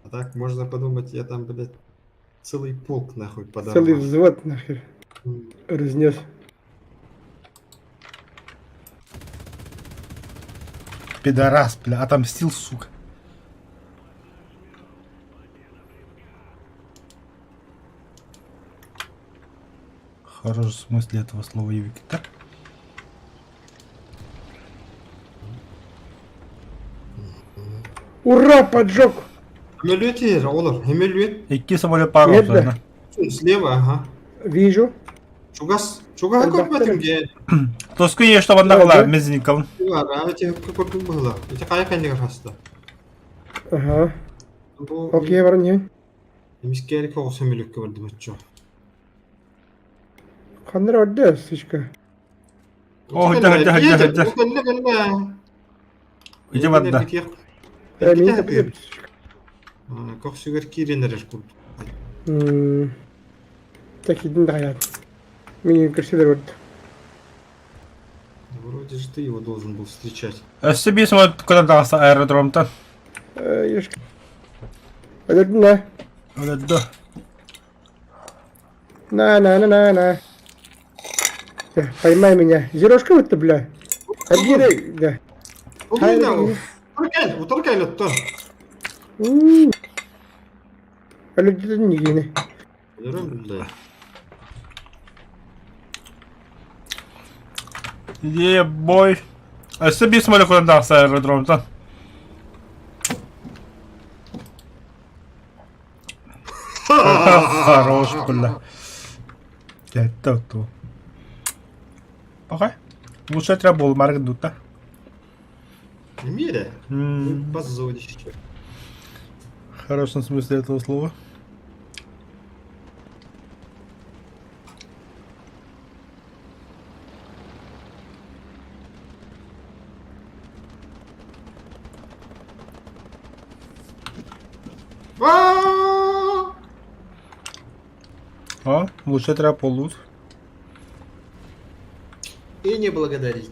А так можно подумать, я там, блядь, целый полк нахуй Целый подорвал. взвод нахер разнес. Пидорас, бля, отомстил, сука. В хорошем смысле этого слова, Евик, так? Ура, поджог! Хемелюет, Олар, хемелюет. Икки самолет пару, Нет, да. наверное. Слева, ага. Вижу. Чугас, чугас как в этом деле? То скинь, чтобы одна Да, была да. мизинком. А эти как было? Эти каяк они раста. Ага. Bu Okey var ne? Мискерик olsa mülük gördüm açıyor. Kanlar orada sıçka. О, да, да, да, да. Иди в одна. Мені de biliyor. Как сюгер киренер курд. Так идin de hayat. Мені красиво orada. Вроде же ты его должен был встречать. Себе самолет куда дался аэродром-то? Ешка. Öldürdün ne? Öyle de. На. Поймай меня. Зерошка вот-то, бля. Отбери, да. Hayır. Utarken attı. Öldürdün yine. Görüyorum bile. Ебой. Себе самолет куда дался аэродром-то? Хорош, бля. Это то. Окей. Лучше треба было моргнуть-то. Мире? Позорище. В хорошем смысле этого слова. О, лучше треба полут. И не благодарить.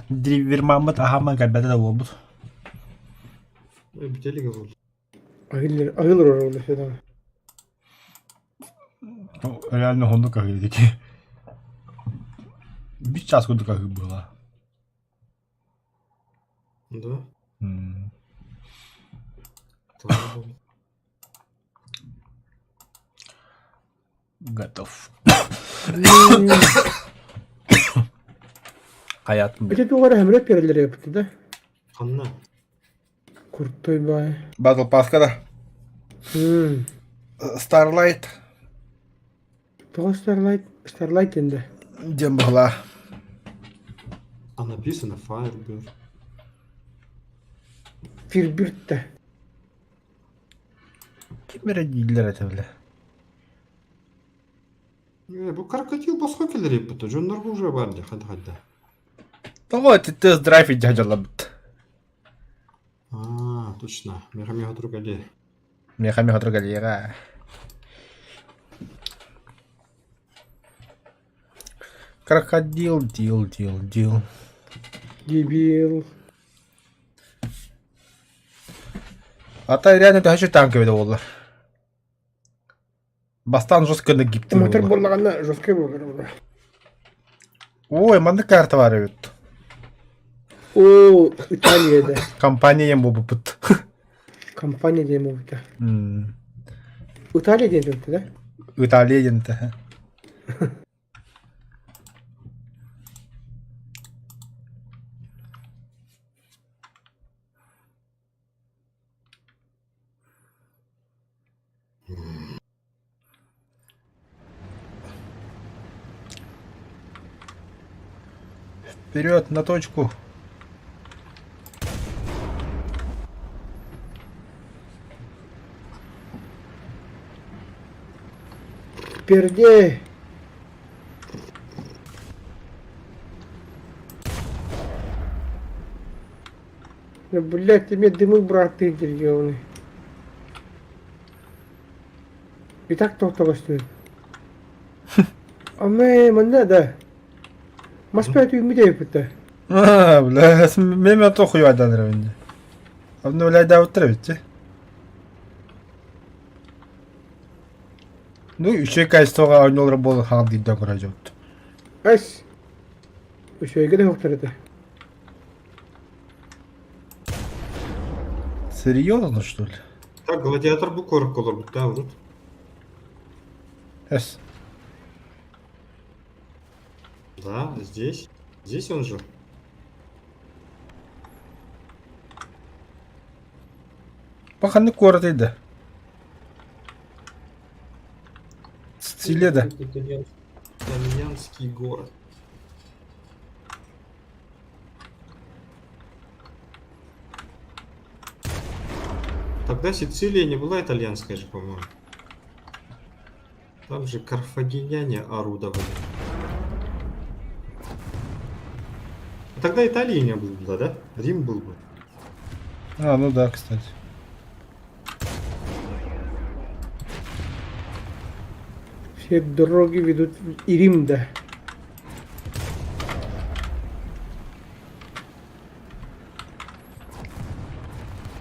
Дрivер Маммат Ахама кальбата да болбут. Бителиге бол. Ağılır orada şey daha. Реально хондук ахи деки. Bir час хондук ахи была. Да. М. Tamam oldu. Готов. Hayatım. Öte bir ara hemret yerleri yaptı da. Kanna. Kurttoy bay. Battle Pass'ka da. Starlight. Daha Starlight indi. Дем была. А написано Firebird. Firbürt de. Kimlere değiller etevle. Bu крокодил басқа келер епті. Жонларға уже барды. Хады. Того ты тест-драйв и дядя лабыт. А, точно. Мехами хатругали. Мехами хатр галера. Крокодил, дил. Дебил. Ата реально да хочу танки виде болду. Бастан жестко на гипте Мотор болду. болғанда жестко болар burada. Ой, манда карта var evet. O İtalya'da. Компания bu pıt. Kampanya diye mi burada? Hmm. İtalya diye döndü de. İtalya yenti. Вперед на точку. Впереди. Да, блядь, ты мне дымы, брат, ты дерьёвый. И так тоқтауға істедім. Мында да. Маспят үйімде епітті. Бля, мен тохуй айдан ревенде. Абны бля да утра ведь. Ну, еще качествоға ойнолар болды хақ дейден көре жауды. Ась. Үшөйге де тоқтырды. Серьезно, что ли? Так, гладиатор бұл көрік қолар бұл, да, врут. Эс. Да, здесь. Здесь он же. Бақанды көрдейді. Силеді. Итальянский город. Тогда Сицилия не была итальянская же, по-моему. Там же карфагеняне орудовали. Тогда Италии не было, да? Рим был бы. А, ну да, кстати. Все дороги ведут в Иримда.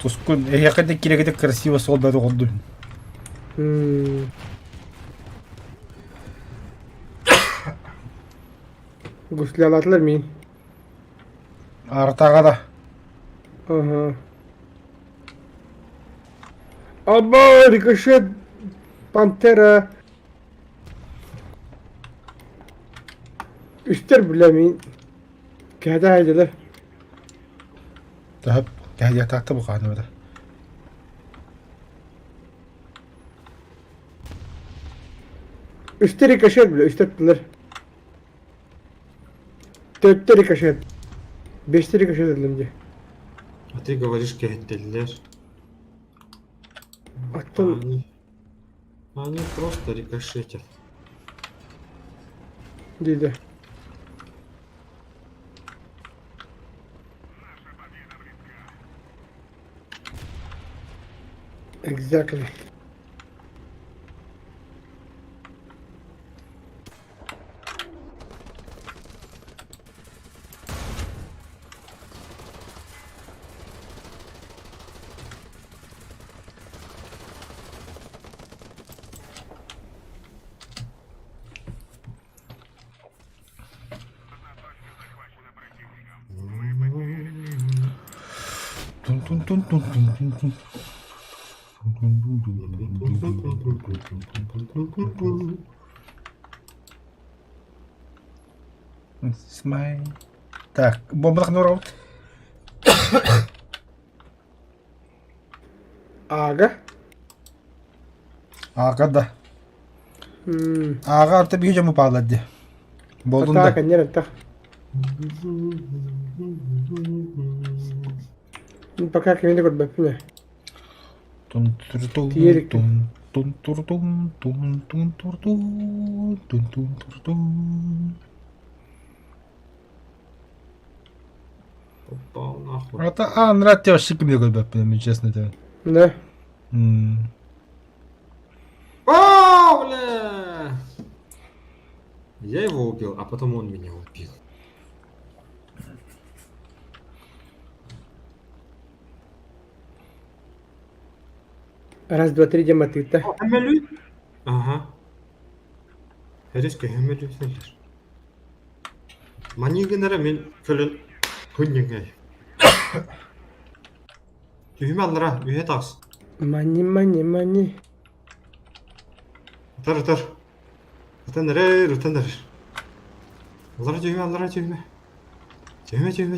Тускун, я когда кирегде красиво солдаты голду. Gusül aladılar mı? Артаға да. Aha. Aba, ricochet, pantera. Üster bile mi? Kâda haydiler. Дәһәп, кәһәдә тақты bu қаны да. Üster ricochet bile, üster bile. 4 рикошет. 5 рикошет элемде. А ты говоришь, кехеттеллер. Аттан Они просто рикошетят. дейді. Exactly. Тун-тун-тун-тун-тун-тун-тун. Смай. Так, бомба нахнурал. Ага. Ага, да. Ага, artık bir gece mi bağladı? Boldun Ата da. каннер ата. Пока кемінде код бәпіне. Тун тур тун Тиерик. тун тун тур тун тун тун тур тун тун тун тур тун. Опа, нахуй. Это нравится тебе шик мне год бэпне, честно тебе. Да. О, бля! Я его убил, а потом он меня убил. Раз, два, три дематыта. Хемелюй? Ага. Herifke hemmelüyseler. Manigınlara men kölün hünyengey. Tühüme allara, ühe taks. Мани. Tır. Rıtanır. Allara tühüme. Tühüme.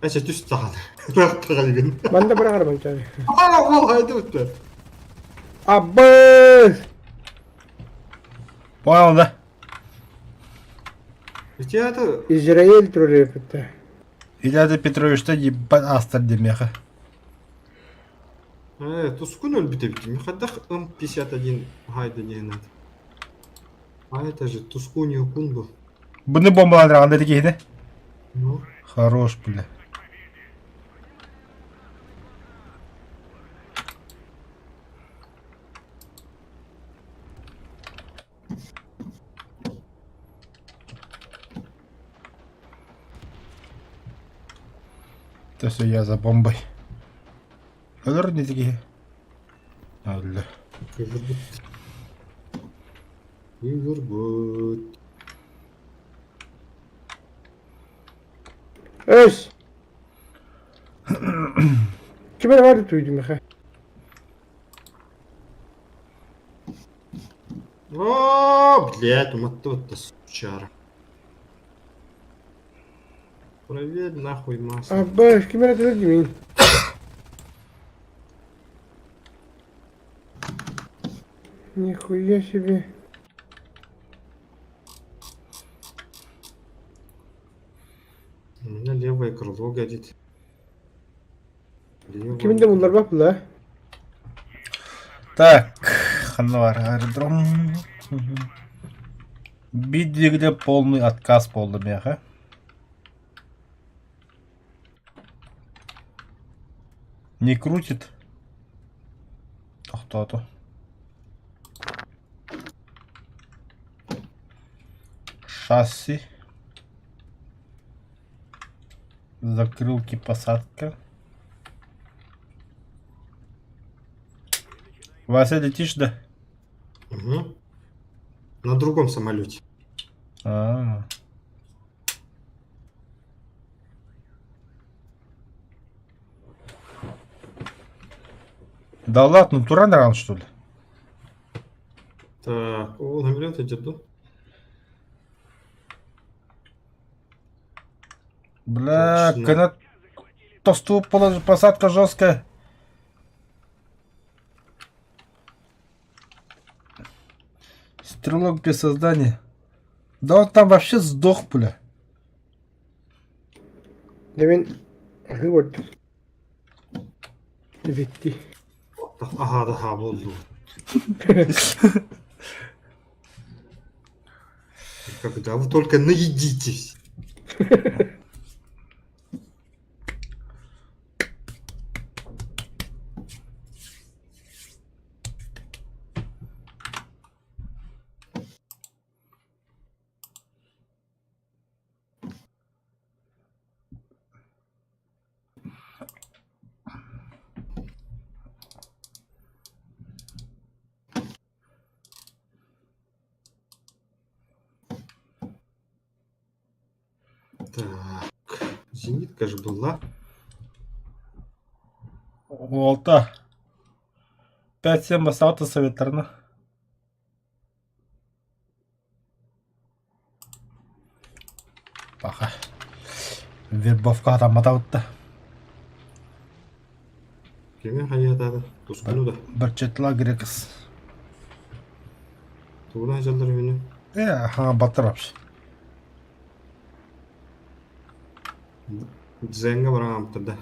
Eşe düş dağın. Rahat dağın. Банда бұрағар банчаны. Aa, haydi ötler. Аббас! Понял, да? Ведь я это... Израиль трурепетті. Илья Петрович'та ебать астр демеха. Тускун өлбіте бітім. Қадақ М51 haydi не надо. А это же Тускуни Укун был. Bunu bombalandırağında dikeydi. Ну, Хорош, бля. Это все я за бомбой. Алло, не такие. Алло. Юрбут. Өз! Кімер барды түйді меха? О, блядь, умотал это сучара. Проверь нахуй масло. Аббас, кімер атырды мен? Нихуя себе. У меня левое крыло горит. Кімінде бұлар бап бұла? Так, ханвар аэродром. Бидвигде полный отказ полный меха. Не крутит. Кто-то. Шасси. Закрылки посадка. Вася, летишь, да? Угу. На другом самолете. А. Да ладно, Туран ран, что ли? Так, о, самолет идет, да? Бля, Точно. когда тосту посадка жесткая. Стрелок без создания. Да он там вообще сдох, бля. Demin вот bitti. Aha da ha oldu. Когда вы только наедитесь. Так, зенитка же была. Волта. 5-7 остался советарно. Паха. Вербовка атамата утта. Кеме хаятады. Тускуну да. Бірчетла грекс. Тугуна жалдар мені. Ха, батыр вообще. Дзенга баран амтырда.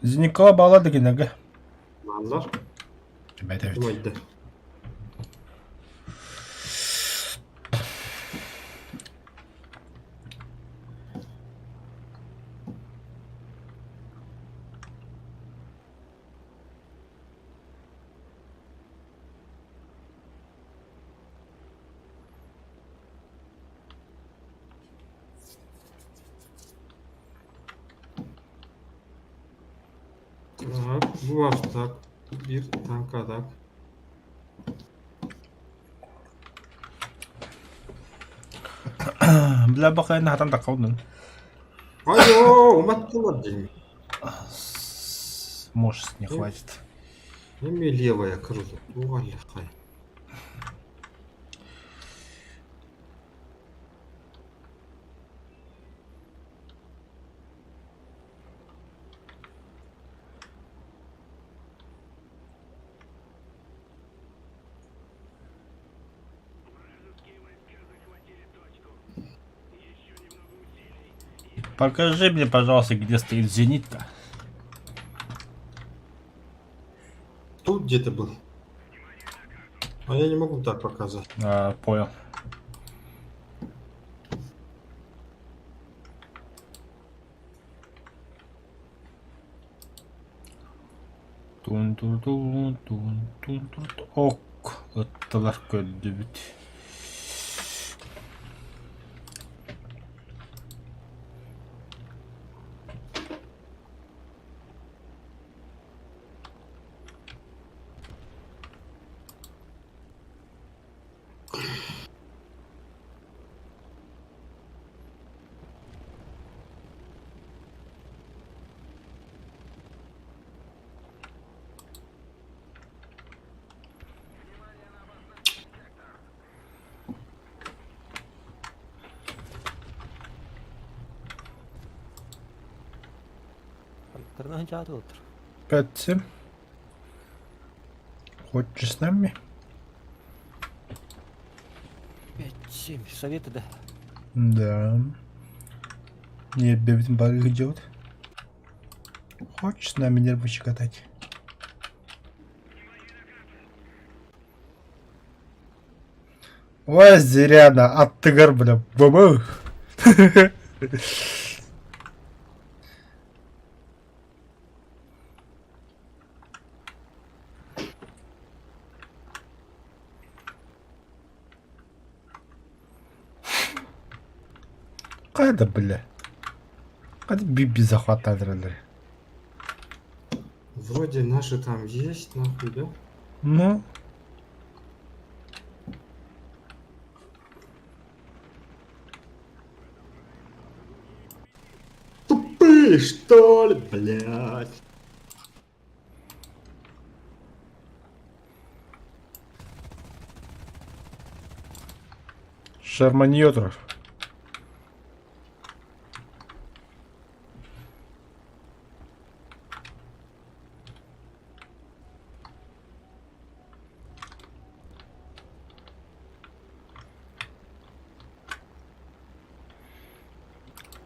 Зеникова bağladı gene. Nanlar. Evet Kim evet. aydı? Так, bu var tak. Bir tanka tak. Бля, баха на хатан такаудын. Айо, уматтылар дейм. Может, не хватит. Эми левая крыло. Туғалы қай. Покажи мне, пожалуйста, где стоит зенитка. Тут где-то был. А я не могу так показать. Понял. Тун. Ок, аттылар көлді бүт. Тырнағын отыр. 5-7. Хочешь с нами? 5-7. Советы, да. Да. Не бебит барыг идет. Хочешь с нами нервы катать? Ой, зряно, аттыгар, бля, баба. Кайда, бля? Кайда биби захватали? Вроде наши там есть, нахуй, да? Ну? Тупые! Ты что ли, блядь? Шарманьотер.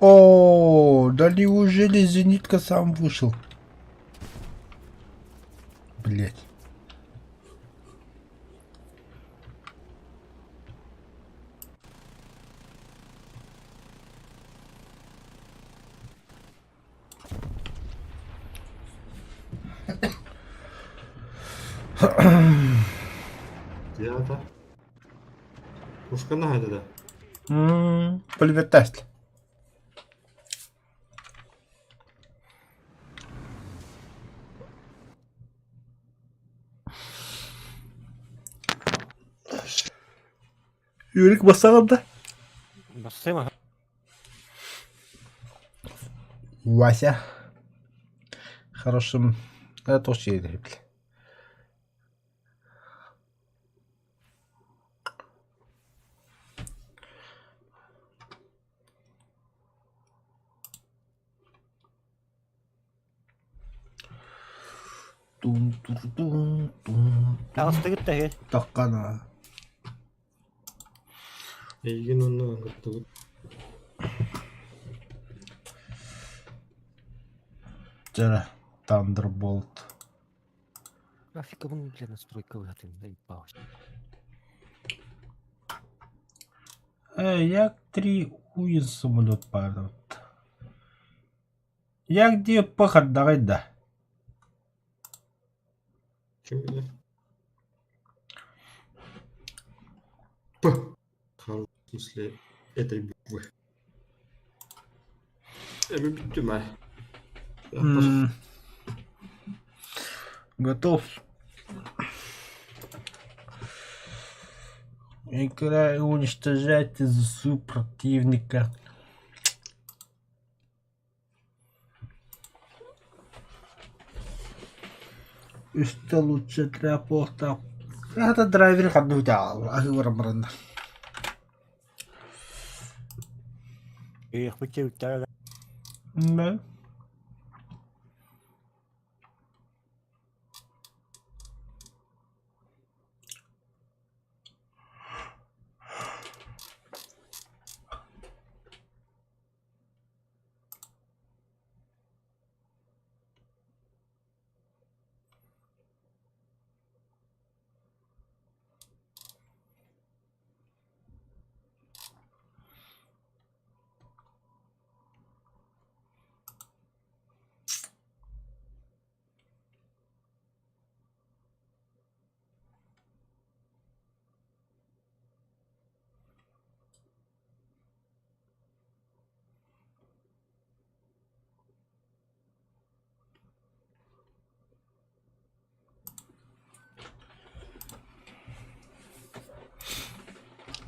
О, да неужели зенитка сам вышел? Блять. Я-то. Пушка на это, да. Пулемет тест. Юрик басарында. Бассейн, ага. Вася. Хорошим. Это тоже едет. Тун-тун-тун-тун. Алыстырып та кел. Таққана. Еген оны аңғыттығы. Жара. Thunderbolt. Графика bunun bile настройка вигатим, да їбалось. Як 3 уин самолет падает. Я где пахать да. Kim bilir? Пх! Хорош, в смысле этой буквы. Я бы биттім, ай. Готов. Играй уничтожать ЗСУ противника. Что лучше для порта? Это драйвер ходил, а говорим. Их вытягивать. Да.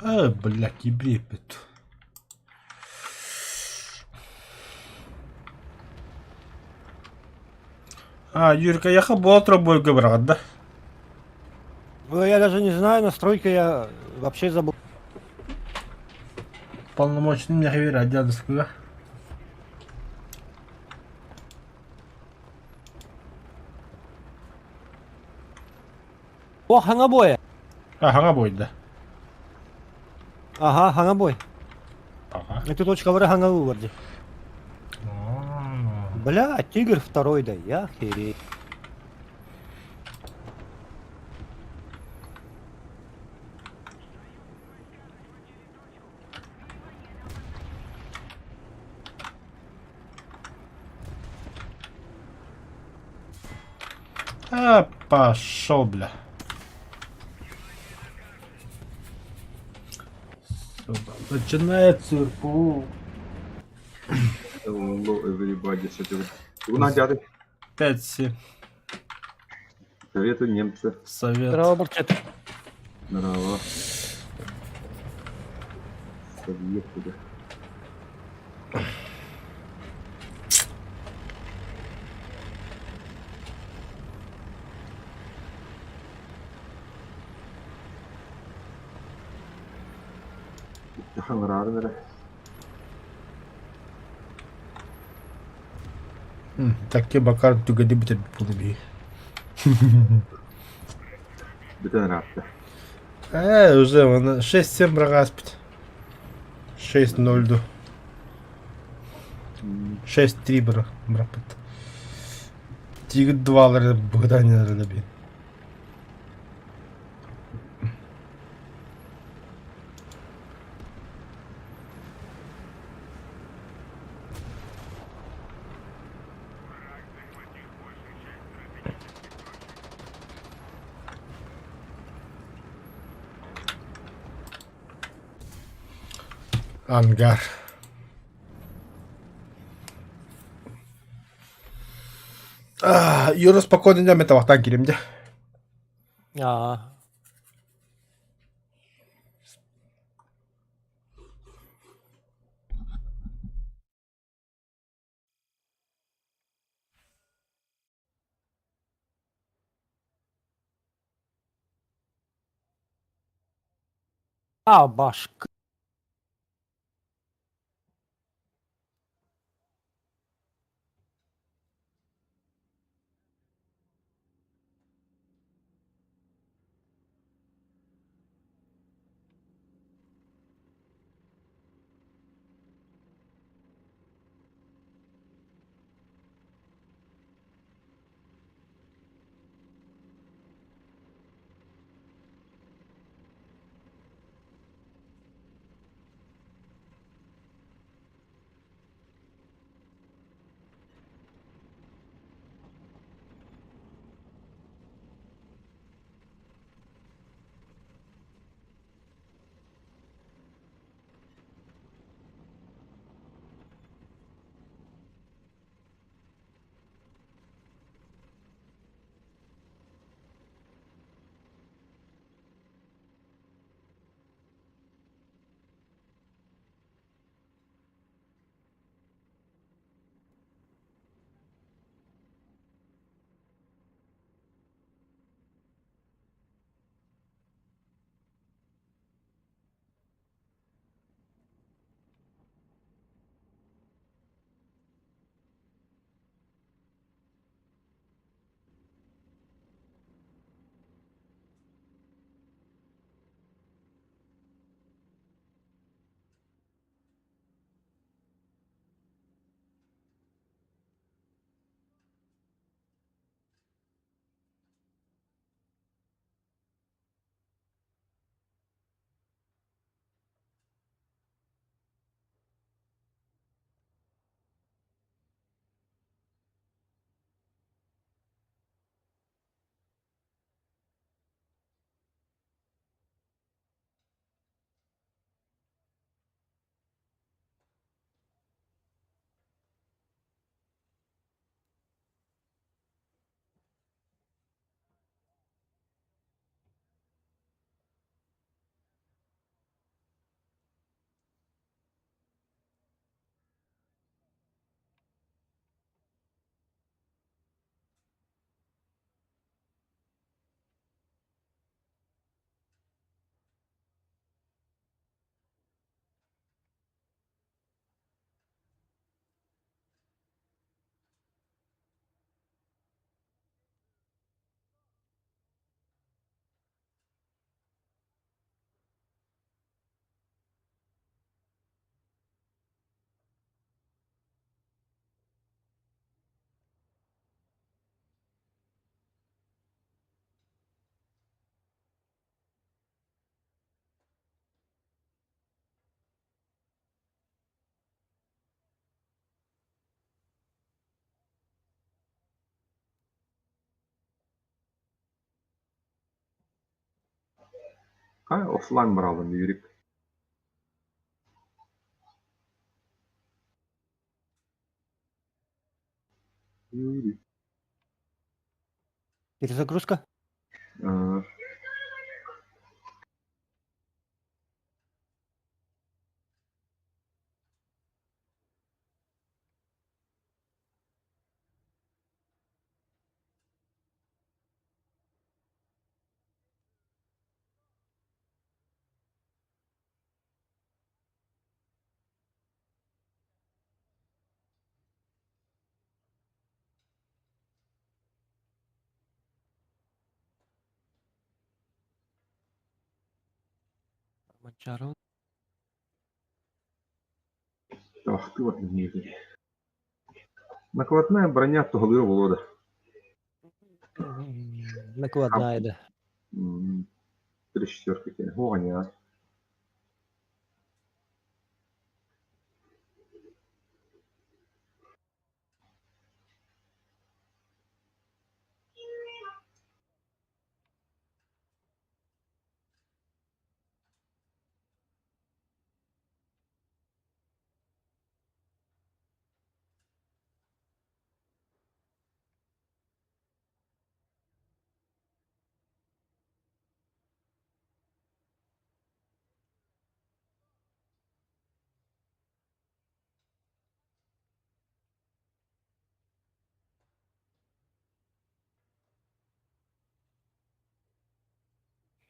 Блядь, ебет. Юрка, я хабо трубой говорят, да? Ну, я даже не знаю, настройка я вообще забыл. Полномочный мне говорят, дядушка. О, хангабоя! Ага, будет, да. Ага, хангабой. Ага. Это точка вора хангабу вроде. Бля, тигр второй, да я хереть. Пошел, бля. Начинается РПУ. Hello everybody, Луна дяды. 5-7. Советы немцы. Совет. Здорово, Бурчет. Здорово. Советы, да. Ханрар нere. Такие бакар түгәди битер булды би. Битен рапты. Уже вон 6-7 брагас бит. 6-0. 6-3 брапыт. Тигр 2 быгданялар би. Ангар. Юра спокойно днем это вахтан киримде. А, башка. Кай офлайн баралым юрик. Юрик. Перезагрузка? Манчару. Ах, ты вот не. Накладная броня Тугали Волода. Накладная, да. 3 4 тебе. Гоня.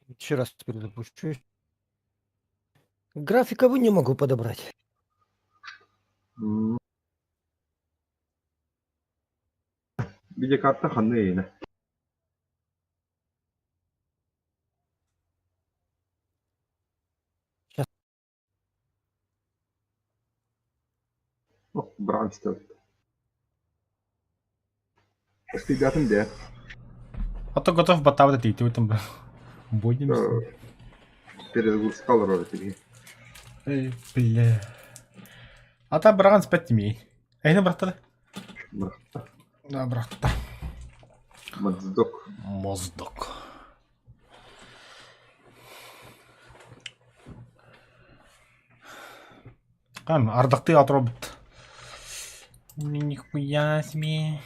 Еще раз перезапущу. Графиковый не могу подобрать. Видеокарта Ханнейна. Щас. О, Брамстед. Стидятым де. А то готов батавити йти там будемся. Перезагруз колора тебе. Ей, бля. А та Браган з 5 тімей. Ей, не брата? Да, брата. Мацдок. Моздок. Ардақты атробыт. Нихуя себе.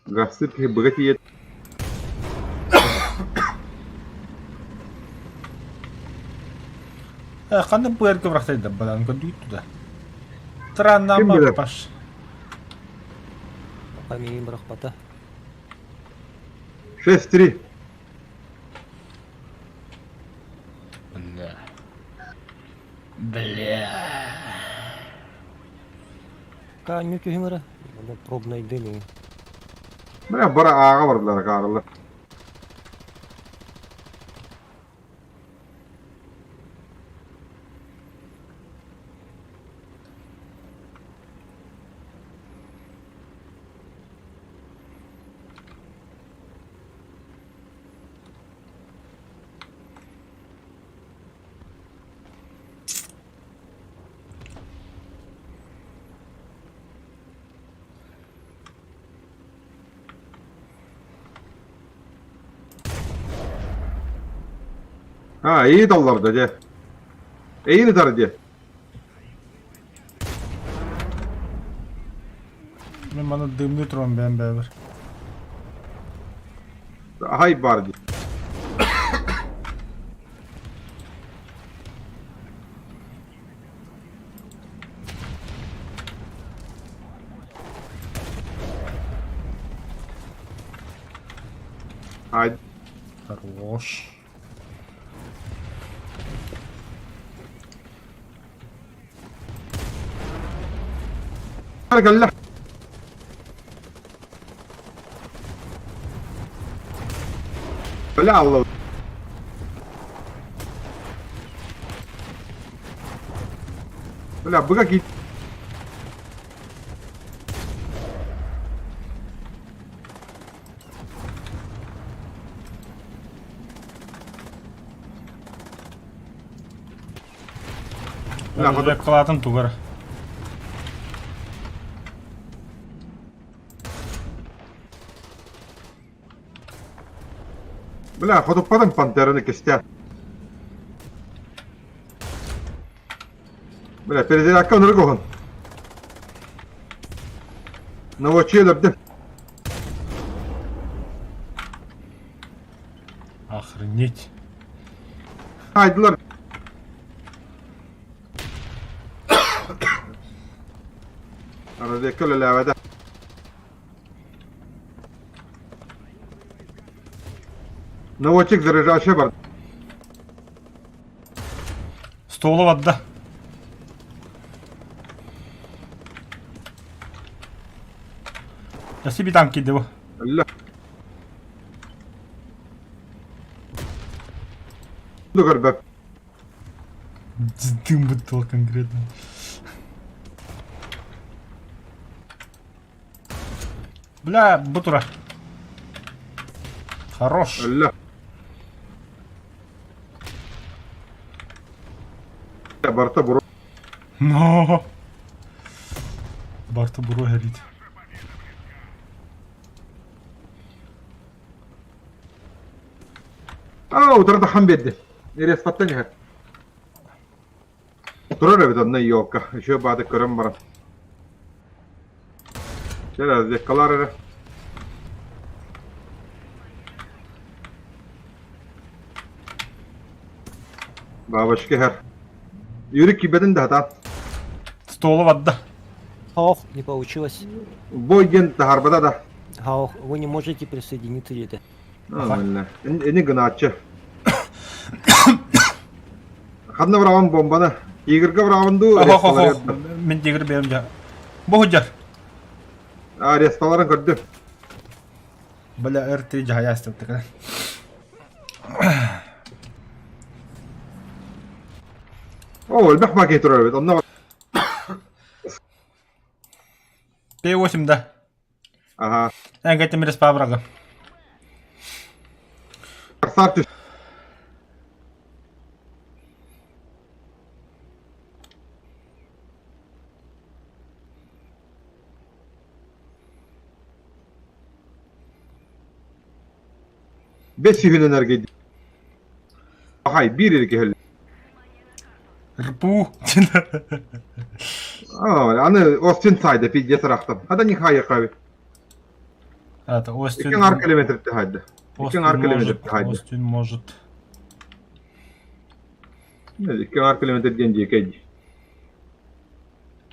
Гасыпки богатеет. Қандай бұйырғы бірақтайды бұдан көндейді да. Тұраннан Кім білер? бақпаш. Помимо брахпата. 6-3. Бля. Бля. Канюки гимара. Надо пробной дыни. Бля, бара аға бардылар қарылы. Ha, iyi dallarda de. İyi dar de. Мен мана дымны тұрам бән бәбір. Hay бар de. Haydi. Хорош. Gel. Bля, Allah. Bля, быга git. Бля, Бля, вот қалатын туғыр. Бля, фотопадом пантеры кистят. Бля, перезарядка другого. Навочили б. Охренеть. Haydiler. Aradaki lavada. Наводчик заряжающий бар. Столы ватда. Я себе танки деу. Ля. Görbe. Дым бутыл конкретно. Бля, бутура. Хорош. Ölle. Barta buru. Но. Барта буру горит. Utarda ham beddi. Nereye spattan ya? Durar evet ondan yok. Şu bağda körüm var. Şöyle zekalar ara. Babacık her. Yürük kibedin de hata. Столу вода. Хаух, не получилось. Boygen de harbada da. Хаух, вы не можете присоединиться или-то? Aman eni gınaatçı. Hadna vravan bombana. Игорьга враванду Хо-хо-хо. Мен тигр берем жа. Бохуджар. Аресталарын көрдү. Бля, R3 жая істеп тұр. О, өлбек маке тұрар бет. Онна P8 да. Ага. Әңгәтім рес пабрага. Сар түс. Бес сүйген энергия. Ахай, bir ilgi hel. Рпу. Аны Остин сайда пидje сарахтам. Hada не хая кави. Это Остин. Икен арка элементер хайда. Икен арка элементер хайда. Остин может. Икен арка элементер деньги кайди.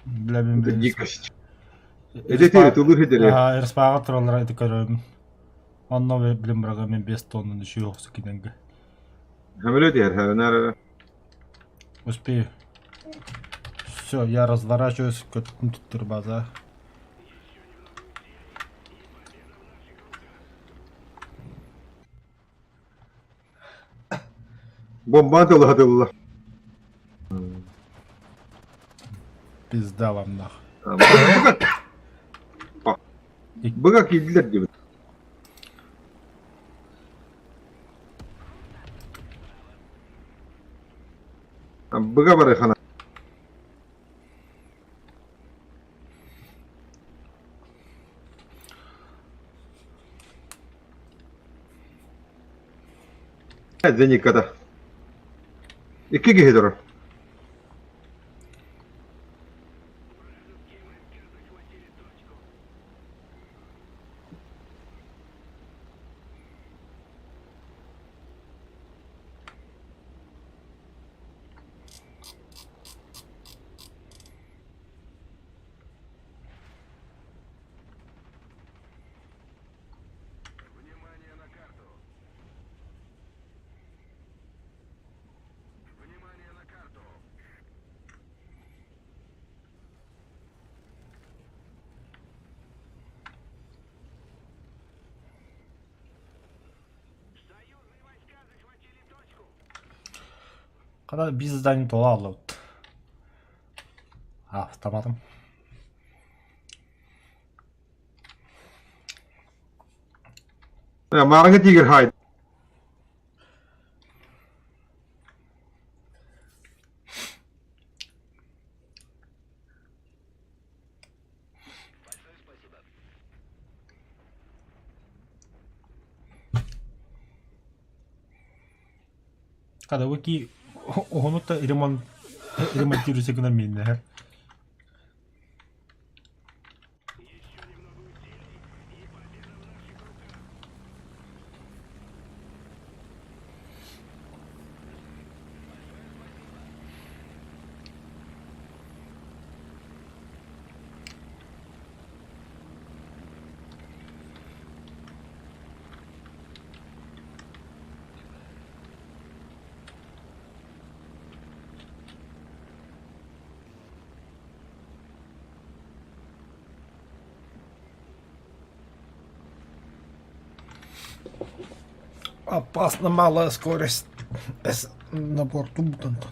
Бля, мен Это бе. дикость. Эдетери тулур хедере. Ага, эрспаға тұралар айты көрім. Онно білім бұраға мен 5 тоннаны үші оқсы кеденгі. Хамело дер, хавенар. Успею. Все, я разворачиваюсь, көттің түттір база. Бомба тылыгы. Пизда вам нах. Быга кийдилер деп. Быга бары хана. Зеникада. İki gehidor. Когда biz здание тола алды. Автоматом. Maranga tiger haydi. Когда выки он-то ремонтируется экономично. Опасно малая скорость. На борту мутант.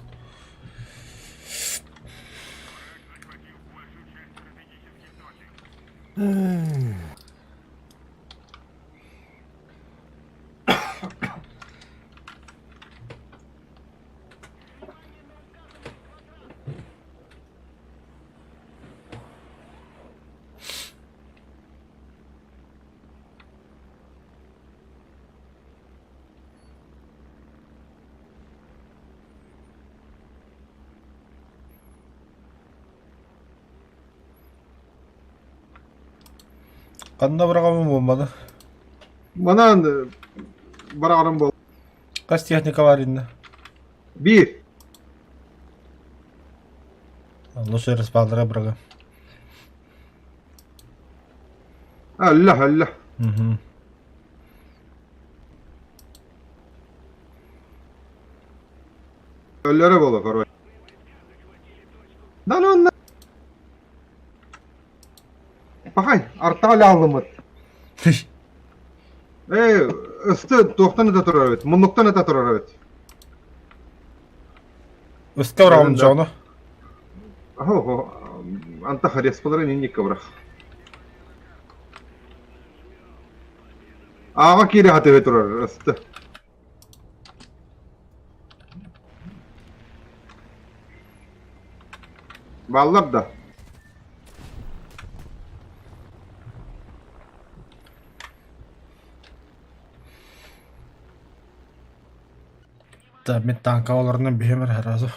Қанда бірағамын болмады. Манан барарым бол. Қас техника бар енді. Bir. Лучше распалдыра бірігі. Allah. Öllere bola koru. Lan onlar. Bakay, arta alımı. Üstü 90 da turar evet. Munluktan da turar evet. Өсті бірағамын жоғыны. Ого, анта харес подары не кабрах. Аға кире хаты турар üstü. Баллар да. Та мен танка оларынан беймір әразы.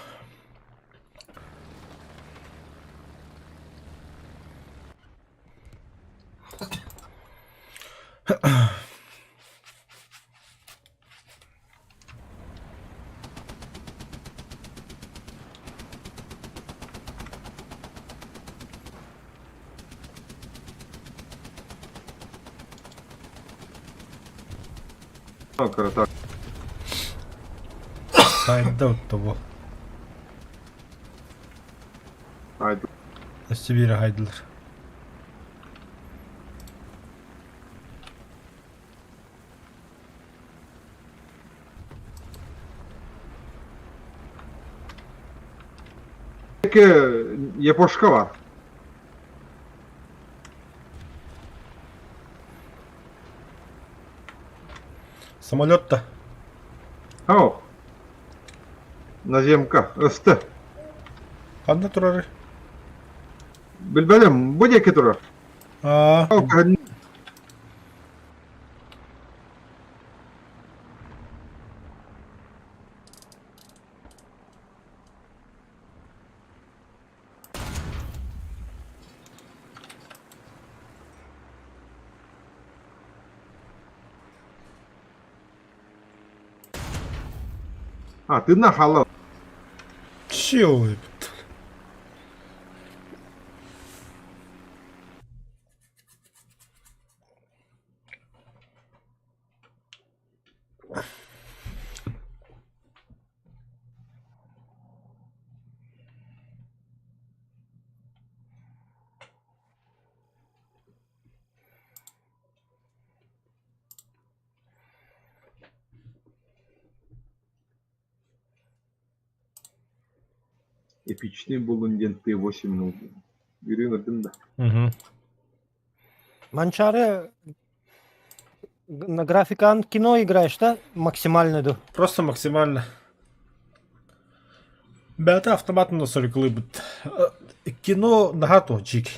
Красавчик. Сайдда өтті бұл. Haydi. Өсті бері қайдылар. Peki Yapoşka var. Самолет-то. О. Наземка. Üstü. Қанда тұрары? Bilbelim. Bu deki turar. Ты нахала. Чего? Эпичный был индент Т8, ну, Ирина Дында. Манчаре, на графикан кино играешь, да? Максимально до. Просто максимально. Бәті автоматын да сөрекілі бұд. Кино нағато жик.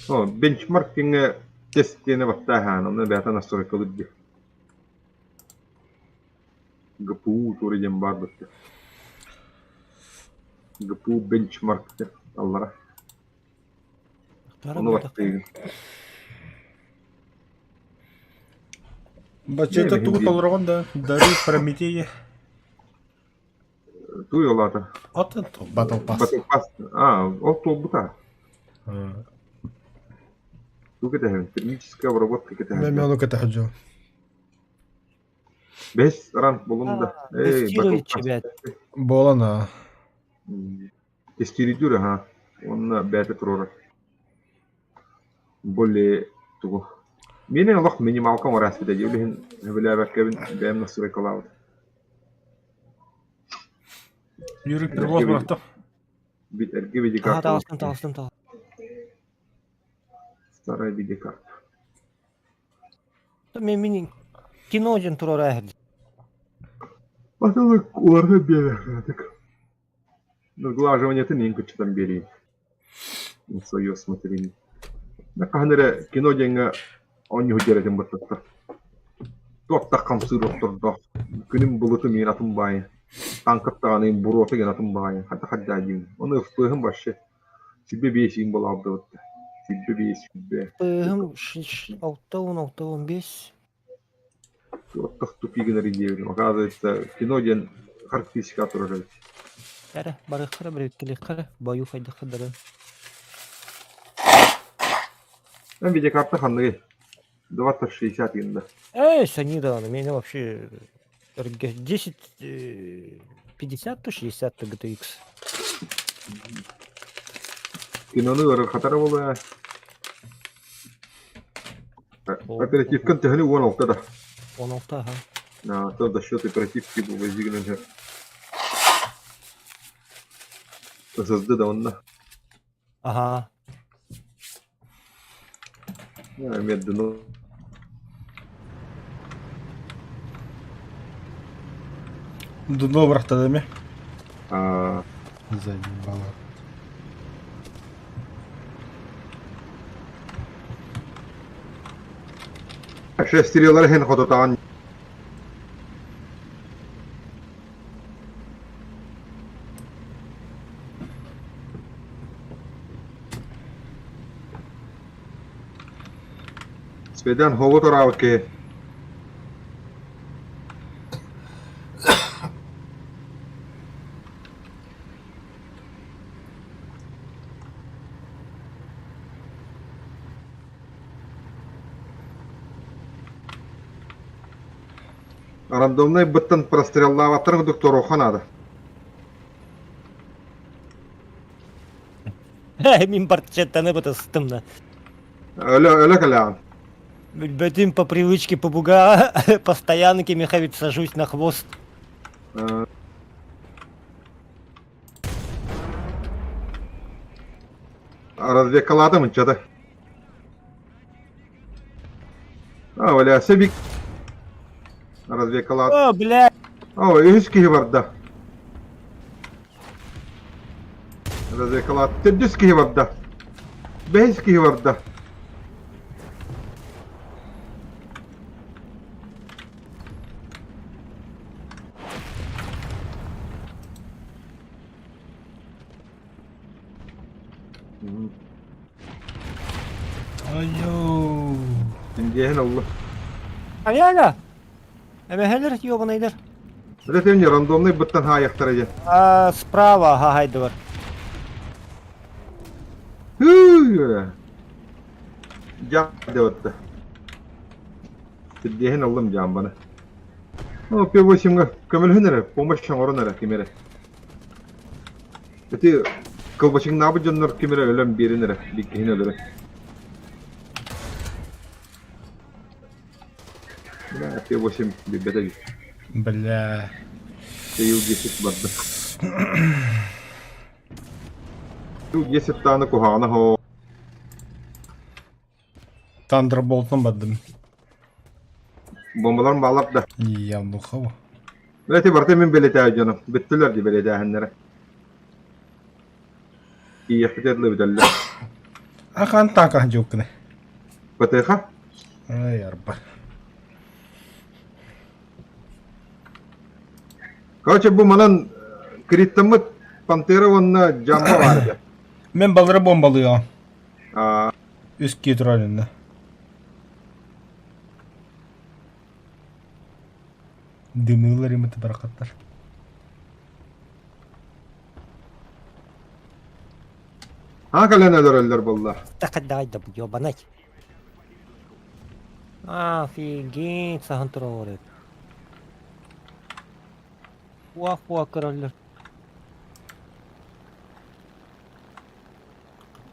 О, бенчмаркинге тесттені баттахан, оны бәті насыры кылып де. ГПУ туриден бар бітті. ГПУ бенчмаркте, аллара. Оны баттайын. Бачета туғыт олырған да, Дари Прометея. Туй олата. Атын Battle Pass. Battle Pass. Ол тол бұта. Ту кетахен, термическая обработка кетахен. Мен оны кәті хаджу. Бес ранг болында. Тестирует тебя. Болана. Тестирует жүрі, ха. Онына бәті тұроры. Более туғы. Менің лох минималкам орас бітәді. Өліхін өбілі әбәккәбін бәйім насыры қалауды. Юрик привоз бырақты. Эрге видеокарта. Таластым. Старая видеокарта. Мен киноден турар әхір. Атылык уларга бердик. Наглаживание-то мен күчтен берейин. Свое смотрение. Наканере кино денге он юдеретин баттар. Тотта камсы докторда. Күнүм булуту мен атым бай. Танкыттаганы буроту ген атым бай. Хата хаддадин. Оны ыфтыгым башы. Сибе бесин болабды вот. Сибе бесин. Пыгым 6-15. Вот так тупик нарядил. Оказывается, кино ден характеристика отражает. Әрі, бары қыры, бір өткелі қыры, баю файды қыдыры. Там видеокарта ханны 2060 енді. Сәні да, мені вообще 10, 50, 60 GTX. Киноны ыры қатары болы. Оперативкан тәхіні 16 да. 16, ага. То за счет оперативки был воздвигнут же. SSD да он на. Ага. Медленно. Дудно бырақты деме. Заебало. Шестерелер хен хототан. Сведан ховоторавке. Рандомный быттан простреллаваттыр доктору ханады. Мен партчеттаны бұты сыстымды. Ölü калян. Бәтім по привычке побуга, постоянно кемехавит сажусь на хвост. Развекалады мынчады. Öyle sebik. Развекалады. О, бля! Üç kişi var da. Развекалады. 400 kişi var da. 5 kişi var da. Айоу. Şimdi Allah. Аяга! Әмәхәлер, ёбанайдыр. Zaten randомный bıttan hayaktıracı. Справа, ага, гайды бар. Can de öttü. Şimdi Allah'ım can bana. O P8'ga kömür hünere, pombaş şangoranara kimere. Öte kılbaşın ne yapacağınlar kimere ölüm birinere, dikkihin ölürü. P8 bir bedeli. Бля. Yıl geçip vardı. Yıl geçip tane kuhana ho. Thunderbolt'un badım. Bombalar bağlap da. Yandı hava. Belki barda min belete canım. Bittüler di belete henlere. İyi yapıtırlı bir delle. Akan tankah jokne. Batıha? Ay arba. Kaçı bu manan kritamı Pantera onunla camma vardı. Men balları bombalıyor. Aa, Üst git rolünde. Dımılar yımıtı barakatlar. ha kalan öldürürler bunlar. Тақадайды, ёбанай. Офигеть, саған тұра оред. Уа короллер.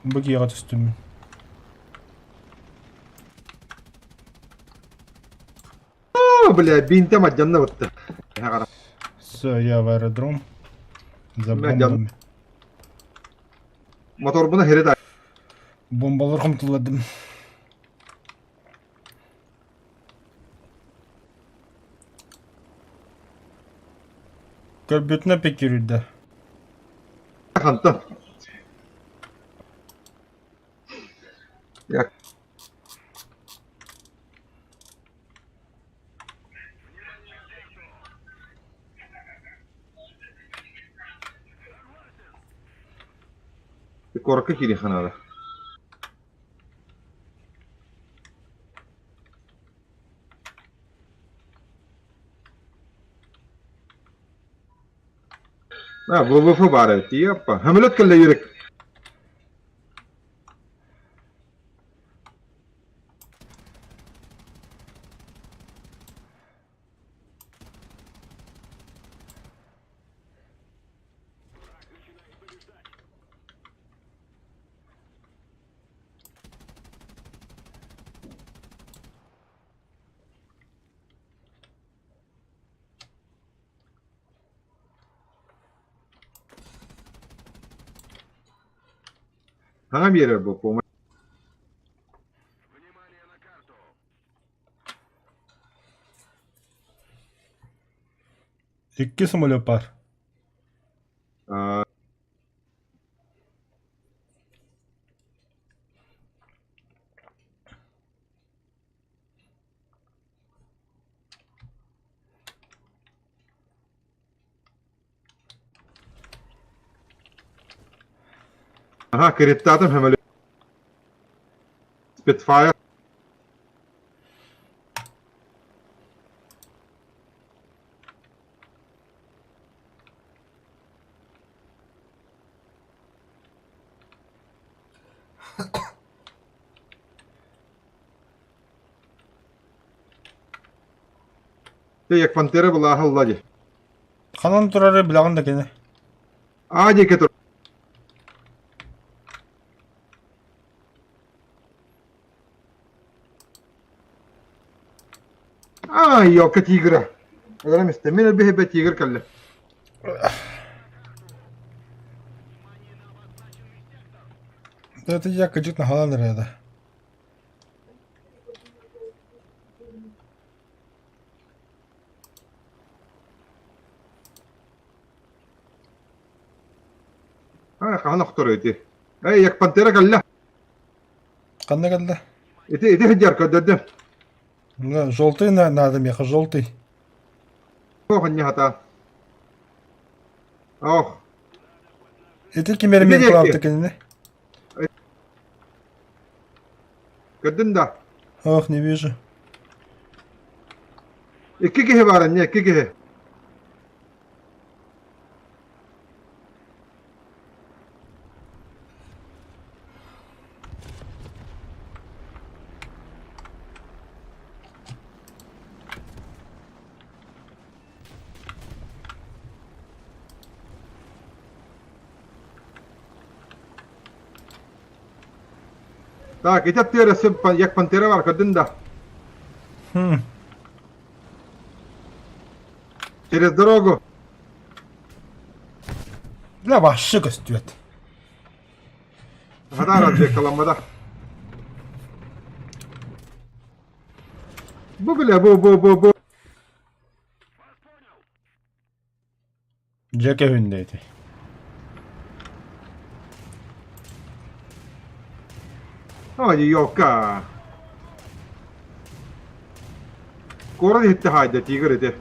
Бugiyat üstüm. Bля, bintem accanına battı. Все, я в аэродром. За Ben бомбами. Motor buna heri de. Bombalar komutanladım. Körbütüne pek yürüdü. Kanıttan. Ya. Bir korku kiri kanada. Ha bu bari diye yapma. Hamlet kelle yürek. Hangi bir yere bu? İki самолет var. Aa, aha kreditladım hemen. Spitfire. Як пантера була галладі. Kanan turarı bilağın da gene. Аді кетур. Йока тигра. أنا مستمر به بتيجر كله. Это я качут на халан ряда. خلنا نختار إيدي. يك بانتيرا كله. Kanna geldi. إيدي هجر كده. Да, желтый надо, меха, желтый. أوه إني هتا. أوه. Это кемер мен клавты kendine. Gördün de. Ох, не вижу. İki kişi var anne, iki kişi. Так, идет ты раз як пантера var gördün de. Через дорогу. Бля, вообще костюет. Hadi разведкаламада. Bu bile bu. Jack evindeydi. Hadi yok ha. Kora hitti haydi tiger edi.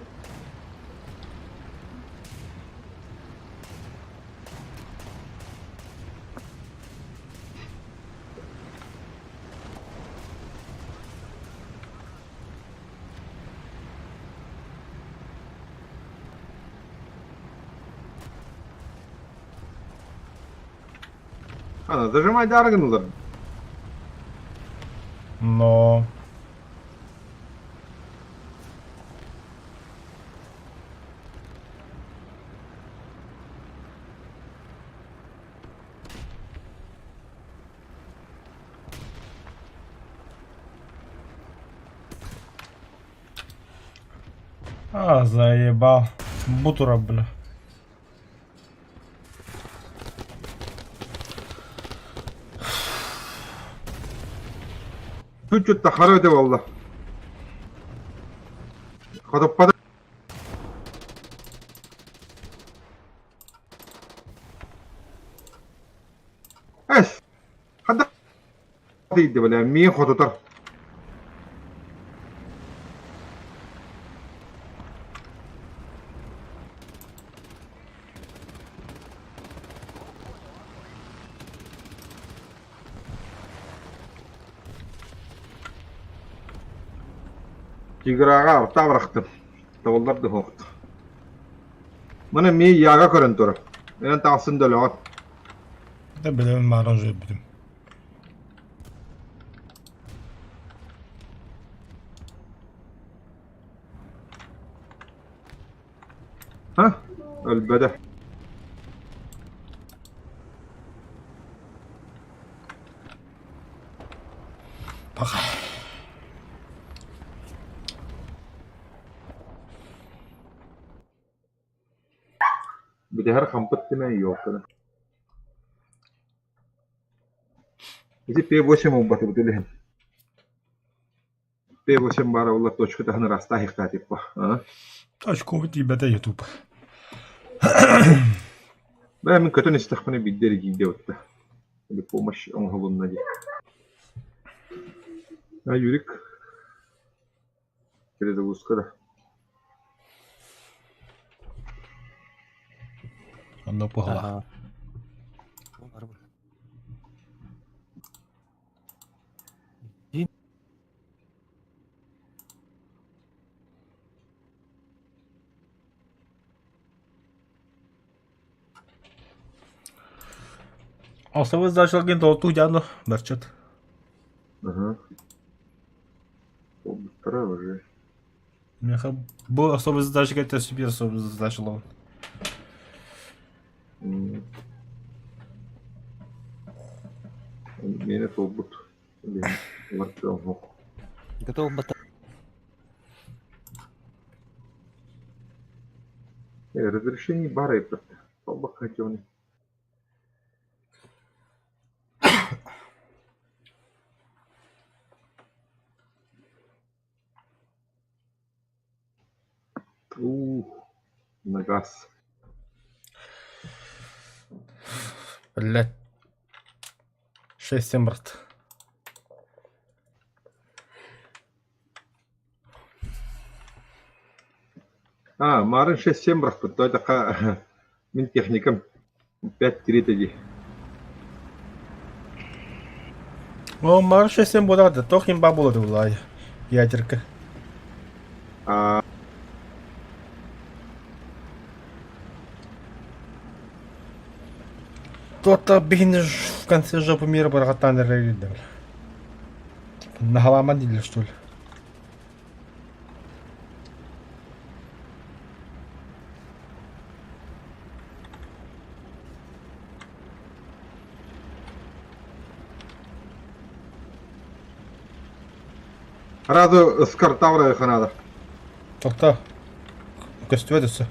Ana зажимай дарганылар. Но... А, заебал. Бутура, бля. Tüccut da hara öde valla. Kodoppada. Es. Hada. Değildi böyle. Miye kodotar. Тиграға табырақтым. Тавылдарды хоқты. Мұны мей яға көрін тұры. Мен тағсын дөлі ғат. Da bilemem aranjör bilim. Ha? Ölbede. Bak. Bir de her kampıt demeyi yok. Bizi P8 mubbatı bu dilihin. P8 bara Allah точку tahını rasta hikkat etpa. Точку тебе YouTube. Ben min kötü istihbani bidleri giydi otta. Bir pomoş on havunna di. Ha yürük. Kere de uskada. Оно погла. Ага. Особо зашлаген толту яно мерчет. Ага. Вторая уже. Меха bu особо задача это себе особо зашло. Meni tobut. Vartıyor mu? Готов бата. Разрешение бара и просто. Побак хотел не. На газ. Блять. 6-7 брат. Марын 6-7 брат. То это min техникам 5-3 О, марш 6-7 болады. Тохин ба болады улай. Ядерка. Кто-то бегнешь в конце жопы мира баргатан рейдер. Нахаламадили, что ли? Разу с картавра ханада. Тоқта. Көстөдісі.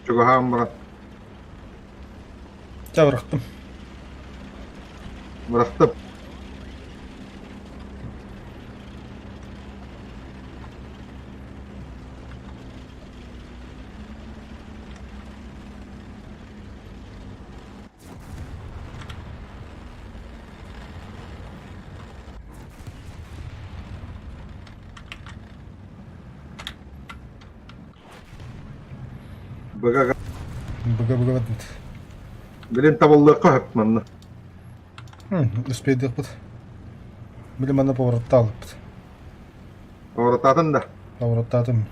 Чугахам брат. Жабырықтым. Бырақтып. Быга Быга-быга. билен табыллыққа хөкманны. Успейдік бұд. Білім ана поворотта алып бұд. Аурататын да. Повороттадым.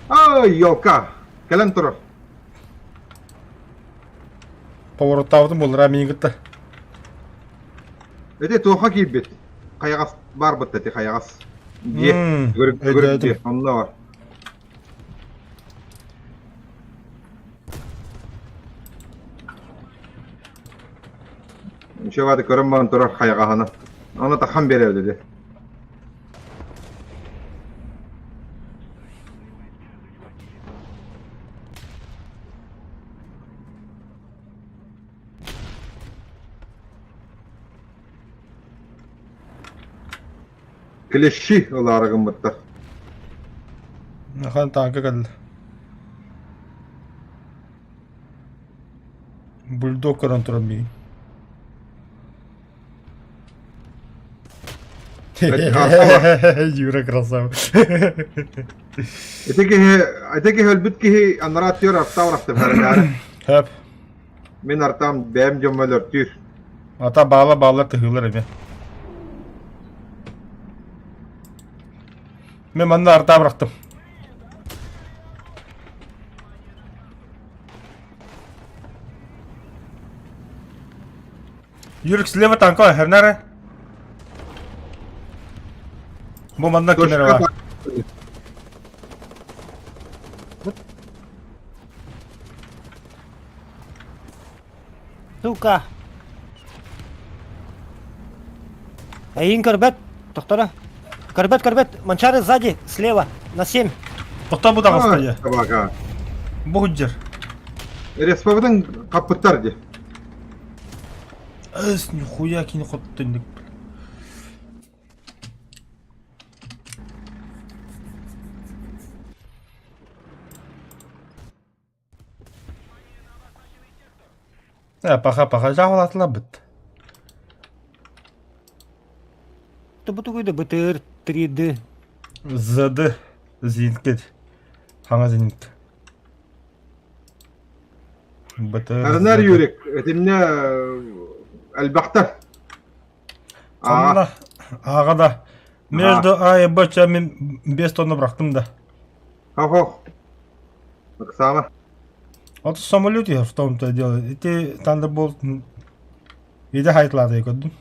Ай, елка. Келен тұрыр. Повороттадым бұл рәмейін күтті. Öde toha gibi. Kayağız var bu tete kayağız. Diye. Görüp öde. diye. Onunla var. Şu vardı körüm bana durar kayağı hana. Ona da kan beri dedi. Клещи оларыгын быттар. Хан танка geldi. Бульдог контроль бей. Юра красава. Eteki hölbüt ki anara atıyor artta uğraştı ferler. Hep. Min artam bem cömmelör tür. Ata bağla tıhılır emi. Ben bana arta bıraktım. Юрик, слева танка, Хернера. Бомбанда кемера. Сука. Айн корбет. Тохтара. Корбет. Манчары сзади, слева, на 7. Тоқта bu da hastaya. Bak ha. Bu hüccer. Respavdan kapıtlar di. Ас, нихуя кинь хоттынdık. Paha жағалатыла бит. Тубутугуйда БТР 3D. Зады зейінткет. Хаңа зейінт. Erner yürek. Etimne elbaktar. Sonuna ağada. Между А и Б мен 5 тонна бырақтым да. Хо. Оксана. Вот в самолете в том-то и дело. И ты Thunderbolt иде хайтлады көрдүм.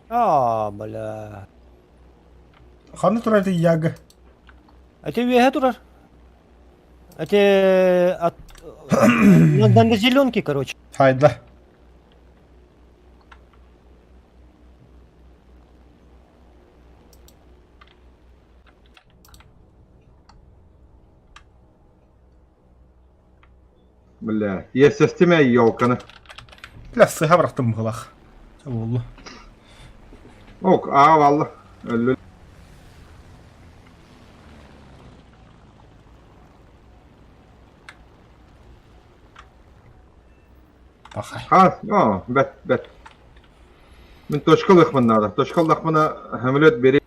Бля. Ханы турайды яга. Это вега турар. Это от... Надо зеленки, короче. Hayda. Бля. Есть система елканы. Бля, сыға бырақтым бұғылақ. Олу. Ok, valla. Öldü. Бақай. Ha, bet. Min toşkalık bunlarda. Toşkalık bana hamlet beri.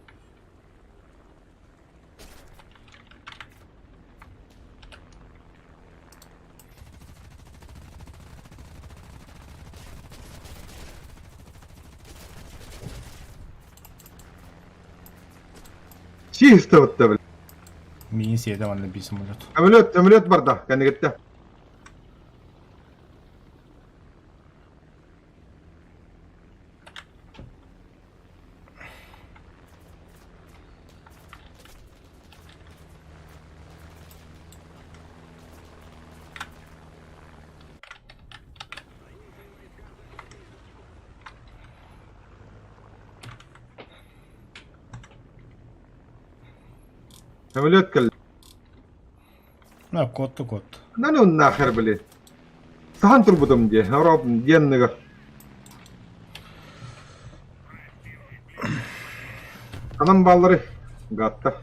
Чисто вот это, бля. Мені седі ванна бій самолет. Hamlet barda. Kendi gitti. Hamlet geldi. На, котты кот. Ne onun nahir bile. Sahan turbudum diye. Arabım diyenliğe. Anam balları. Gatta.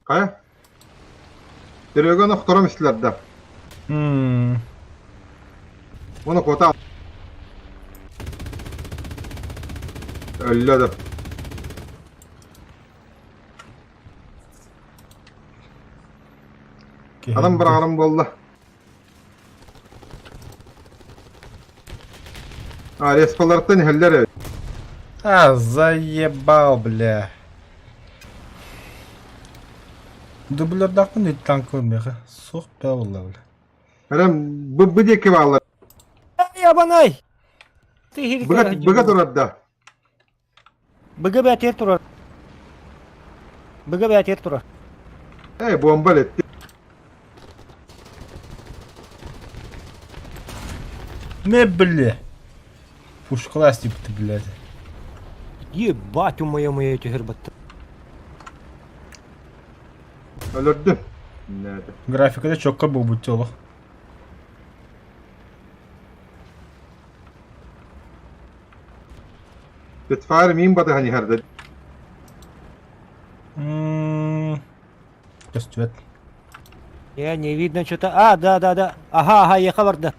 Kaya? Derögen oktoram istlerdi. Onu kota al. Öldü. Adam bir ağrım oldu. Respalardan heller. Заебал, бля. Дублерді ақпын өйт танк көрмеға. Соқ бә олла, бля. Adam bu deki bağlar. Ябанай! Ты гирка. Bıga duradı. БГБ атер турар. БГБ атер турар. Bomba etti. Не, бля. Пушкалас типа, блядь. Ебать, моя эти гербата. Өлөрдү. Näde. Графикада чокка был бутёлых. Betfar min bada hani herda. Костюет. Я не видно что-то. А, да. Ага, я хабарда.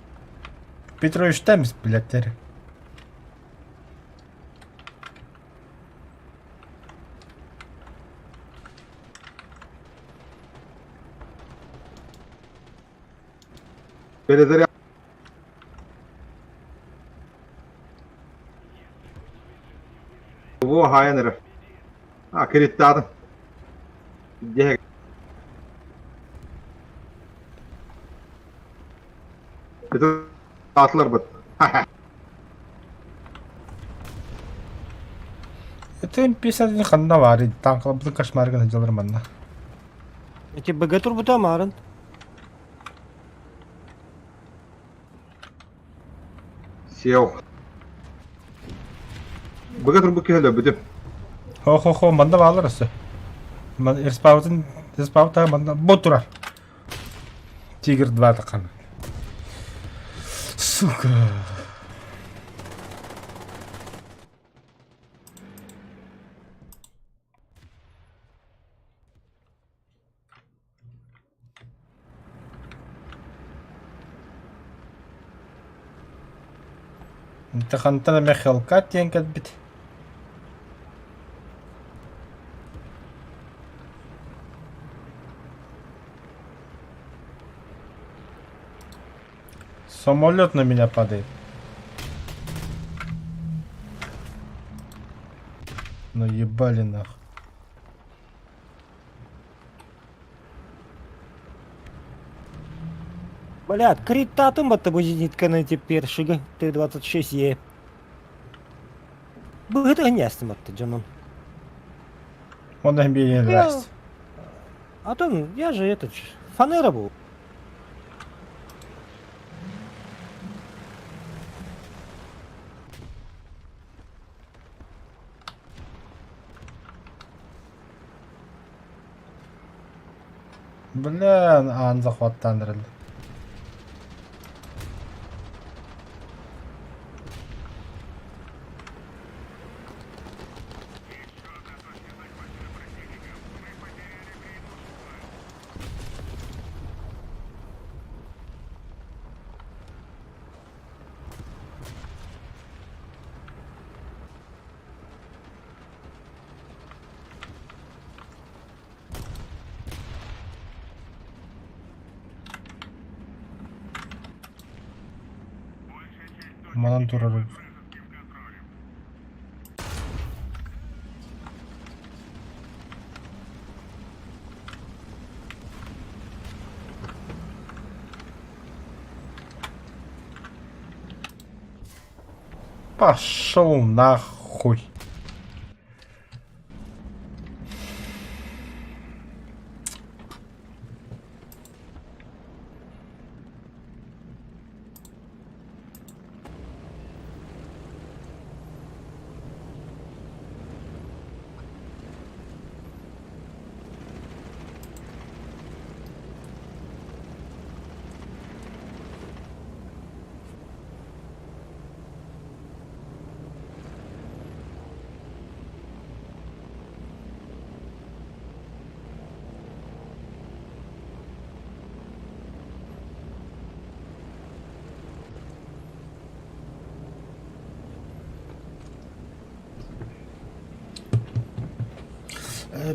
Петрович Темс, блядь, теперь. Перезаряд. Во хайнер. А, криттадым. Дег. Это атлар бит. Это М50 не ханна варит. Танкла бутын кошмарга наделар манна. Эти богатур бутамаран. Сел. Богатыр bu kehle bidim. Хо, манда валырысы. Респаутын манда ботурар. Тигр 2 такан. Сука. انت خنتنا مخلقات ينكت بت Самолет на меня падает. Ну ебали нах. Блядь, критатым бата бузинитка на теперь шига. Т-26Е. Богатый гнястым бата, Джанон. Он на мне не нравится. А то я же этот фанера был. Бля, ан захваттандырылды. Манан турары. Пошел нахуй.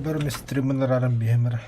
Бір містримін рарым беймір.